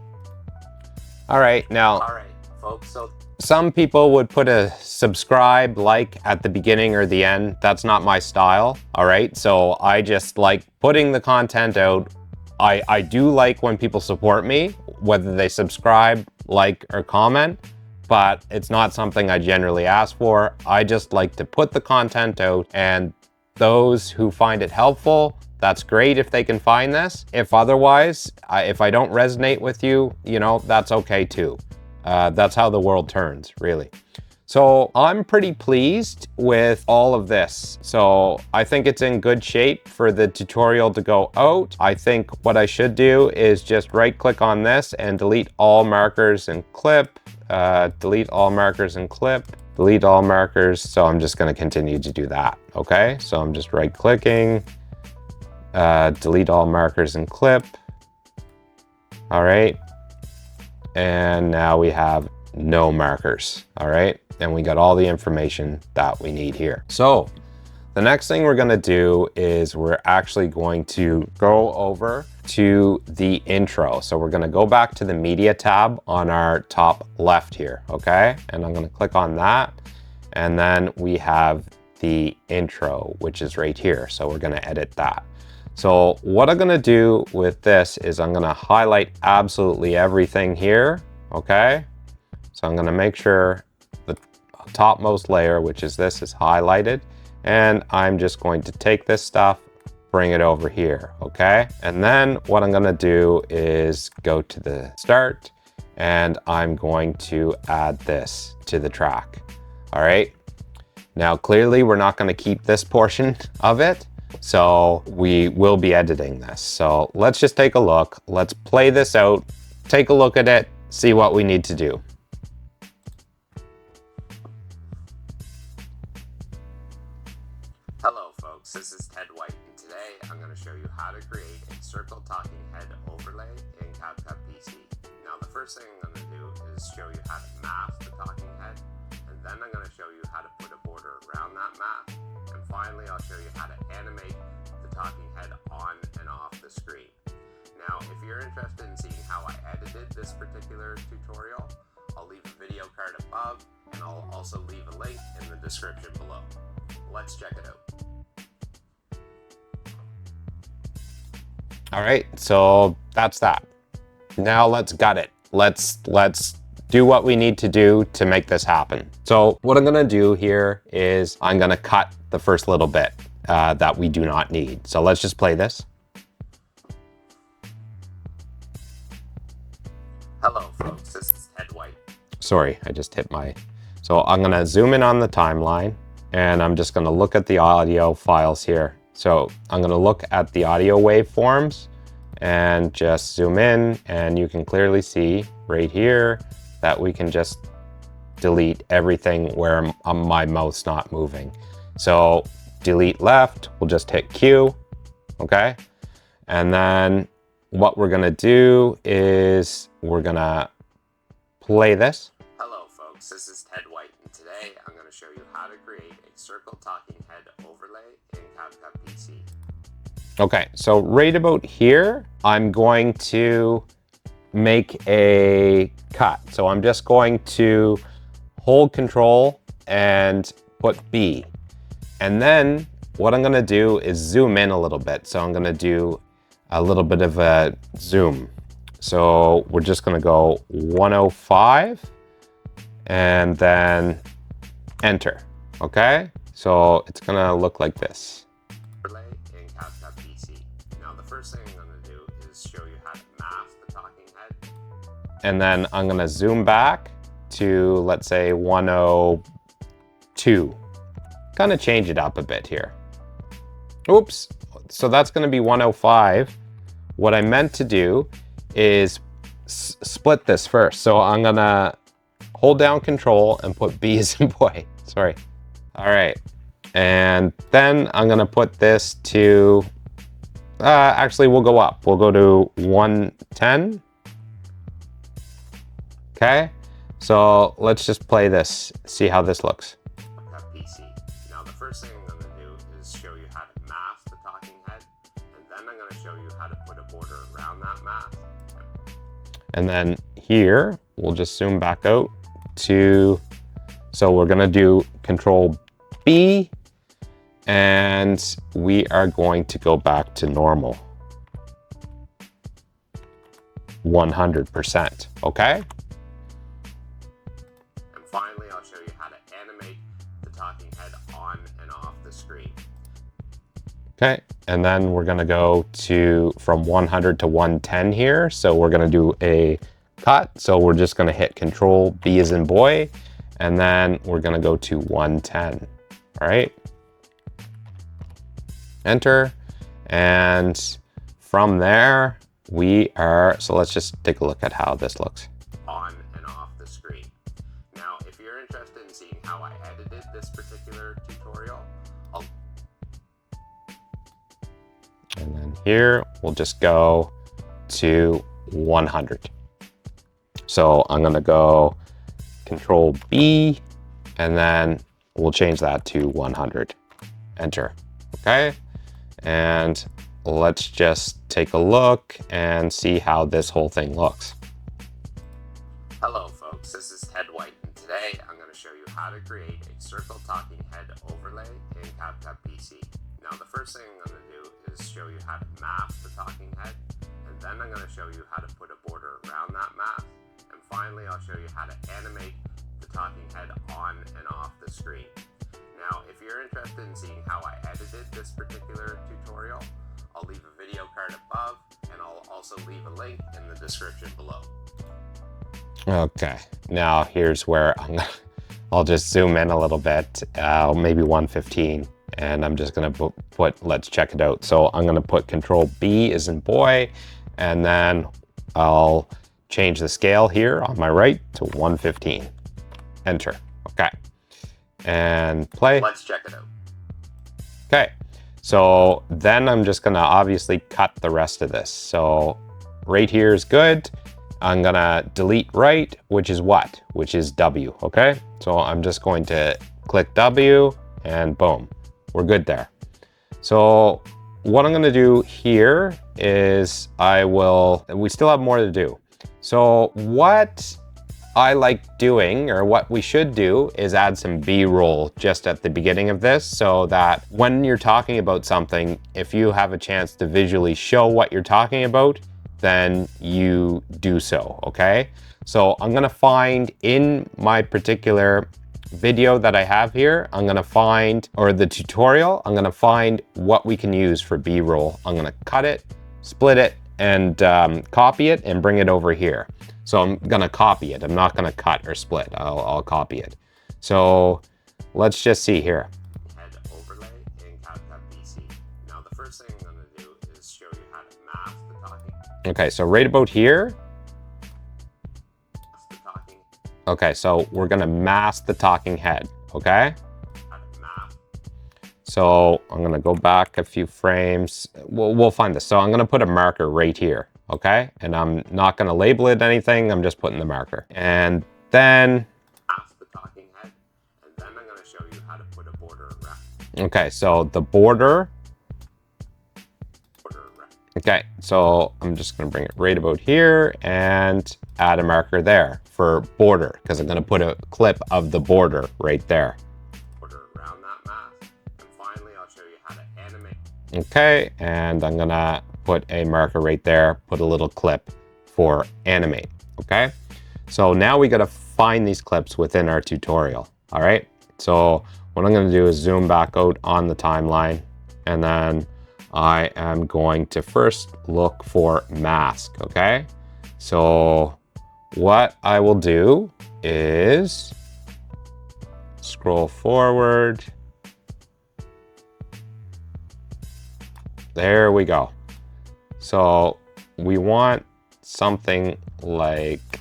All right, now. All right, folks. So some people would put a subscribe, like at the beginning or the end. That's not my style, all right? So I just like putting the content out. I do like when people support me, whether they subscribe, like, or comment, but it's not something I generally ask for. I just like to put the content out, and those who find it helpful, that's great if they can find this. If otherwise, if I don't resonate with you, you know, that's okay too. That's how the world turns, really. So I'm pretty pleased with all of this. So I think it's in good shape for the tutorial to go out. I think what I should do is just right click on this and delete all markers and clip, delete all markers and clip, delete all markers. So I'm just gonna continue to do that, okay? So I'm just right clicking, delete all markers and clip. All right. And now we have no markers, all right? And we got all the information that we need here. So the next thing we're gonna do is we're actually going to go over to the intro. So we're gonna go back to the media tab on our top left here, okay? And I'm gonna click on that. And then we have the intro, which is right here. So we're gonna edit that. So what I'm gonna do with this is I'm gonna highlight absolutely everything here, okay? So I'm gonna make sure the topmost layer, which is this, is highlighted. And I'm just going to take this stuff, bring it over here, okay? And then what I'm gonna do is go to the start, and I'm going to add this to the track, all right? Now, clearly we're not gonna keep this portion of it, so we will be editing this. So let's just take a look. Let's play this out, take a look at it, see what we need to do. hello, folks. This is Ted White, and today I'm going to show you how to create a circle talking head overlay in CapCut PC. Now, the first thing I'm going to do is show you how to mask the talking head, and then I'm going to show you how to put a border around that mask. And finally, I'll show you how to animate the talking head on and off the screen. Now, if you're interested in seeing how I edited this particular tutorial, I'll leave a video card above, and I'll also leave a link in the description below. Let's check it out. All right, so that's that. Now let's gut it. Let's do what we need to do to make this happen. So what I'm gonna do here is I'm gonna cut the first little bit that we do not need. So let's just play this. Hello, folks. This is Ted White. Sorry, I just hit my... So I'm gonna zoom in on the timeline, and I'm just gonna look at the audio files here. So I'm gonna look at the audio waveforms and just zoom in, and you can clearly see right here that we can just delete everything where my mouth's not moving. So delete left, we'll just hit Q, okay? And then what we're gonna do is we're gonna play this. Hello, folks. This is Ted White, and today I'm going to show you how to create a circle talking head overlay in CapCut PC. Okay, so right about here, I'm going to make a cut. So I'm just going to hold Control and put B. And then what I'm gonna do is zoom in a little bit. So I'm gonna do a little bit of a zoom. So we're just gonna go 105 and then enter, okay? So it's gonna look like this. Overlay in CapCut PC. Now, the first thing I'm going to do is show you how to mask the talking head. And then I'm gonna zoom back to, let's say, 102. Kind of change it up a bit here. Oops, so that's gonna be 105. What I meant to do is split this first. So I'm gonna hold down Control and put B as in boy. Sorry. All right. And then I'm gonna put this to, actually we'll go up. We'll go to 110. Okay. So let's just play this, see how this looks. CapCut PC. Now the first thing I'm going to do is show you how to mask the talking head, and then I'm going to show you how to put a border around that mask. And then here, we'll just zoom back out to, so we're going to do Control B, and we are going to go back to normal. 100%, okay? Finally, I'll show you how to animate the talking head on and off the screen. Okay, and then we're gonna go to from 100 to 110 here. So we're gonna do a cut. So we're just gonna hit Control B as in boy, and then we're gonna go to 110, all right? Enter, and from there, so let's just take a look at how this looks. On and off the screen. Now, if you're interested in seeing how I edited this particular tutorial, and then here, we'll just go to 100. So I'm gonna go Control B, and then we'll change that to 100. Enter, okay? And let's just take a look and see how this whole thing looks. Hello folks, this is Ted White, and today I'm going to show you how to create a circle talking head overlay in CapCut PC. Now the first thing I'm going to do is show you how to mask the talking head, and then I'm going to show you how to put a border around that mask, and finally I'll show you how to animate the talking head on and off the screen. Now if you're interested in seeing how I edited this particular tutorial, I'll leave a video card above, and I'll also leave a link in the description below. Okay, now here's where I'll just zoom in a little bit, maybe 115, and I'm just gonna put, let's check it out. So I'm gonna put Control B as in boy, and then I'll change the scale here on my right to 115. Enter, okay. And play. Let's check it out. Okay, so then I'm just gonna obviously cut the rest of this. So right here is good. I'm gonna delete right, which is what? Which is W, okay? So I'm just going to click W and boom, we're good there. So what I'm gonna do here is we still have more to do. So what I like doing, or what we should do, is add some B-roll just at the beginning of this, so that when you're talking about something, if you have a chance to visually show what you're talking about, then you do so, okay? So I'm gonna find in my particular video that I have here, I'm gonna find, or the tutorial, I'm gonna find what we can use for B-roll. I'm gonna cut it, split it, and copy it and bring it over here. So I'm gonna copy it. I'm not gonna cut or split. I'll copy it. So let's just see here. Head overlay in CapCut PC. Now the first thing I'm gonna do is show you how to mask the talking. Okay, so right about here. Mask the talking. Okay, so we're gonna mask the talking head, okay? How to mask. So I'm gonna go back a few frames. We'll find this. So I'm gonna put a marker right here, okay? And I'm not gonna label it anything. I'm just putting the marker. And then Mask the talking head, and then I'm gonna show you how to put a border around. okay, so the border. Okay, so I'm just gonna bring it right about here and add a marker there for border, because I'm gonna put a clip of the border right there. Border around that mask, and finally I'll show you how to animate. Okay, and I'm gonna put a marker right there, put a little clip for animate, okay? So now we gotta find these clips within our tutorial, all right? So what I'm gonna do is zoom back out on the timeline, and then I am going to first look for mask, okay? So what I will do is scroll forward. There we go. So we want something like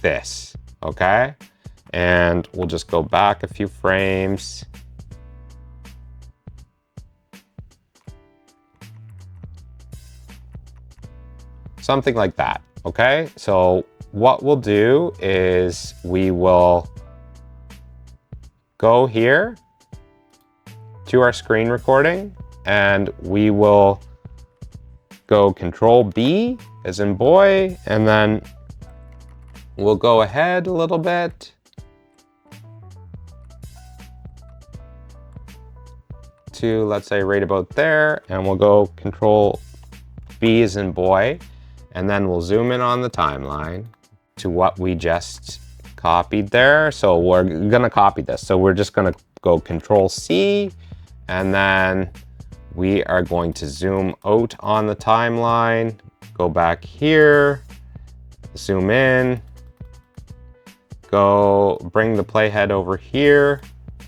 this, okay? And we'll just go back a few frames. Something like that, okay? So what we'll do is we will go here to our screen recording, and we will go Control B as in boy, and then we'll go ahead a little bit to, let's say, right about there, and we'll go Control B as in boy, and then we'll zoom in on the timeline to what we just copied there. So we're gonna copy this. So we're just gonna go Control C, and then we are going to zoom out on the timeline, go back here, zoom in, go bring the playhead over here,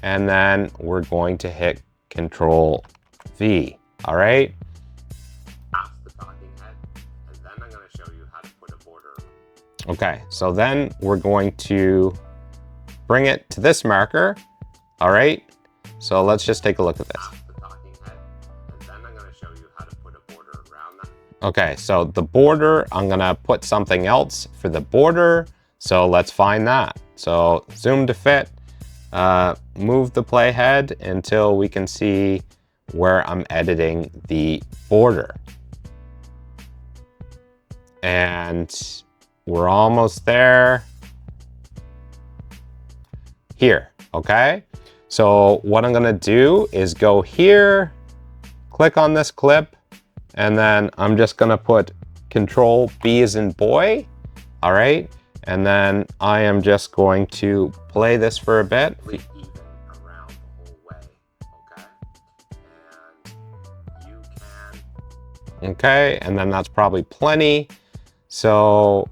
and then we're going to hit Control V, all right? The talking head, and then I'm going to show you how to put a border. Okay, so then we're going to bring it to this marker, all right? So let's just take a look at this. The talking head, and then I'm going to show you how to put a border around that. Okay, so the border, I'm gonna put something else for the border. So let's find that. So zoom to fit, move the playhead until we can see where I'm editing the border. And we're almost there. Here, okay? So what I'm gonna do is go here, click on this clip, and then I'm just gonna put Control B as in boy, all right? And then I am just going to play this for a bit. Even around the whole way, okay? And you can... Okay, and then that's probably plenty. So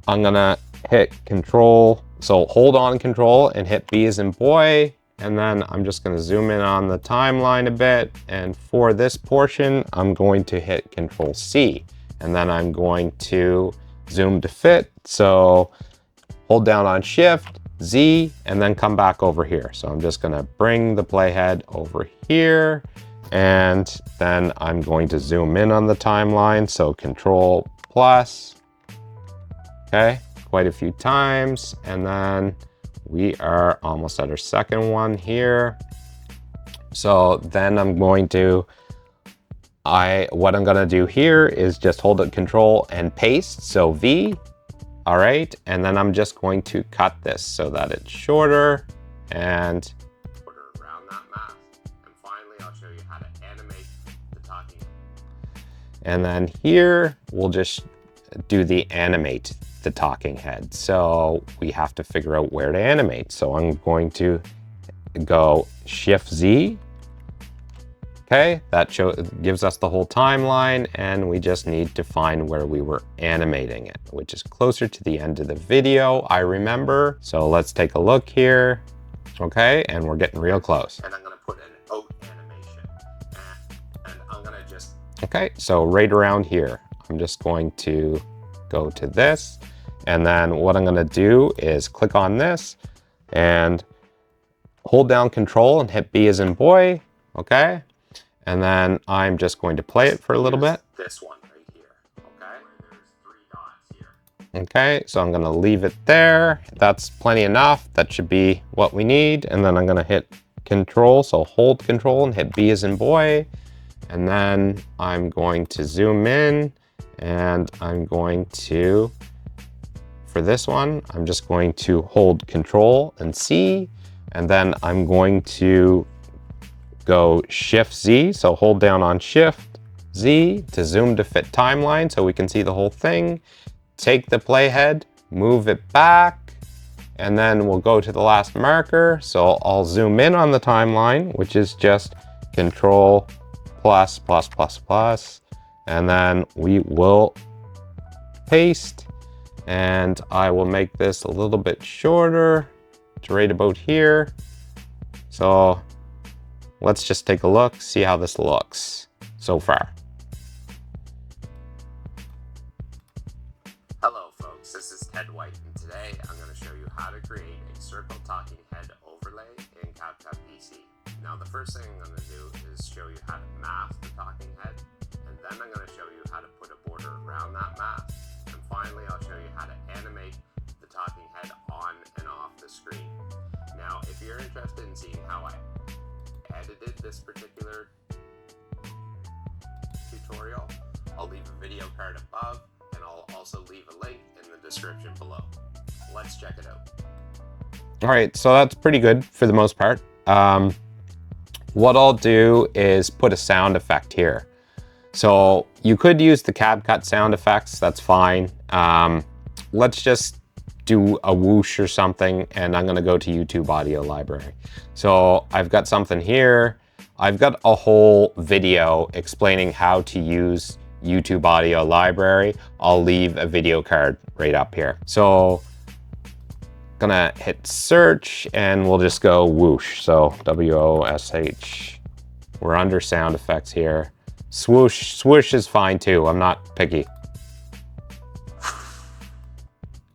I'm gonna hit Control, so hold on Control and hit B as in boy. And then I'm just gonna zoom in on the timeline a bit. And for this portion, I'm going to hit Control C. And then I'm going to zoom to fit. So hold down on Shift, Z, and then come back over here. So I'm just gonna bring the playhead over here. And then I'm going to zoom in on the timeline. So Control plus, okay, quite a few times. And then we are almost at our second one here. So then I'm going to, what I'm gonna do here is just hold it Control and paste, so V, all right? And then I'm just going to cut this so that it's shorter and around that mask. And finally, I'll show you how to animate the talking. And then here, we'll just do the animate the talking head. So we have to figure out where to animate. So I'm going to go Shift Z. Okay, that gives us the whole timeline, and we just need to find where we were animating it, which is closer to the end of the video, I remember. So let's take a look here. Okay, and we're getting real close. And I'm gonna put an out animation. And I'm gonna just... Okay, so right around here, I'm just going to go to this. And then what I'm gonna do is click on this and hold down Control and hit B as in boy, okay? And then I'm just going to play it for a little bit. This one right here, okay? There's 3 dots here. Okay, so I'm gonna leave it there. That's plenty enough. That should be what we need. And then I'm gonna hit Control, so hold Control and hit B as in boy. And then I'm going to zoom in, and I'm going to, for this one, I'm just going to hold Control and C, and then I'm going to go Shift Z, so hold down on Shift Z to zoom to fit timeline so we can see the whole thing. Take the playhead, move it back, and then we'll go to the last marker. So I'll zoom in on the timeline, which is just Control plus, plus, plus, plus, and then we will paste, and I will make this a little bit shorter to right about here. So let's just take a look, see how this looks so far. Ted White, and today I'm going to show you how to create a circle talking head overlay in CapCut PC. Now the first thing I'm going to do is show you how to mask the talking head, and then I'm going to show you how to put a border around that mask, and finally I'll show you how to animate the talking head on and off the screen. Now if you're interested in seeing how I edited this particular tutorial, I'll leave a video card above, and I'll also leave a link in the description below. Let's check it out. All right, so that's pretty good for the most part. What I'll do is put a sound effect here. So you could use the CapCut sound effects, that's fine. Let's just do a whoosh or something, and I'm gonna go to YouTube audio library. So I've got something here. I've got a whole video explaining how to use YouTube audio library. I'll leave a video card right up here. So gonna hit search and we'll just go whoosh. So W-O-S-H. We're under sound effects here. Swoosh, swoosh is fine too. I'm not picky.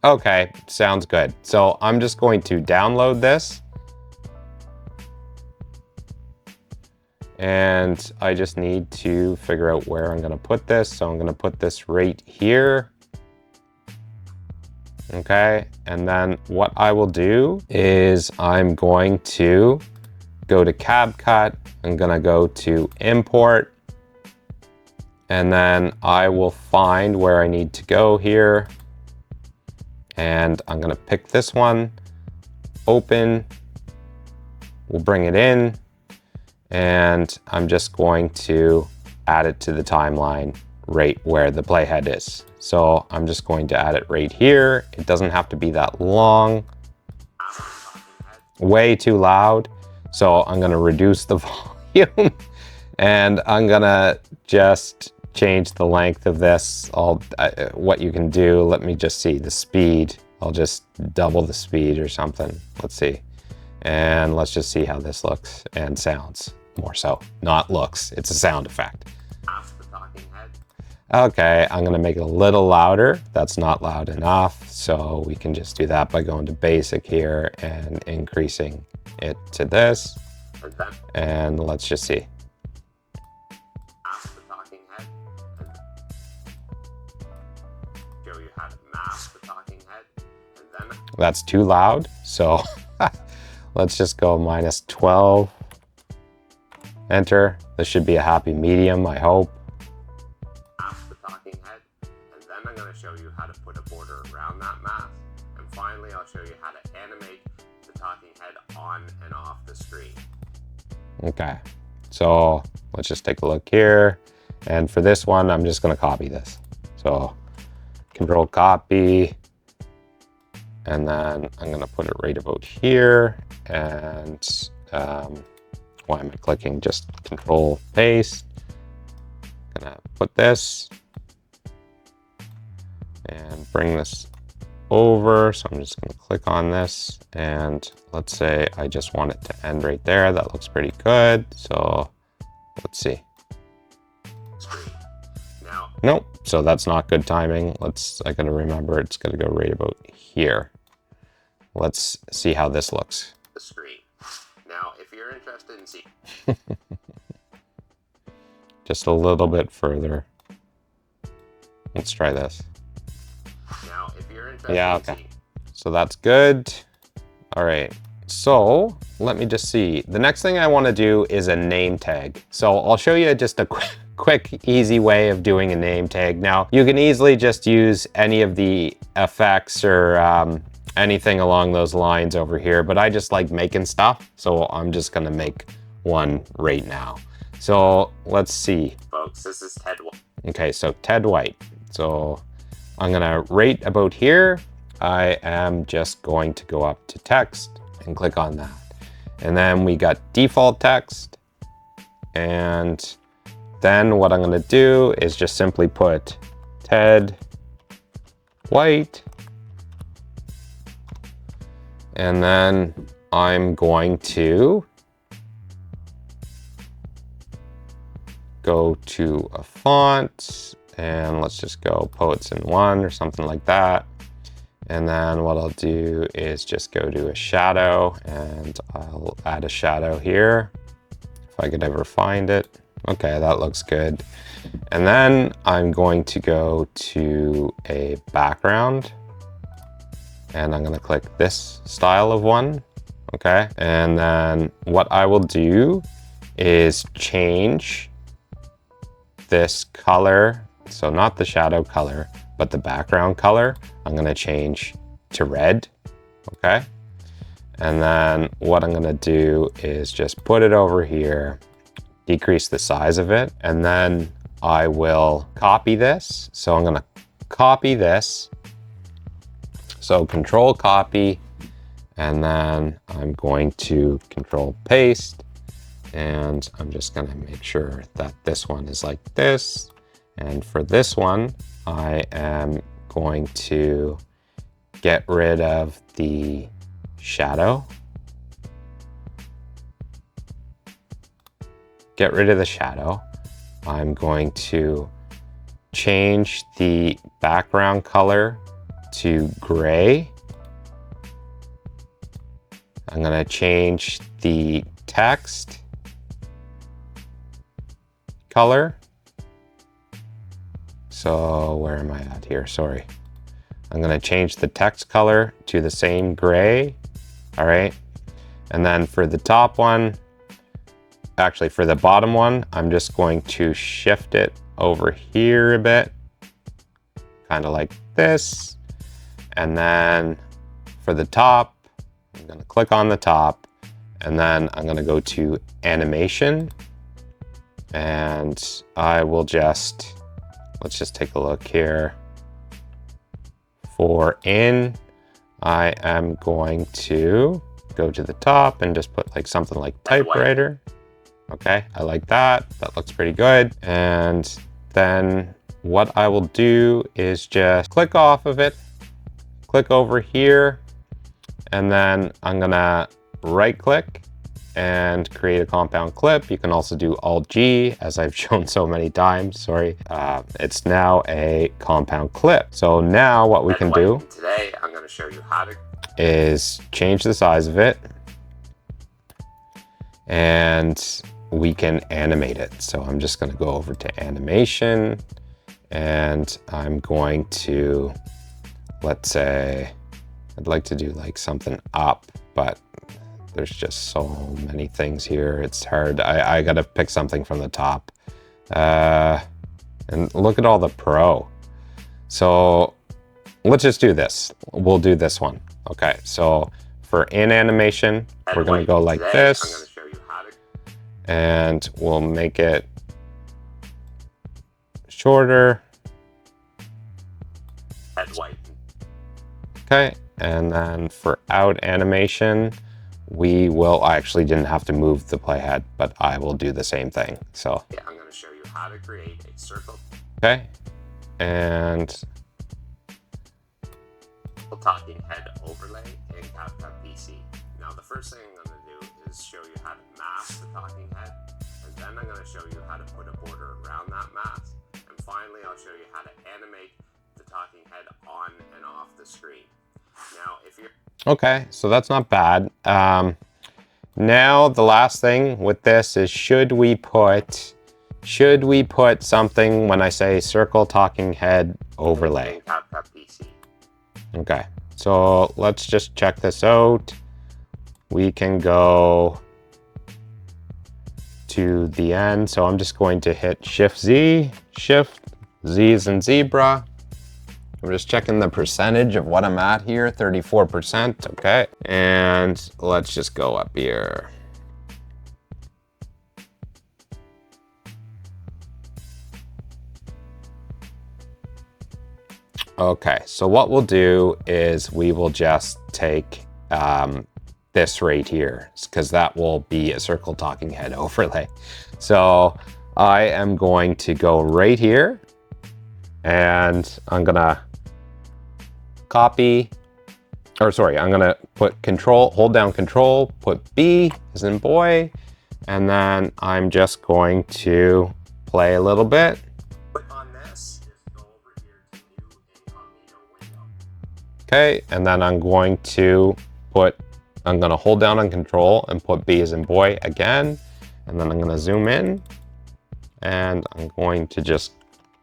Okay, sounds good. So I'm just going to download this. And I just need to figure out where I'm gonna put this. So I'm gonna put this right here. Okay, and then what I will do is I'm going to go to CapCut. I'm gonna go to import. And then I will find where I need to go here. And I'm gonna pick this one, open. We'll bring it in. And I'm just going to add it to the timeline right where the playhead is. So I'm just going to add it right here. It doesn't have to be that long. Way too loud. So I'm gonna reduce the volume and I'm gonna just change the length of this. What you can do, let me just see the speed. I'll just double the speed or something. Let's see. And let's just see how this looks and sounds. More so, not looks, it's a sound effect. Okay, I'm gonna make it a little louder. That's not loud enough. So we can just do that by going to basic here and increasing it to this. And let's just see. That's too loud. So let's just go -12. Enter. This should be a happy medium, I hope. The talking head, and then I'm going to show you how to put a border around that mask, and finally I'll show you how to animate the talking head on and off the screen. Okay, so let's just take a look here, and for this one I'm just going to copy this. So Control copy, and then I'm going to put it right about here, and why am I clicking? Just Control paste. Gonna put this and bring this over. So I'm just gonna click on this, and let's say I just want it to end right there. That looks pretty good. So let's see. Nope, so that's not good timing. I gotta remember it's gonna go right about here. Let's see how this looks. The screen. Now, if you're interested in seeing just a little bit further. Let's try this. Now, if you're interested yeah, okay. So that's good. All right. So let me just see. The next thing I want to do is a name tag. So I'll show you just a quick, easy way of doing a name tag. Now, you can easily just use any of the effects or anything along those lines over here, but I just like making stuff. So I'm just gonna make one right now. So let's see. Folks, this is Ted White. Okay, so Ted White. So I'm gonna right about here. I am just going to go up to text and click on that. And then we got default text. And then what I'm gonna do is just simply put Ted White. And then I'm going to go to a font and let's just go Poets in One or something like that. And then what I'll do is just go to a shadow, and I'll add a shadow here if I could ever find it. Okay, that looks good. And then I'm going to go to a background, and I'm going to click this style of one. Okay, and then what I will do is change this color, so not the shadow color, but the background color. I'm going to change to red. Okay, and then what I'm going to do is just put it over here, decrease the size of it, and then I will copy this. So I'm going to copy this, so control copy, and then I'm going to control paste, and I'm just going to make sure that this one is like this. And for this one, I am going to get rid of the shadow. Get rid of the shadow. I'm going to change the background color to gray. I'm going to change the text color. So where am I at here? Sorry. I'm going to change the text color to the same gray. All right. And then for the top one, actually for the bottom one, I'm just going to shift it over here a bit, kind of like this. And then for the top, I'm going to click on the top, and then I'm going to go to animation, and I will just, let's just take a look here. For in, I am going to go to the top and just put like something like typewriter. Okay, I like that. That looks pretty good. And then what I will do is just click off of it, click over here, and then I'm gonna right click and create a compound clip. You can also do Alt-G, as I've shown so many times, sorry. It's now a compound clip. So now what we can do today, I'm gonna show you how to is change the size of it, and we can animate it. So I'm just gonna go over to animation, and I'm going to, let's say, I'd like to do like something up, but there's just so many things here. It's hard. I gotta pick something from the top. And look at all the pro. So let's just do this. We'll do this one. Okay, so for in animation, we're gonna go like this. I'm gonna show you how to, and we'll make it shorter. head white. Okay, and then for out animation, we will, I actually didn't have to move the playhead, but I will do the same thing. So Yeah, I'm gonna show you how to create a circle. okay, and Talking head overlay in CapCut PC. Now the first thing I'm going to do is show you how to mask the talking head, and then I'm going to show you how to put a border around that mask, and finally I'll show you how to animate the talking head on and off the screen. Now if you're okay, so that's not bad. Now the last thing with this is should we put something when I say circle talking head overlay? in CapCut PC. Okay, so let's just check this out. We can go to the end. So I'm just going to hit Shift Z is in zebra. I'm just checking the percentage of what I'm at here, 34%, okay. And let's just go up here. Okay, so what we'll do is we will just take this right here, because that will be a circle talking head overlay. So I am going to go right here, and I'm gonna copy, or sorry, I'm gonna put control, hold down control, put B as in boy, and then I'm just going to play a little bit. Click on this. Just go over here to new incognito window. Okay, and then I'm going to hold down on control and put B as in boy again. And then I'm going to zoom in and I'm going to just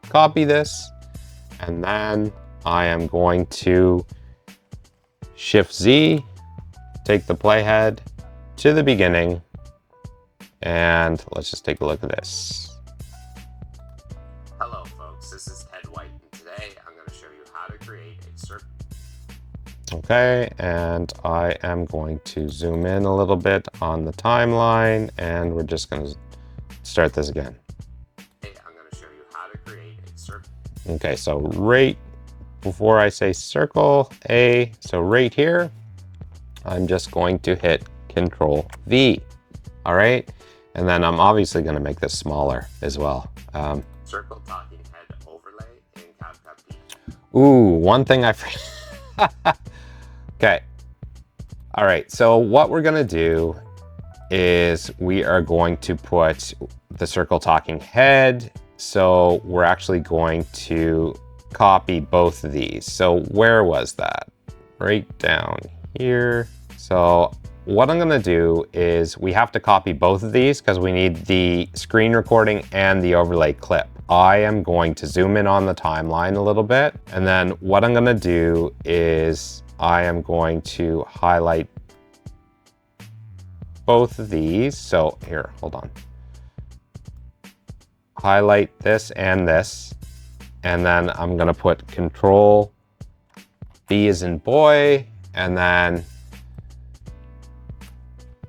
copy this. And then I am going to Shift Z, take the playhead to the beginning. And let's just take a look at this. Hello folks, this is Ted White, and today I'm going to show you how to create a circle. Okay, and I am going to zoom in a little bit on the timeline, and we're just going to start this again. Today I'm going to show you how to create a circle. Okay, so right before I say circle A, so right here, I'm just going to hit Control V. All right, and then I'm obviously going to make this smaller as well. Circle talking head overlay in CapCut PC. Ooh, one thing I forgot. Okay. All right. So what we're going to do is we are going to put the circle talking head. So we're actually going to copy both of these. So where was that? Right down here. So what I'm going to do is we have to copy both of these because we need the screen recording and the overlay clip. I am going to zoom in on the timeline a little bit. And then what I'm going to do is I am going to highlight both of these. So here, hold on. Highlight this and this. And then I'm going to put Control B as in boy, and then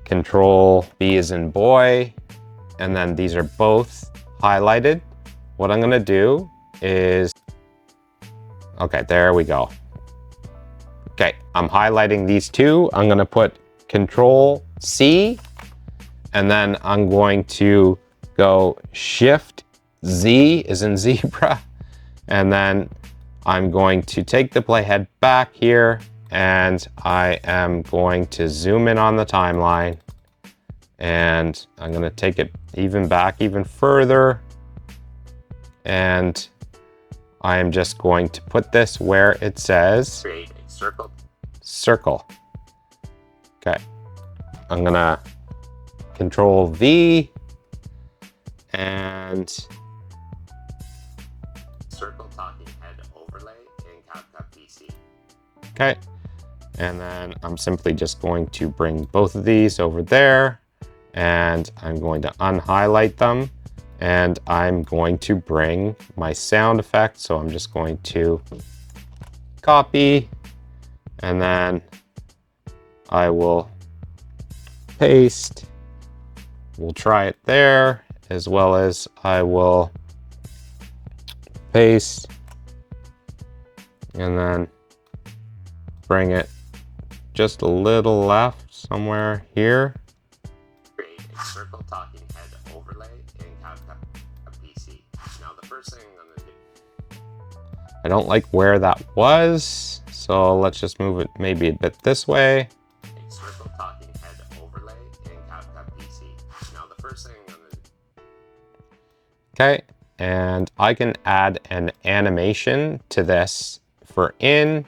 Control B as in boy. And then these are both highlighted. What I'm going to do is, okay, there we go. Okay, I'm highlighting these two. I'm going to put Control C, and then I'm going to go Shift Z as in zebra, and then I'm going to take the playhead back here, and I am going to zoom in on the timeline, and I'm going to take it even back even further, and I am just going to put this where it says Create a circle. Circle. Okay, I'm gonna Control V and Circle talking head overlay in CapCut PC. okay, and then I'm simply just going to bring both of these over there, and I'm going to unhighlight them, and I'm going to bring my sound effect. So I'm just going to copy, and then I will paste. We'll try it there, as well as I will paste and then bring it just a little left somewhere here. Create a circle talking head overlay in CapCut PC. Now the first thing I'm going to do. I don't like where that was, so let's just move it maybe a bit this way. A circle talking head overlay in CapCut PC. Now the first thing I'm going to do. Okay, and I can add an animation to this for in.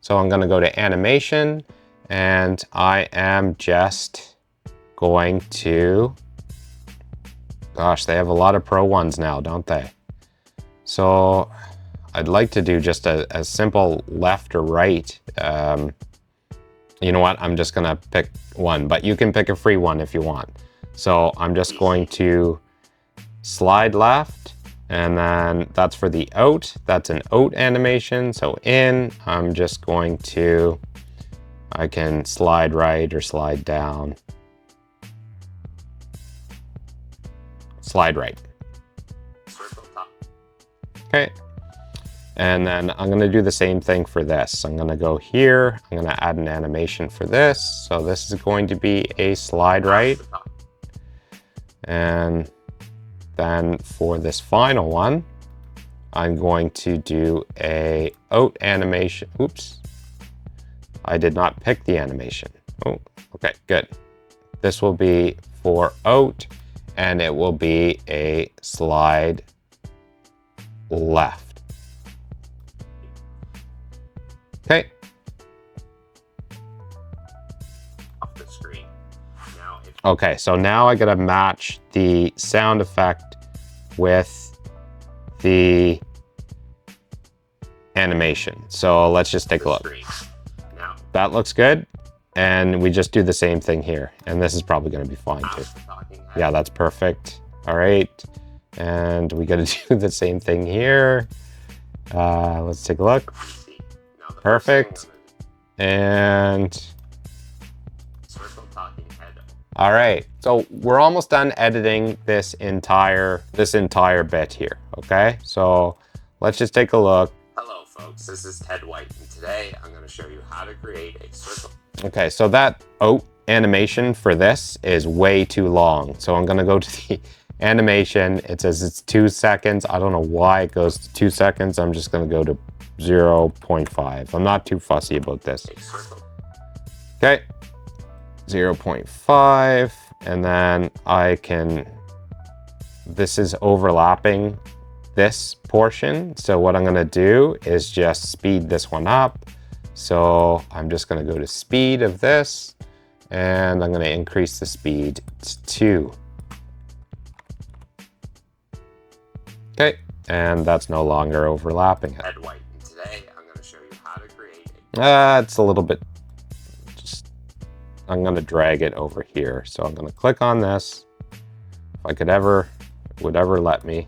So I'm going to go to animation, and I am just going to, gosh, they have a lot of pro ones now, don't they? So I'd like to do just a simple left or right. You know what? I'm just going to pick one, but you can pick a free one if you want. So I'm just going to slide left, and then that's for the out. That's an out animation. So in, I'm just going to, I can slide right or slide down. Slide right. Circle top. Okay. And then I'm going to do the same thing for this. I'm going to go here. I'm going to add an animation for this. So this is going to be a slide right. And then for this final one, I'm going to do a out animation. Oops. I did not pick the animation. Oh, okay, good. This will be for out, and it will be a slide left. Okay, Okay, so now I gotta match the sound effect with the animation. So let's just take a look. Now, That looks good. And we just do the same thing here. And this is probably gonna be fine too. Yeah, that's perfect. All right. And we gotta do the same thing here. Let's take a look. Perfect. And all right, so we're almost done editing this entire bit here, okay? So let's just take a look. Hello folks, this is Ted White, and today I'm going to show you how to create a circle. Okay, so that animation for this is way too long. So I'm gonna go to the animation. It says it's 2 seconds. I don't know why it goes to 2 seconds. I'm just gonna go to 0.5. I'm not too fussy about this. Okay, 0.5, and then I can, this is overlapping this portion. So what I'm gonna do is just speed this one up. So I'm just gonna go to speed of this, and I'm gonna increase the speed to 2. Okay, and that's no longer overlapping it. Today I'm gonna show you how to create it's a little bit, I'm gonna drag it over here. So I'm gonna click on this. If I would ever let me.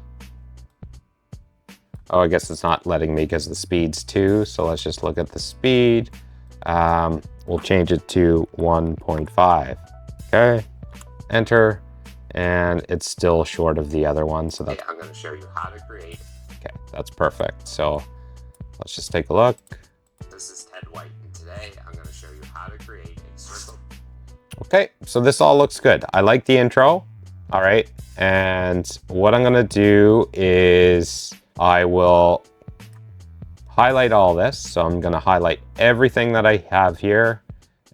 Oh, I guess it's not letting me because the speed's 2. So let's just look at the speed. We'll change it to 1.5. Okay, enter, and it's still short of the other one. So I'm gonna show you how to create. Okay, that's perfect. So let's just take a look. This is Ted White, and today I'm gonna show you how to create a circle. Okay, so this all looks good. I like the intro. All right, and what I'm gonna do is I will highlight all this. So I'm gonna highlight everything that I have here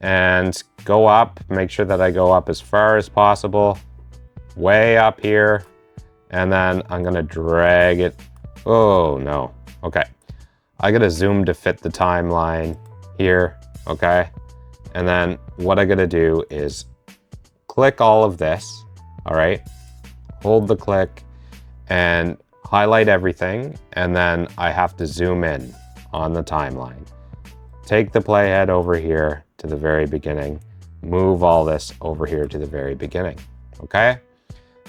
and go up, make sure that I go up as far as possible, way up here. And then I'm gonna drag it. Oh no, okay. I gotta zoom to fit the timeline here, okay? And then what I gotta do is click all of this, all right? Hold the click and highlight everything, and then I have to zoom in on the timeline. Take the playhead over here to the very beginning, move all this over here to the very beginning, okay?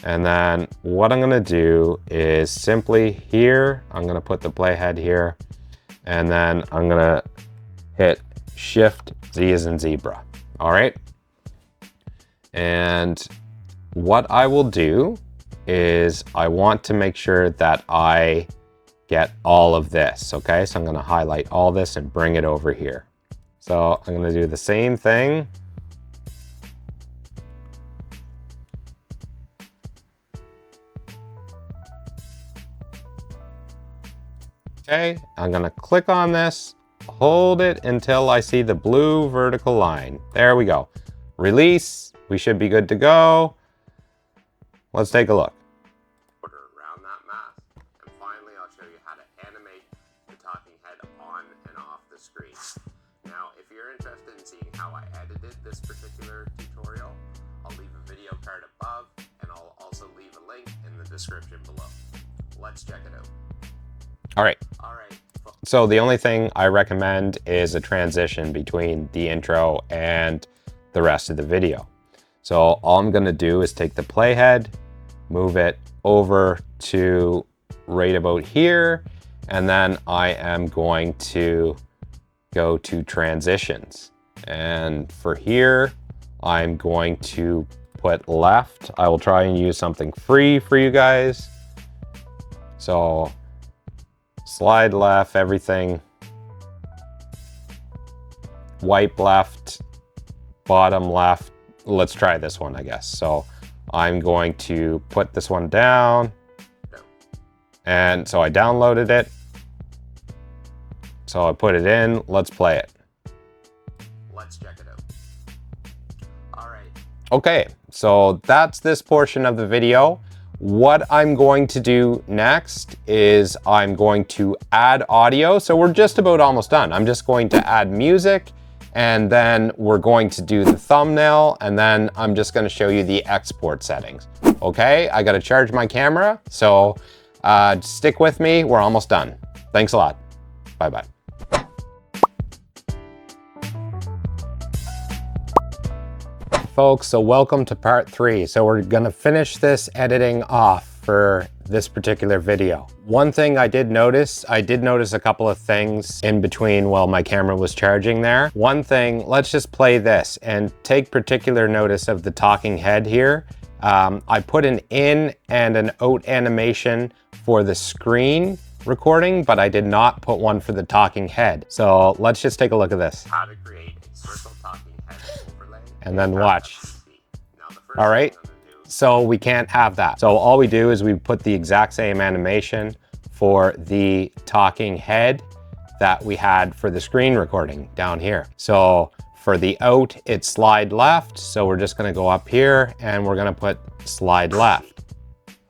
And then what I'm gonna do is simply here, I'm gonna put the playhead here, and then I'm gonna hit Shift Z as in zebra, all right? And what I will do is I want to make sure that I get all of this, okay? So I'm gonna highlight all this and bring it over here. So I'm gonna do the same thing. Okay, I'm gonna click on this, hold it until I see the blue vertical line. There we go. Release, we should be good to go. Let's take a look. Around that mask, and finally I'll show you how to animate the talking head on and off the screen. Now, if you're interested in seeing how I edited this particular tutorial, I'll leave a video card above, and I'll also leave a link in the description below. Let's check it out. All right. All right. So the only thing I recommend is a transition between the intro and the rest of the video. So all I'm gonna do is take the playhead, move it over to right about here, and then I am going to go to transitions. And for here, I'm going to put left. I will try and use something free for you guys. So slide left, everything. Wipe left, bottom left. Let's try this one, I guess. So I'm going to put this one down. And so I downloaded it. So I put it in, let's play it. Let's check it out. All right. Okay, so that's this portion of the video. What I'm going to do next is I'm going to add audio. So we're just about almost done. I'm just going to add music And then we're going to do the thumbnail, and then I'm just gonna show you the export settings. Okay, I gotta charge my camera, so stick with me, we're almost done. Thanks a lot, bye-bye. Folks, so welcome to part 3. So we're gonna finish this editing off for this particular video. One thing I did notice a couple of things in between while my camera was charging there. One thing, let's just play this and take particular notice of the talking head here. I put an in and an out animation for the screen recording, but I did not put one for the talking head. So let's just take a look at this. How to create a circle talking head overlay. And then watch. All right, so we can't have that. So all we do is we put the exact same animation for the talking head that we had for the screen recording down here. So for the out, it's slide left. So we're just gonna go up here and we're gonna put slide left,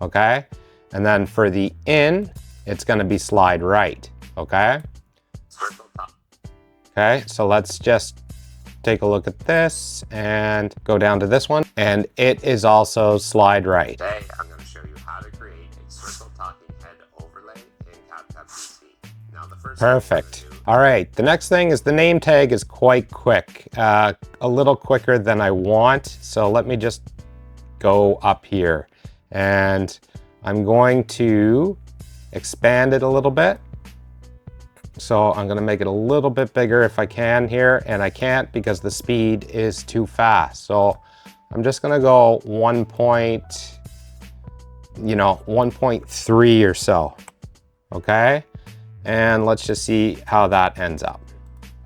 okay? And then for the in, it's gonna be slide right, okay? Okay, so let's just take a look at this and go down to this one. And it is also slide right. Today, I'm going to show you how to create a circle talking head overlay in CapCut PC. Now, the first Perfect. All right, the next thing is the name tag is quite quick, a little quicker than I want. So let me just go up here and I'm going to expand it a little bit. So I'm gonna make it a little bit bigger if I can here, and I can't because the speed is too fast. So I'm just gonna go 1.3 or so, okay? And let's just see how that ends up.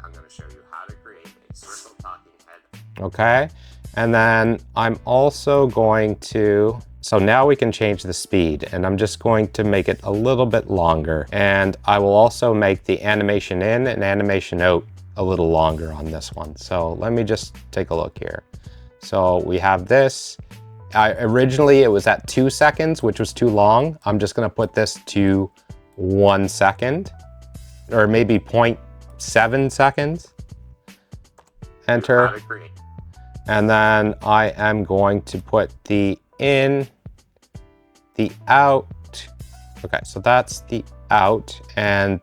I'm gonna show you how to create a circle talking head. Okay, and then I'm also going to, so now we can change the speed, and I'm just going to make it a little bit longer. And I will also make the animation in and animation out a little longer on this one. So let me just take a look here. So we have this. Originally it was at 2 seconds, which was too long. I'm just gonna put this to 1 second, or maybe 0.7 seconds. Enter. And then I am going to put the in, the out. Okay, so that's the out, and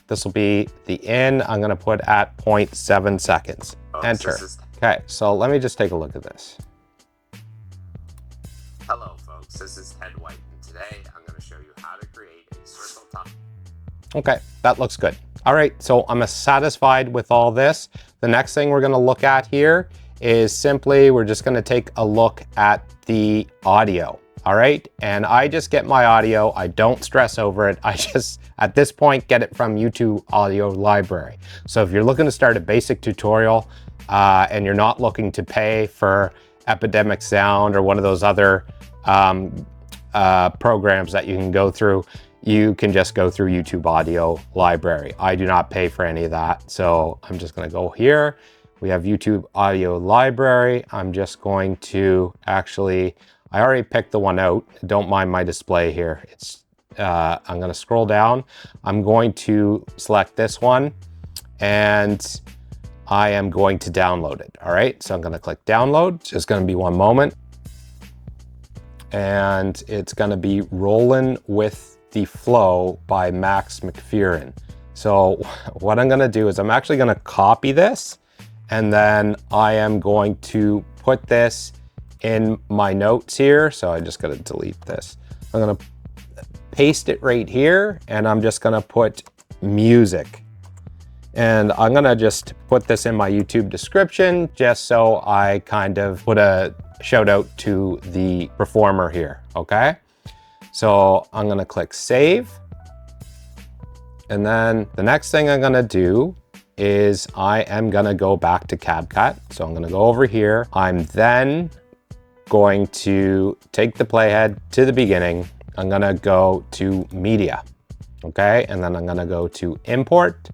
this will be the in. I'm gonna put at 0.7 seconds. Enter. Okay, so let me just take a look at this. Hello folks, this is Ted White, and today I'm gonna show you how to create a circle talking. Okay, that looks good. All right, so I'm satisfied with all this. The next thing we're gonna look at here is simply, we're just gonna take a look at the audio, all right? And I just get my audio, I don't stress over it. I just, at this point, get it from YouTube audio library. So if you're looking to start a basic tutorial and you're not looking to pay for Epidemic Sound or one of those other programs that you can go through, you can just go through YouTube audio library. I do not pay for any of that. So I'm just gonna go here. We have YouTube audio library. I'm just going to actually, I already picked the one out. Don't mind my display here. It's, I'm gonna scroll down. I'm going to select this one and I am going to download it. All right, so I'm gonna click download. It's just gonna be 1 moment. And it's gonna be Rollin' with the Flow by Max McFerrin. So what I'm gonna do is I'm actually gonna copy this, and then I am going to put this in my notes here. So I just gotta delete this. I'm gonna paste it right here, and I'm just gonna put music. And I'm gonna just put this in my YouTube description just so I kind of put a shout out to the performer here, okay? So I'm gonna click save. And then the next thing I'm gonna do is I am gonna go back to CapCut. So I'm gonna go over here. I'm then going to take the playhead to the beginning. I'm gonna go to media, okay? And then I'm gonna go to import.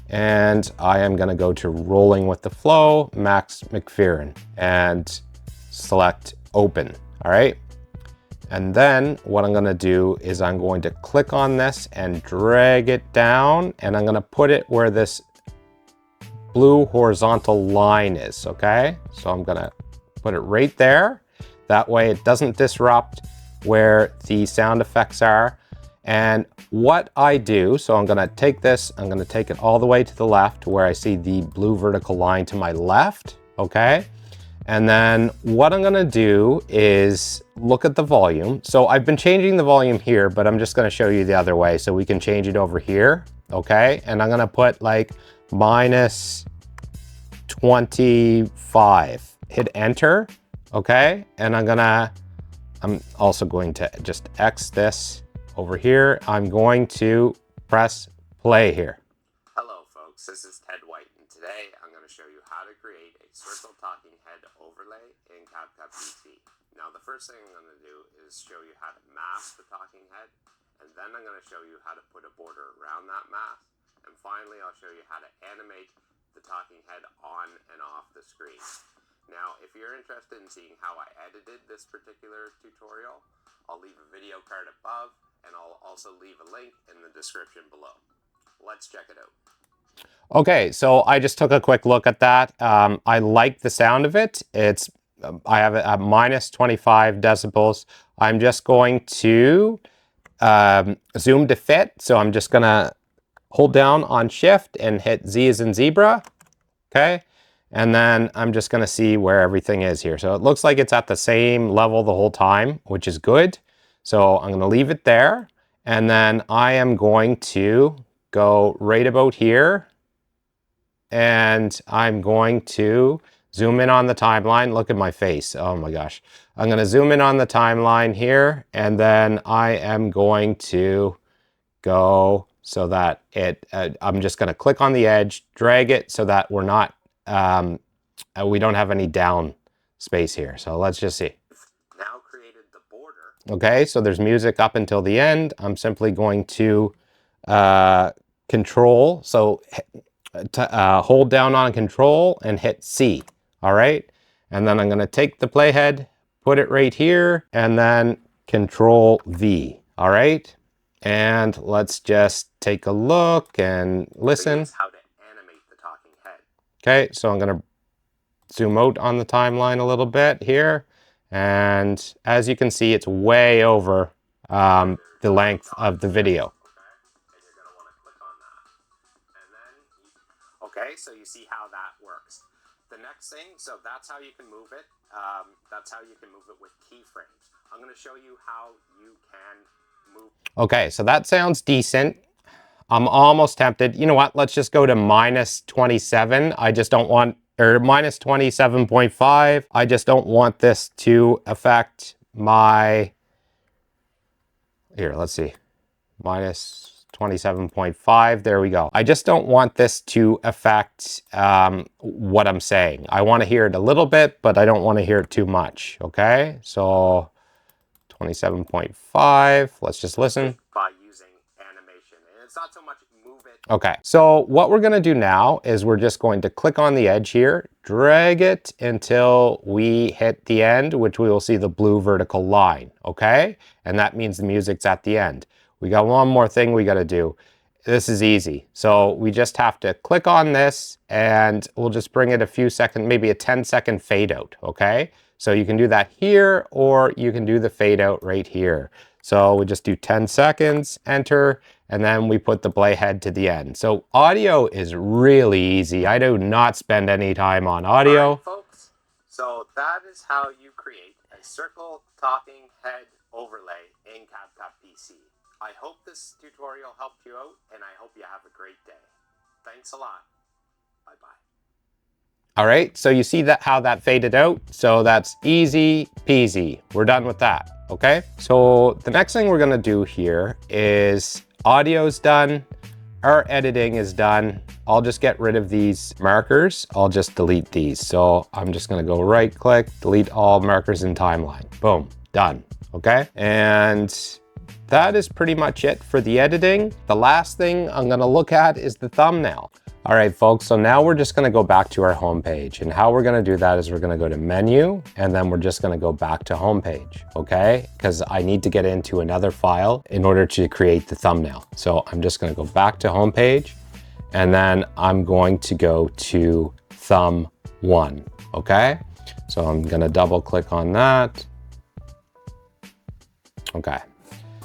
And I am gonna go to Rolling with the Flow, Max McFerrin, and select open, all right? And then what I'm gonna do is I'm going to click on this and drag it down, and I'm gonna put it where this blue horizontal line is, okay? So I'm gonna put it right there. That way it doesn't disrupt where the sound effects are. And what I do, so I'm gonna take this, I'm gonna take it all the way to the left to where I see the blue vertical line to my left, okay? And then what I'm gonna do is look at the volume. So I've been changing the volume here, but I'm just gonna show you the other way so we can change it over here, okay? And I'm gonna put like minus 25, hit enter, okay? And I'm also going to just X this over here. I'm going to press play here. Hello folks, this is Ted White, and today I'm going to show you how to create a circle talking head overlay in CapCut PC. Now the first thing I'm going to do is show you how to mask the talking head, and then I'm going to show you how to put a border around that mask, and finally I'll show you how to animate the talking head on and off the screen. Now, if you're interested in seeing how I edited this particular tutorial, I'll leave a video card above, and I'll also leave a link in the description below. Let's check it out. Okay, so I just took a quick look at that. I like the sound of it. I have it at minus 25 decibels. I'm just going to zoom to fit. So I'm just gonna hold down on shift and hit Z as in zebra, okay? And then I'm just gonna see where everything is here. So it looks like it's at the same level the whole time, which is good. So I'm gonna leave it there. And then I am going to go right about here. And I'm going to zoom in on the timeline. Look at my face, oh my gosh. I'm gonna zoom in on the timeline here. And then I am going to go so that I'm just gonna click on the edge, drag it so that we're not, we don't have any down space here. So let's just see. Now created the border. Okay, so there's music up until the end. I'm simply going to control, so hold down on control and hit C, all right? And then I'm gonna take the playhead, put it right here, and then control V, all right? And let's just take a look and listen. How to animate the talking head. Okay, so I'm gonna zoom out on the timeline a little bit here. And as you can see, it's way over the length of the video. And you're going to want to click on that. And then, okay, so you see how that works. The next thing, so that's how you can move it. That's how you can move it with keyframes. I'm going to show you how you can move. Okay, so that sounds decent. I'm almost tempted. You know what? Let's just go to minus 27. I just don't want, or minus 27.5. I just don't want this to affect my, here, let's see. Minus 27.5, there we go. I just don't want this to affect what I'm saying. I want to hear it a little bit, but I don't want to hear it too much, okay? So 27.5, let's just listen. By using animation, and it's not so much move it. Okay, so what we're gonna do now is we're just going to click on the edge here, drag it until we hit the end, which we will see the blue vertical line, okay? And that means the music's at the end. We got one more thing we gotta do. This is easy. So we just have to click on this and we'll just bring it a few seconds, maybe a 10-second fade out, okay? So you can do that here, or you can do the fade out right here. So we just do 10 seconds, enter, and then we put the playhead to the end. So audio is really easy. I do not spend any time on audio. All right, folks. So that is how you create a circle talking head overlay in CapCut PC. I hope this tutorial helped you out, and I hope you have a great day. Thanks a lot. Bye-bye. All right, so you see that how that faded out? So that's easy peasy. We're done with that, okay? So the next thing we're gonna do here is audio's done, our editing is done. I'll just get rid of these markers. I'll just delete these. So I'm just gonna go right click, delete all markers in timeline. Boom, done, okay? And that is pretty much it for the editing. The last thing I'm gonna look at is the thumbnail. All right, folks, so now we're just gonna go back to our homepage, and how we're gonna do that is we're gonna go to menu, and then we're just gonna go back to homepage, okay? Because I need to get into another file in order to create the thumbnail. So I'm just gonna go back to homepage, And then I'm going to go to thumb 1, okay? So I'm gonna double click on that. Okay,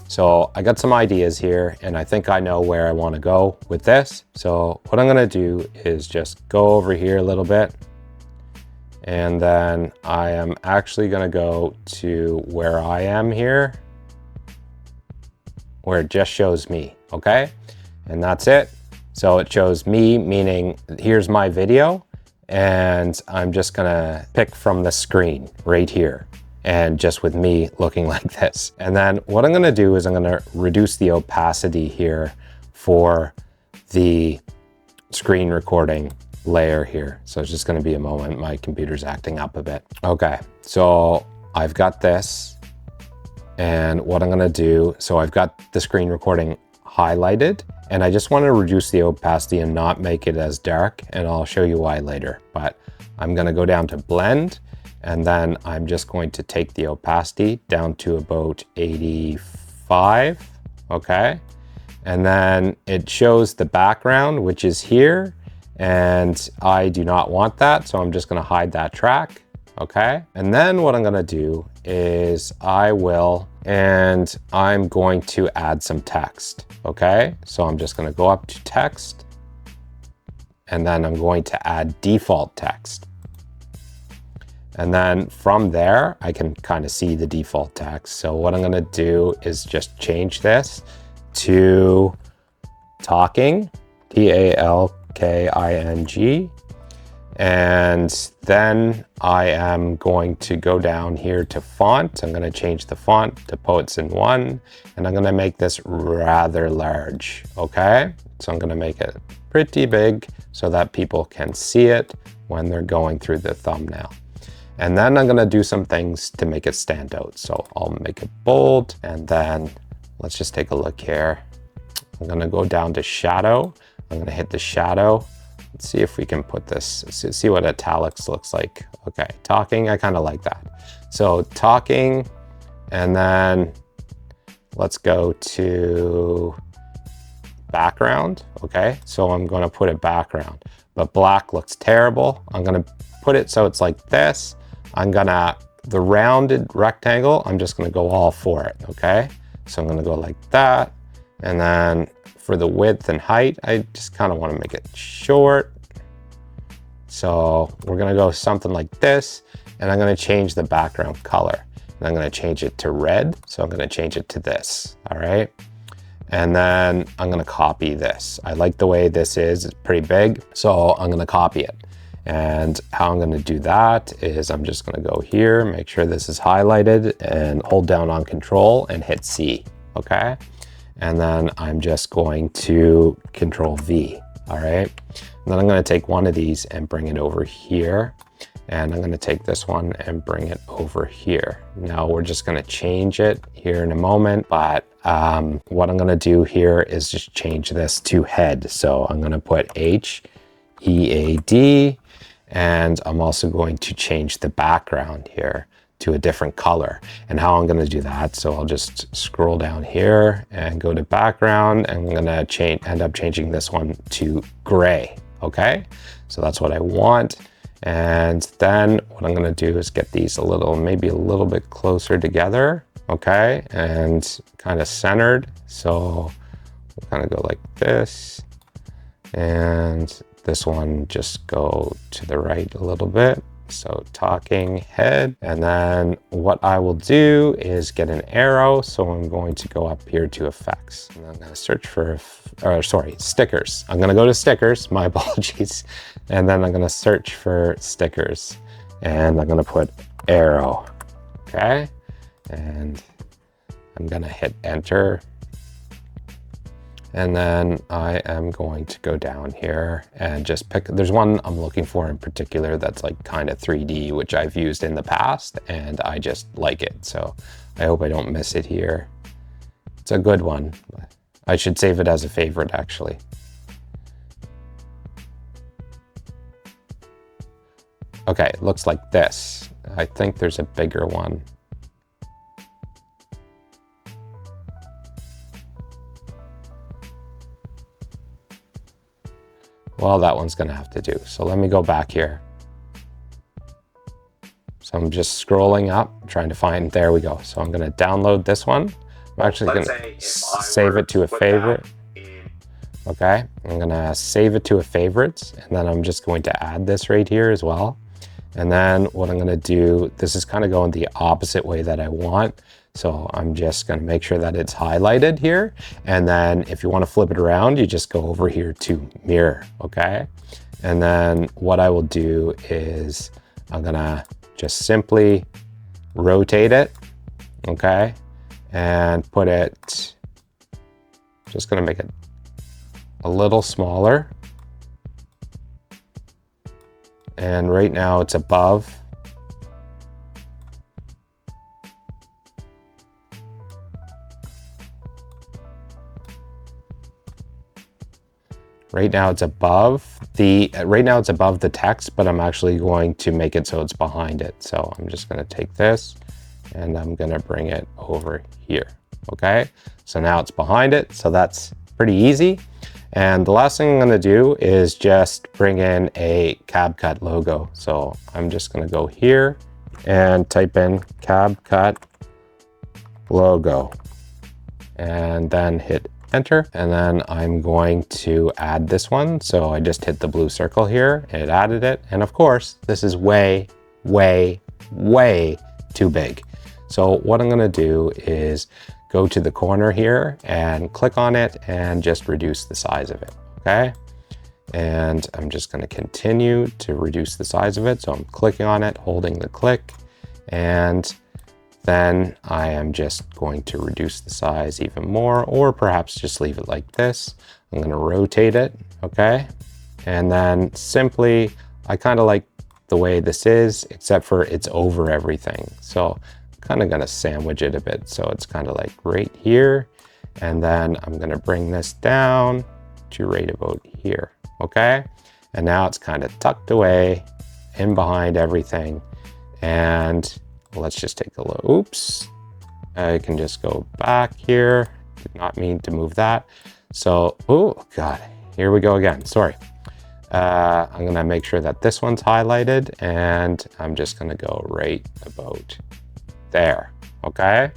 so I got some ideas here and I think I know where I wanna go with this. So what I'm gonna do is just go over here a little bit. And then I am actually gonna go to where I am here, where it just shows me, okay? And that's it. So it shows me, meaning here's my video, and I'm just gonna pick from the screen right here, and just with me looking like this. And then what I'm gonna do is I'm gonna reduce the opacity here for the screen recording layer here. So it's just gonna be a moment. My computer's acting up a bit. Okay, so I've got this. And what I'm gonna do, so I've got the screen recording highlighted, and I just wanna reduce the opacity and not make it as dark, and I'll show you why later. But I'm gonna go down to blend, and then I'm just going to take the opacity down to about 85, okay? And then it shows the background, which is here, and I do not want that, so I'm just gonna hide that track, okay? And then what I'm gonna do is I'm going to add some text, okay? So I'm just gonna go up to text, and then I'm going to add default text. And then from there, I can kind of see the default text. So what I'm gonna do is just change this to talking, Talking, and then I am going to go down here to font. I'm gonna change the font to Poets in One, and I'm gonna make this rather large, okay? So I'm gonna make it pretty big so that people can see it when they're going through the thumbnail. And then I'm gonna do some things to make it stand out. So I'll make it bold, and then let's just take a look here. I'm gonna go down to shadow. I'm gonna hit the shadow. Let's see if we can put this, see what italics looks like. Okay, talking, I kind of like that. So talking, and then let's go to background, okay? So I'm gonna put a background, but black looks terrible. I'm gonna put it so it's like this. The rounded rectangle, I'm just gonna go all for it, okay? So I'm gonna go like that. And then for the width and height, I just kind of want to make it short. So we're gonna go something like this, and I'm gonna change the background color. And I'm gonna change it to red, so I'm gonna change it to this, all right? And then I'm gonna copy this. I like the way this is, it's pretty big, so I'm gonna copy it. And how I'm gonna do that is I'm just gonna go here, make sure this is highlighted, and hold down on Control and hit C, okay? And then I'm just going to Control V, all right? And then I'm gonna take one of these and bring it over here. And I'm gonna take this one and bring it over here. Now we're just gonna change it here in a moment, but what I'm gonna do here is just change this to head. So I'm gonna put HEAD, and I'm also going to change the background here to a different color. And how I'm gonna do that, so I'll just scroll down here and go to background, and I'm gonna end up changing this one to gray, okay? So that's what I want. And then what I'm gonna do is get these maybe a little bit closer together, okay? And kind of centered. So we'll kind of go like this, and this one just go to the right a little bit. So talking head, and then what I will do is get an arrow. So I'm going to go up here to effects, and I'm gonna search for, stickers. I'm gonna go to stickers, my apologies. And then I'm gonna search for stickers, and I'm gonna put arrow, okay? And I'm gonna hit enter. And then I am going to go down here and just pick, there's one I'm looking for in particular that's like kind of 3D, which I've used in the past, and I just like it. So I hope I don't miss it here. It's a good one. I should save it as a favorite, actually. Okay, it looks like this. I think there's a bigger one. Well, that one's gonna have to do. So let me go back here. So I'm just scrolling up, trying to find, there we go. So I'm gonna download this one. I'm actually gonna save it to a favorite. Okay, I'm gonna save it to a favorites, and then I'm just going to add this right here as well. And then what I'm gonna do, this is kind of going the opposite way that I want. So I'm just gonna make sure that it's highlighted here. And then if you wanna flip it around, you just go over here to mirror, okay? And then what I will do is I'm gonna just simply rotate it, okay? And put it, just gonna make it a little smaller. And right now it's above. Right now it's above the text, but I'm actually going to make it so it's behind it. So I'm just gonna take this and I'm gonna bring it over here, okay? So now it's behind it, so that's pretty easy. And the last thing I'm gonna do is just bring in a CapCut logo. So I'm just gonna go here and type in CapCut logo and then hit enter. And then I'm going to add this one. So I just hit the blue circle here, it added it. And of course, this is way, way, way too big. So what I'm gonna do is go to the corner here and click on it and just reduce the size of it, okay? And I'm just gonna continue to reduce the size of it. So I'm clicking on it, holding the click, and then I am just going to reduce the size even more, or perhaps just leave it like this. I'm gonna rotate it, okay? And then simply, I kind of like the way this is, except for it's over everything. So kind of gonna sandwich it a bit. So it's kind of like right here. And then I'm gonna bring this down to right about here, okay? And now it's kind of tucked away in behind everything. And let's just take a look. Oops, I can just go back here. Did not mean to move that. So, oh God, here we go again, sorry. I'm gonna make sure that this one's highlighted and I'm just gonna go right about there, okay?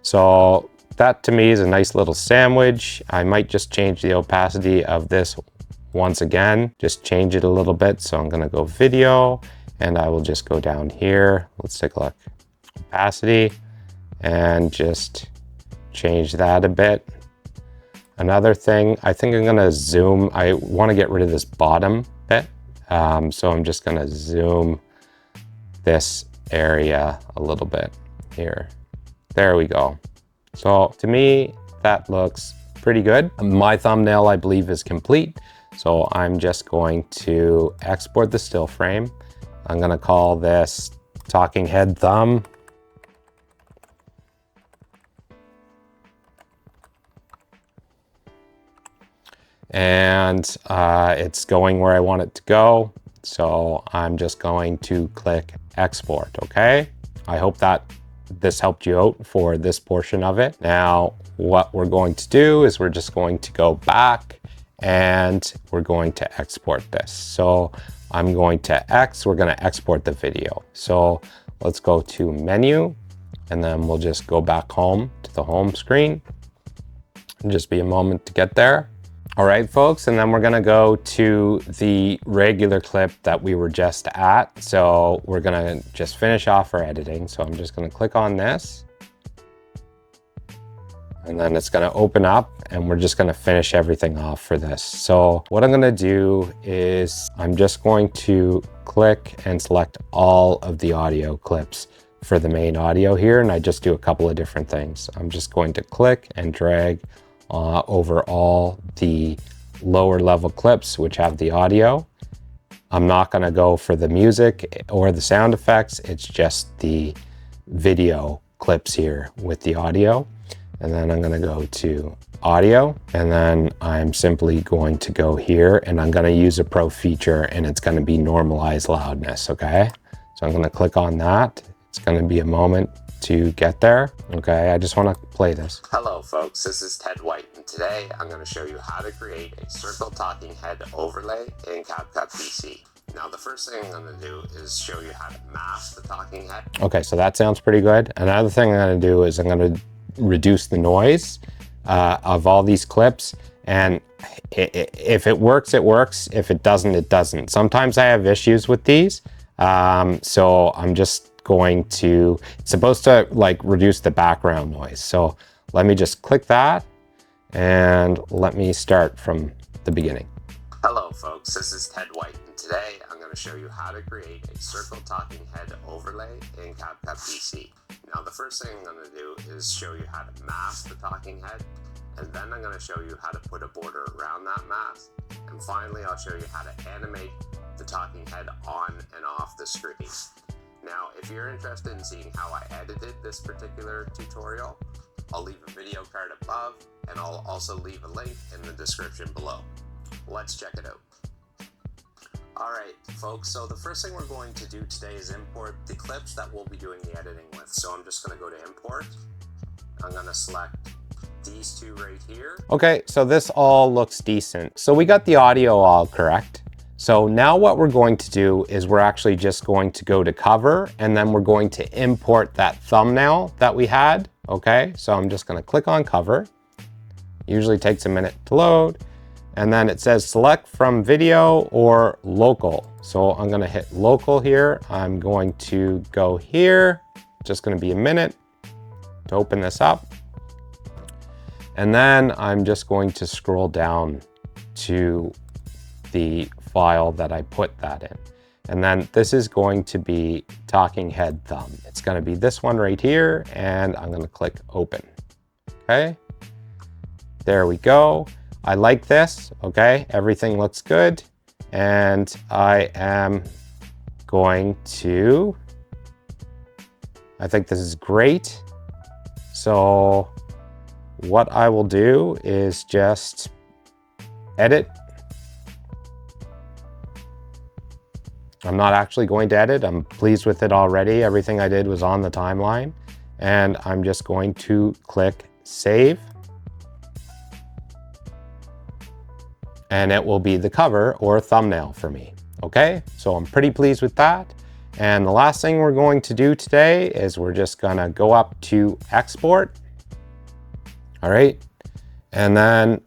So that to me is a nice little sandwich. I might just change the opacity of this once again, just change it a little bit. So I'm gonna go video and I will just go down here. Let's take a look, opacity, and just change that a bit. Another thing, I think I'm gonna zoom. I wanna get rid of this bottom bit. So I'm just gonna zoom this area a little bit here. There we go. So to me, that looks pretty good. My thumbnail, I believe, is complete. So I'm just going to export the still frame. I'm gonna call this talking head thumb. And it's going where I want it to go. So I'm just going to click export, okay? I hope that this helped you out for this portion of it. Now, what we're going to do is we're just going to go back and we're going to export this. So I'm going to we're gonna export the video. So let's go to menu and then we'll just go back home to the home screen. And just be a moment to get there. All right, folks, and then we're gonna go to the regular clip that we were just at. So we're gonna just finish off our editing. So I'm just gonna click on this. And then it's gonna open up and we're just gonna finish everything off for this. So what I'm gonna do is I'm just going to click and select all of the audio clips for the main audio here. And I just do a couple of different things. I'm just going to click and drag over all the lower level clips which have the audio. I'm not gonna go for the music or the sound effects. It's just the video clips here with the audio. And then I'm gonna go to audio, and then I'm simply going to go here and I'm gonna use a pro feature and it's gonna be normalize loudness, okay? So I'm gonna click on that. It's gonna be a moment to get there. Okay, I just want to play this. Hello folks, this is Ted White, and today I'm going to show you how to create a circle talking head overlay in CapCut PC. Now the first thing I'm going to do is show you how to mask the talking head. Okay, so that sounds pretty good. Another thing I'm going to do is I'm going to reduce the noise of all these clips, and if it works, it works. If it doesn't, it doesn't. Sometimes I have issues with these, so I'm just going to, it's supposed to like reduce the background noise. So let me just click that and let me start from the beginning. Hello folks, this is Ted White, and today I'm going to show you how to create a circle talking head overlay in CapCut PC. Now the first thing I'm going to do is show you how to mask the talking head, and then I'm going to show you how to put a border around that mask, and finally I'll show you how to animate the talking head on and off the screen. Now if you're interested in seeing how I edited this particular tutorial, I'll leave a video card above, and I'll also leave a link in the description below. Let's check it out. Alright folks, so the first thing we're going to do today is import the clips that we'll be doing the editing with. So I'm just going to go to import. I'm going to select these two right here. Okay, so this all looks decent. So we got the audio all correct. So now what we're going to do is we're actually just going to go to cover, and then we're going to import that thumbnail that we had. Okay, so I'm just going to click on cover. Usually takes a minute to load. And then it says select from video or local. So I'm going to hit local here. I'm going to go here. Just going to be a minute to open this up. And then I'm just going to scroll down to the file that I put that in. And then this is going to be talking head thumb. It's going to be this one right here. And I'm going to click open. Okay. There we go. I like this, okay? Everything looks good. And I am going to, I think this is great. So what I will do is just edit. I'm not actually going to edit. I'm pleased with it already. Everything I did was on the timeline. And I'm just going to click save. And it will be the cover or thumbnail for me. Okay, so I'm pretty pleased with that. And the last thing we're going to do today is we're just gonna go up to export. All right, and then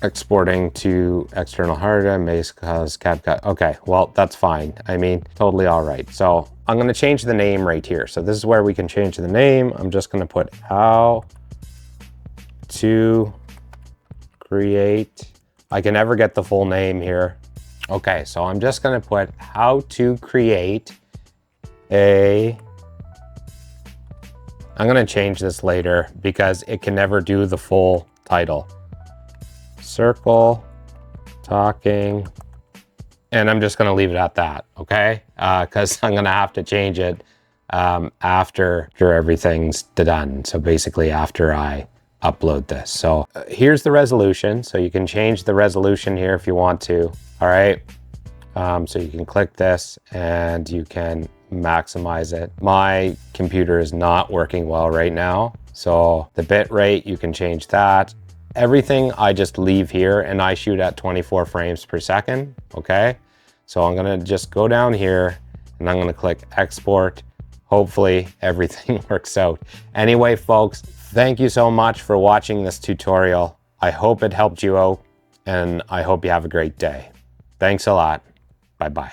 exporting to external hard drive may cause CapCut. Okay, well, that's fine. I mean, totally all right. So I'm gonna change the name right here. So this is where we can change the name. I'm just gonna put how to create, I can never get the full name here. Okay, so I'm just gonna put how to create I'm gonna change this later because it can never do the full title. Circle talking, and I'm just gonna leave it at that, okay? Because I'm gonna have to change it after everything's done. So basically after I upload this. So here's the resolution. So you can change the resolution here if you want to. All right. So you can click this and you can maximize it. My computer is not working well right now. So the bit rate, you can change that. Everything I just leave here, and I shoot at 24 frames per second. Okay. So I'm going to just go down here and I'm going to click export. Hopefully everything works out. Anyway, folks, thank you so much for watching this tutorial. I hope it helped you out, and I hope you have a great day. Thanks a lot. Bye-bye.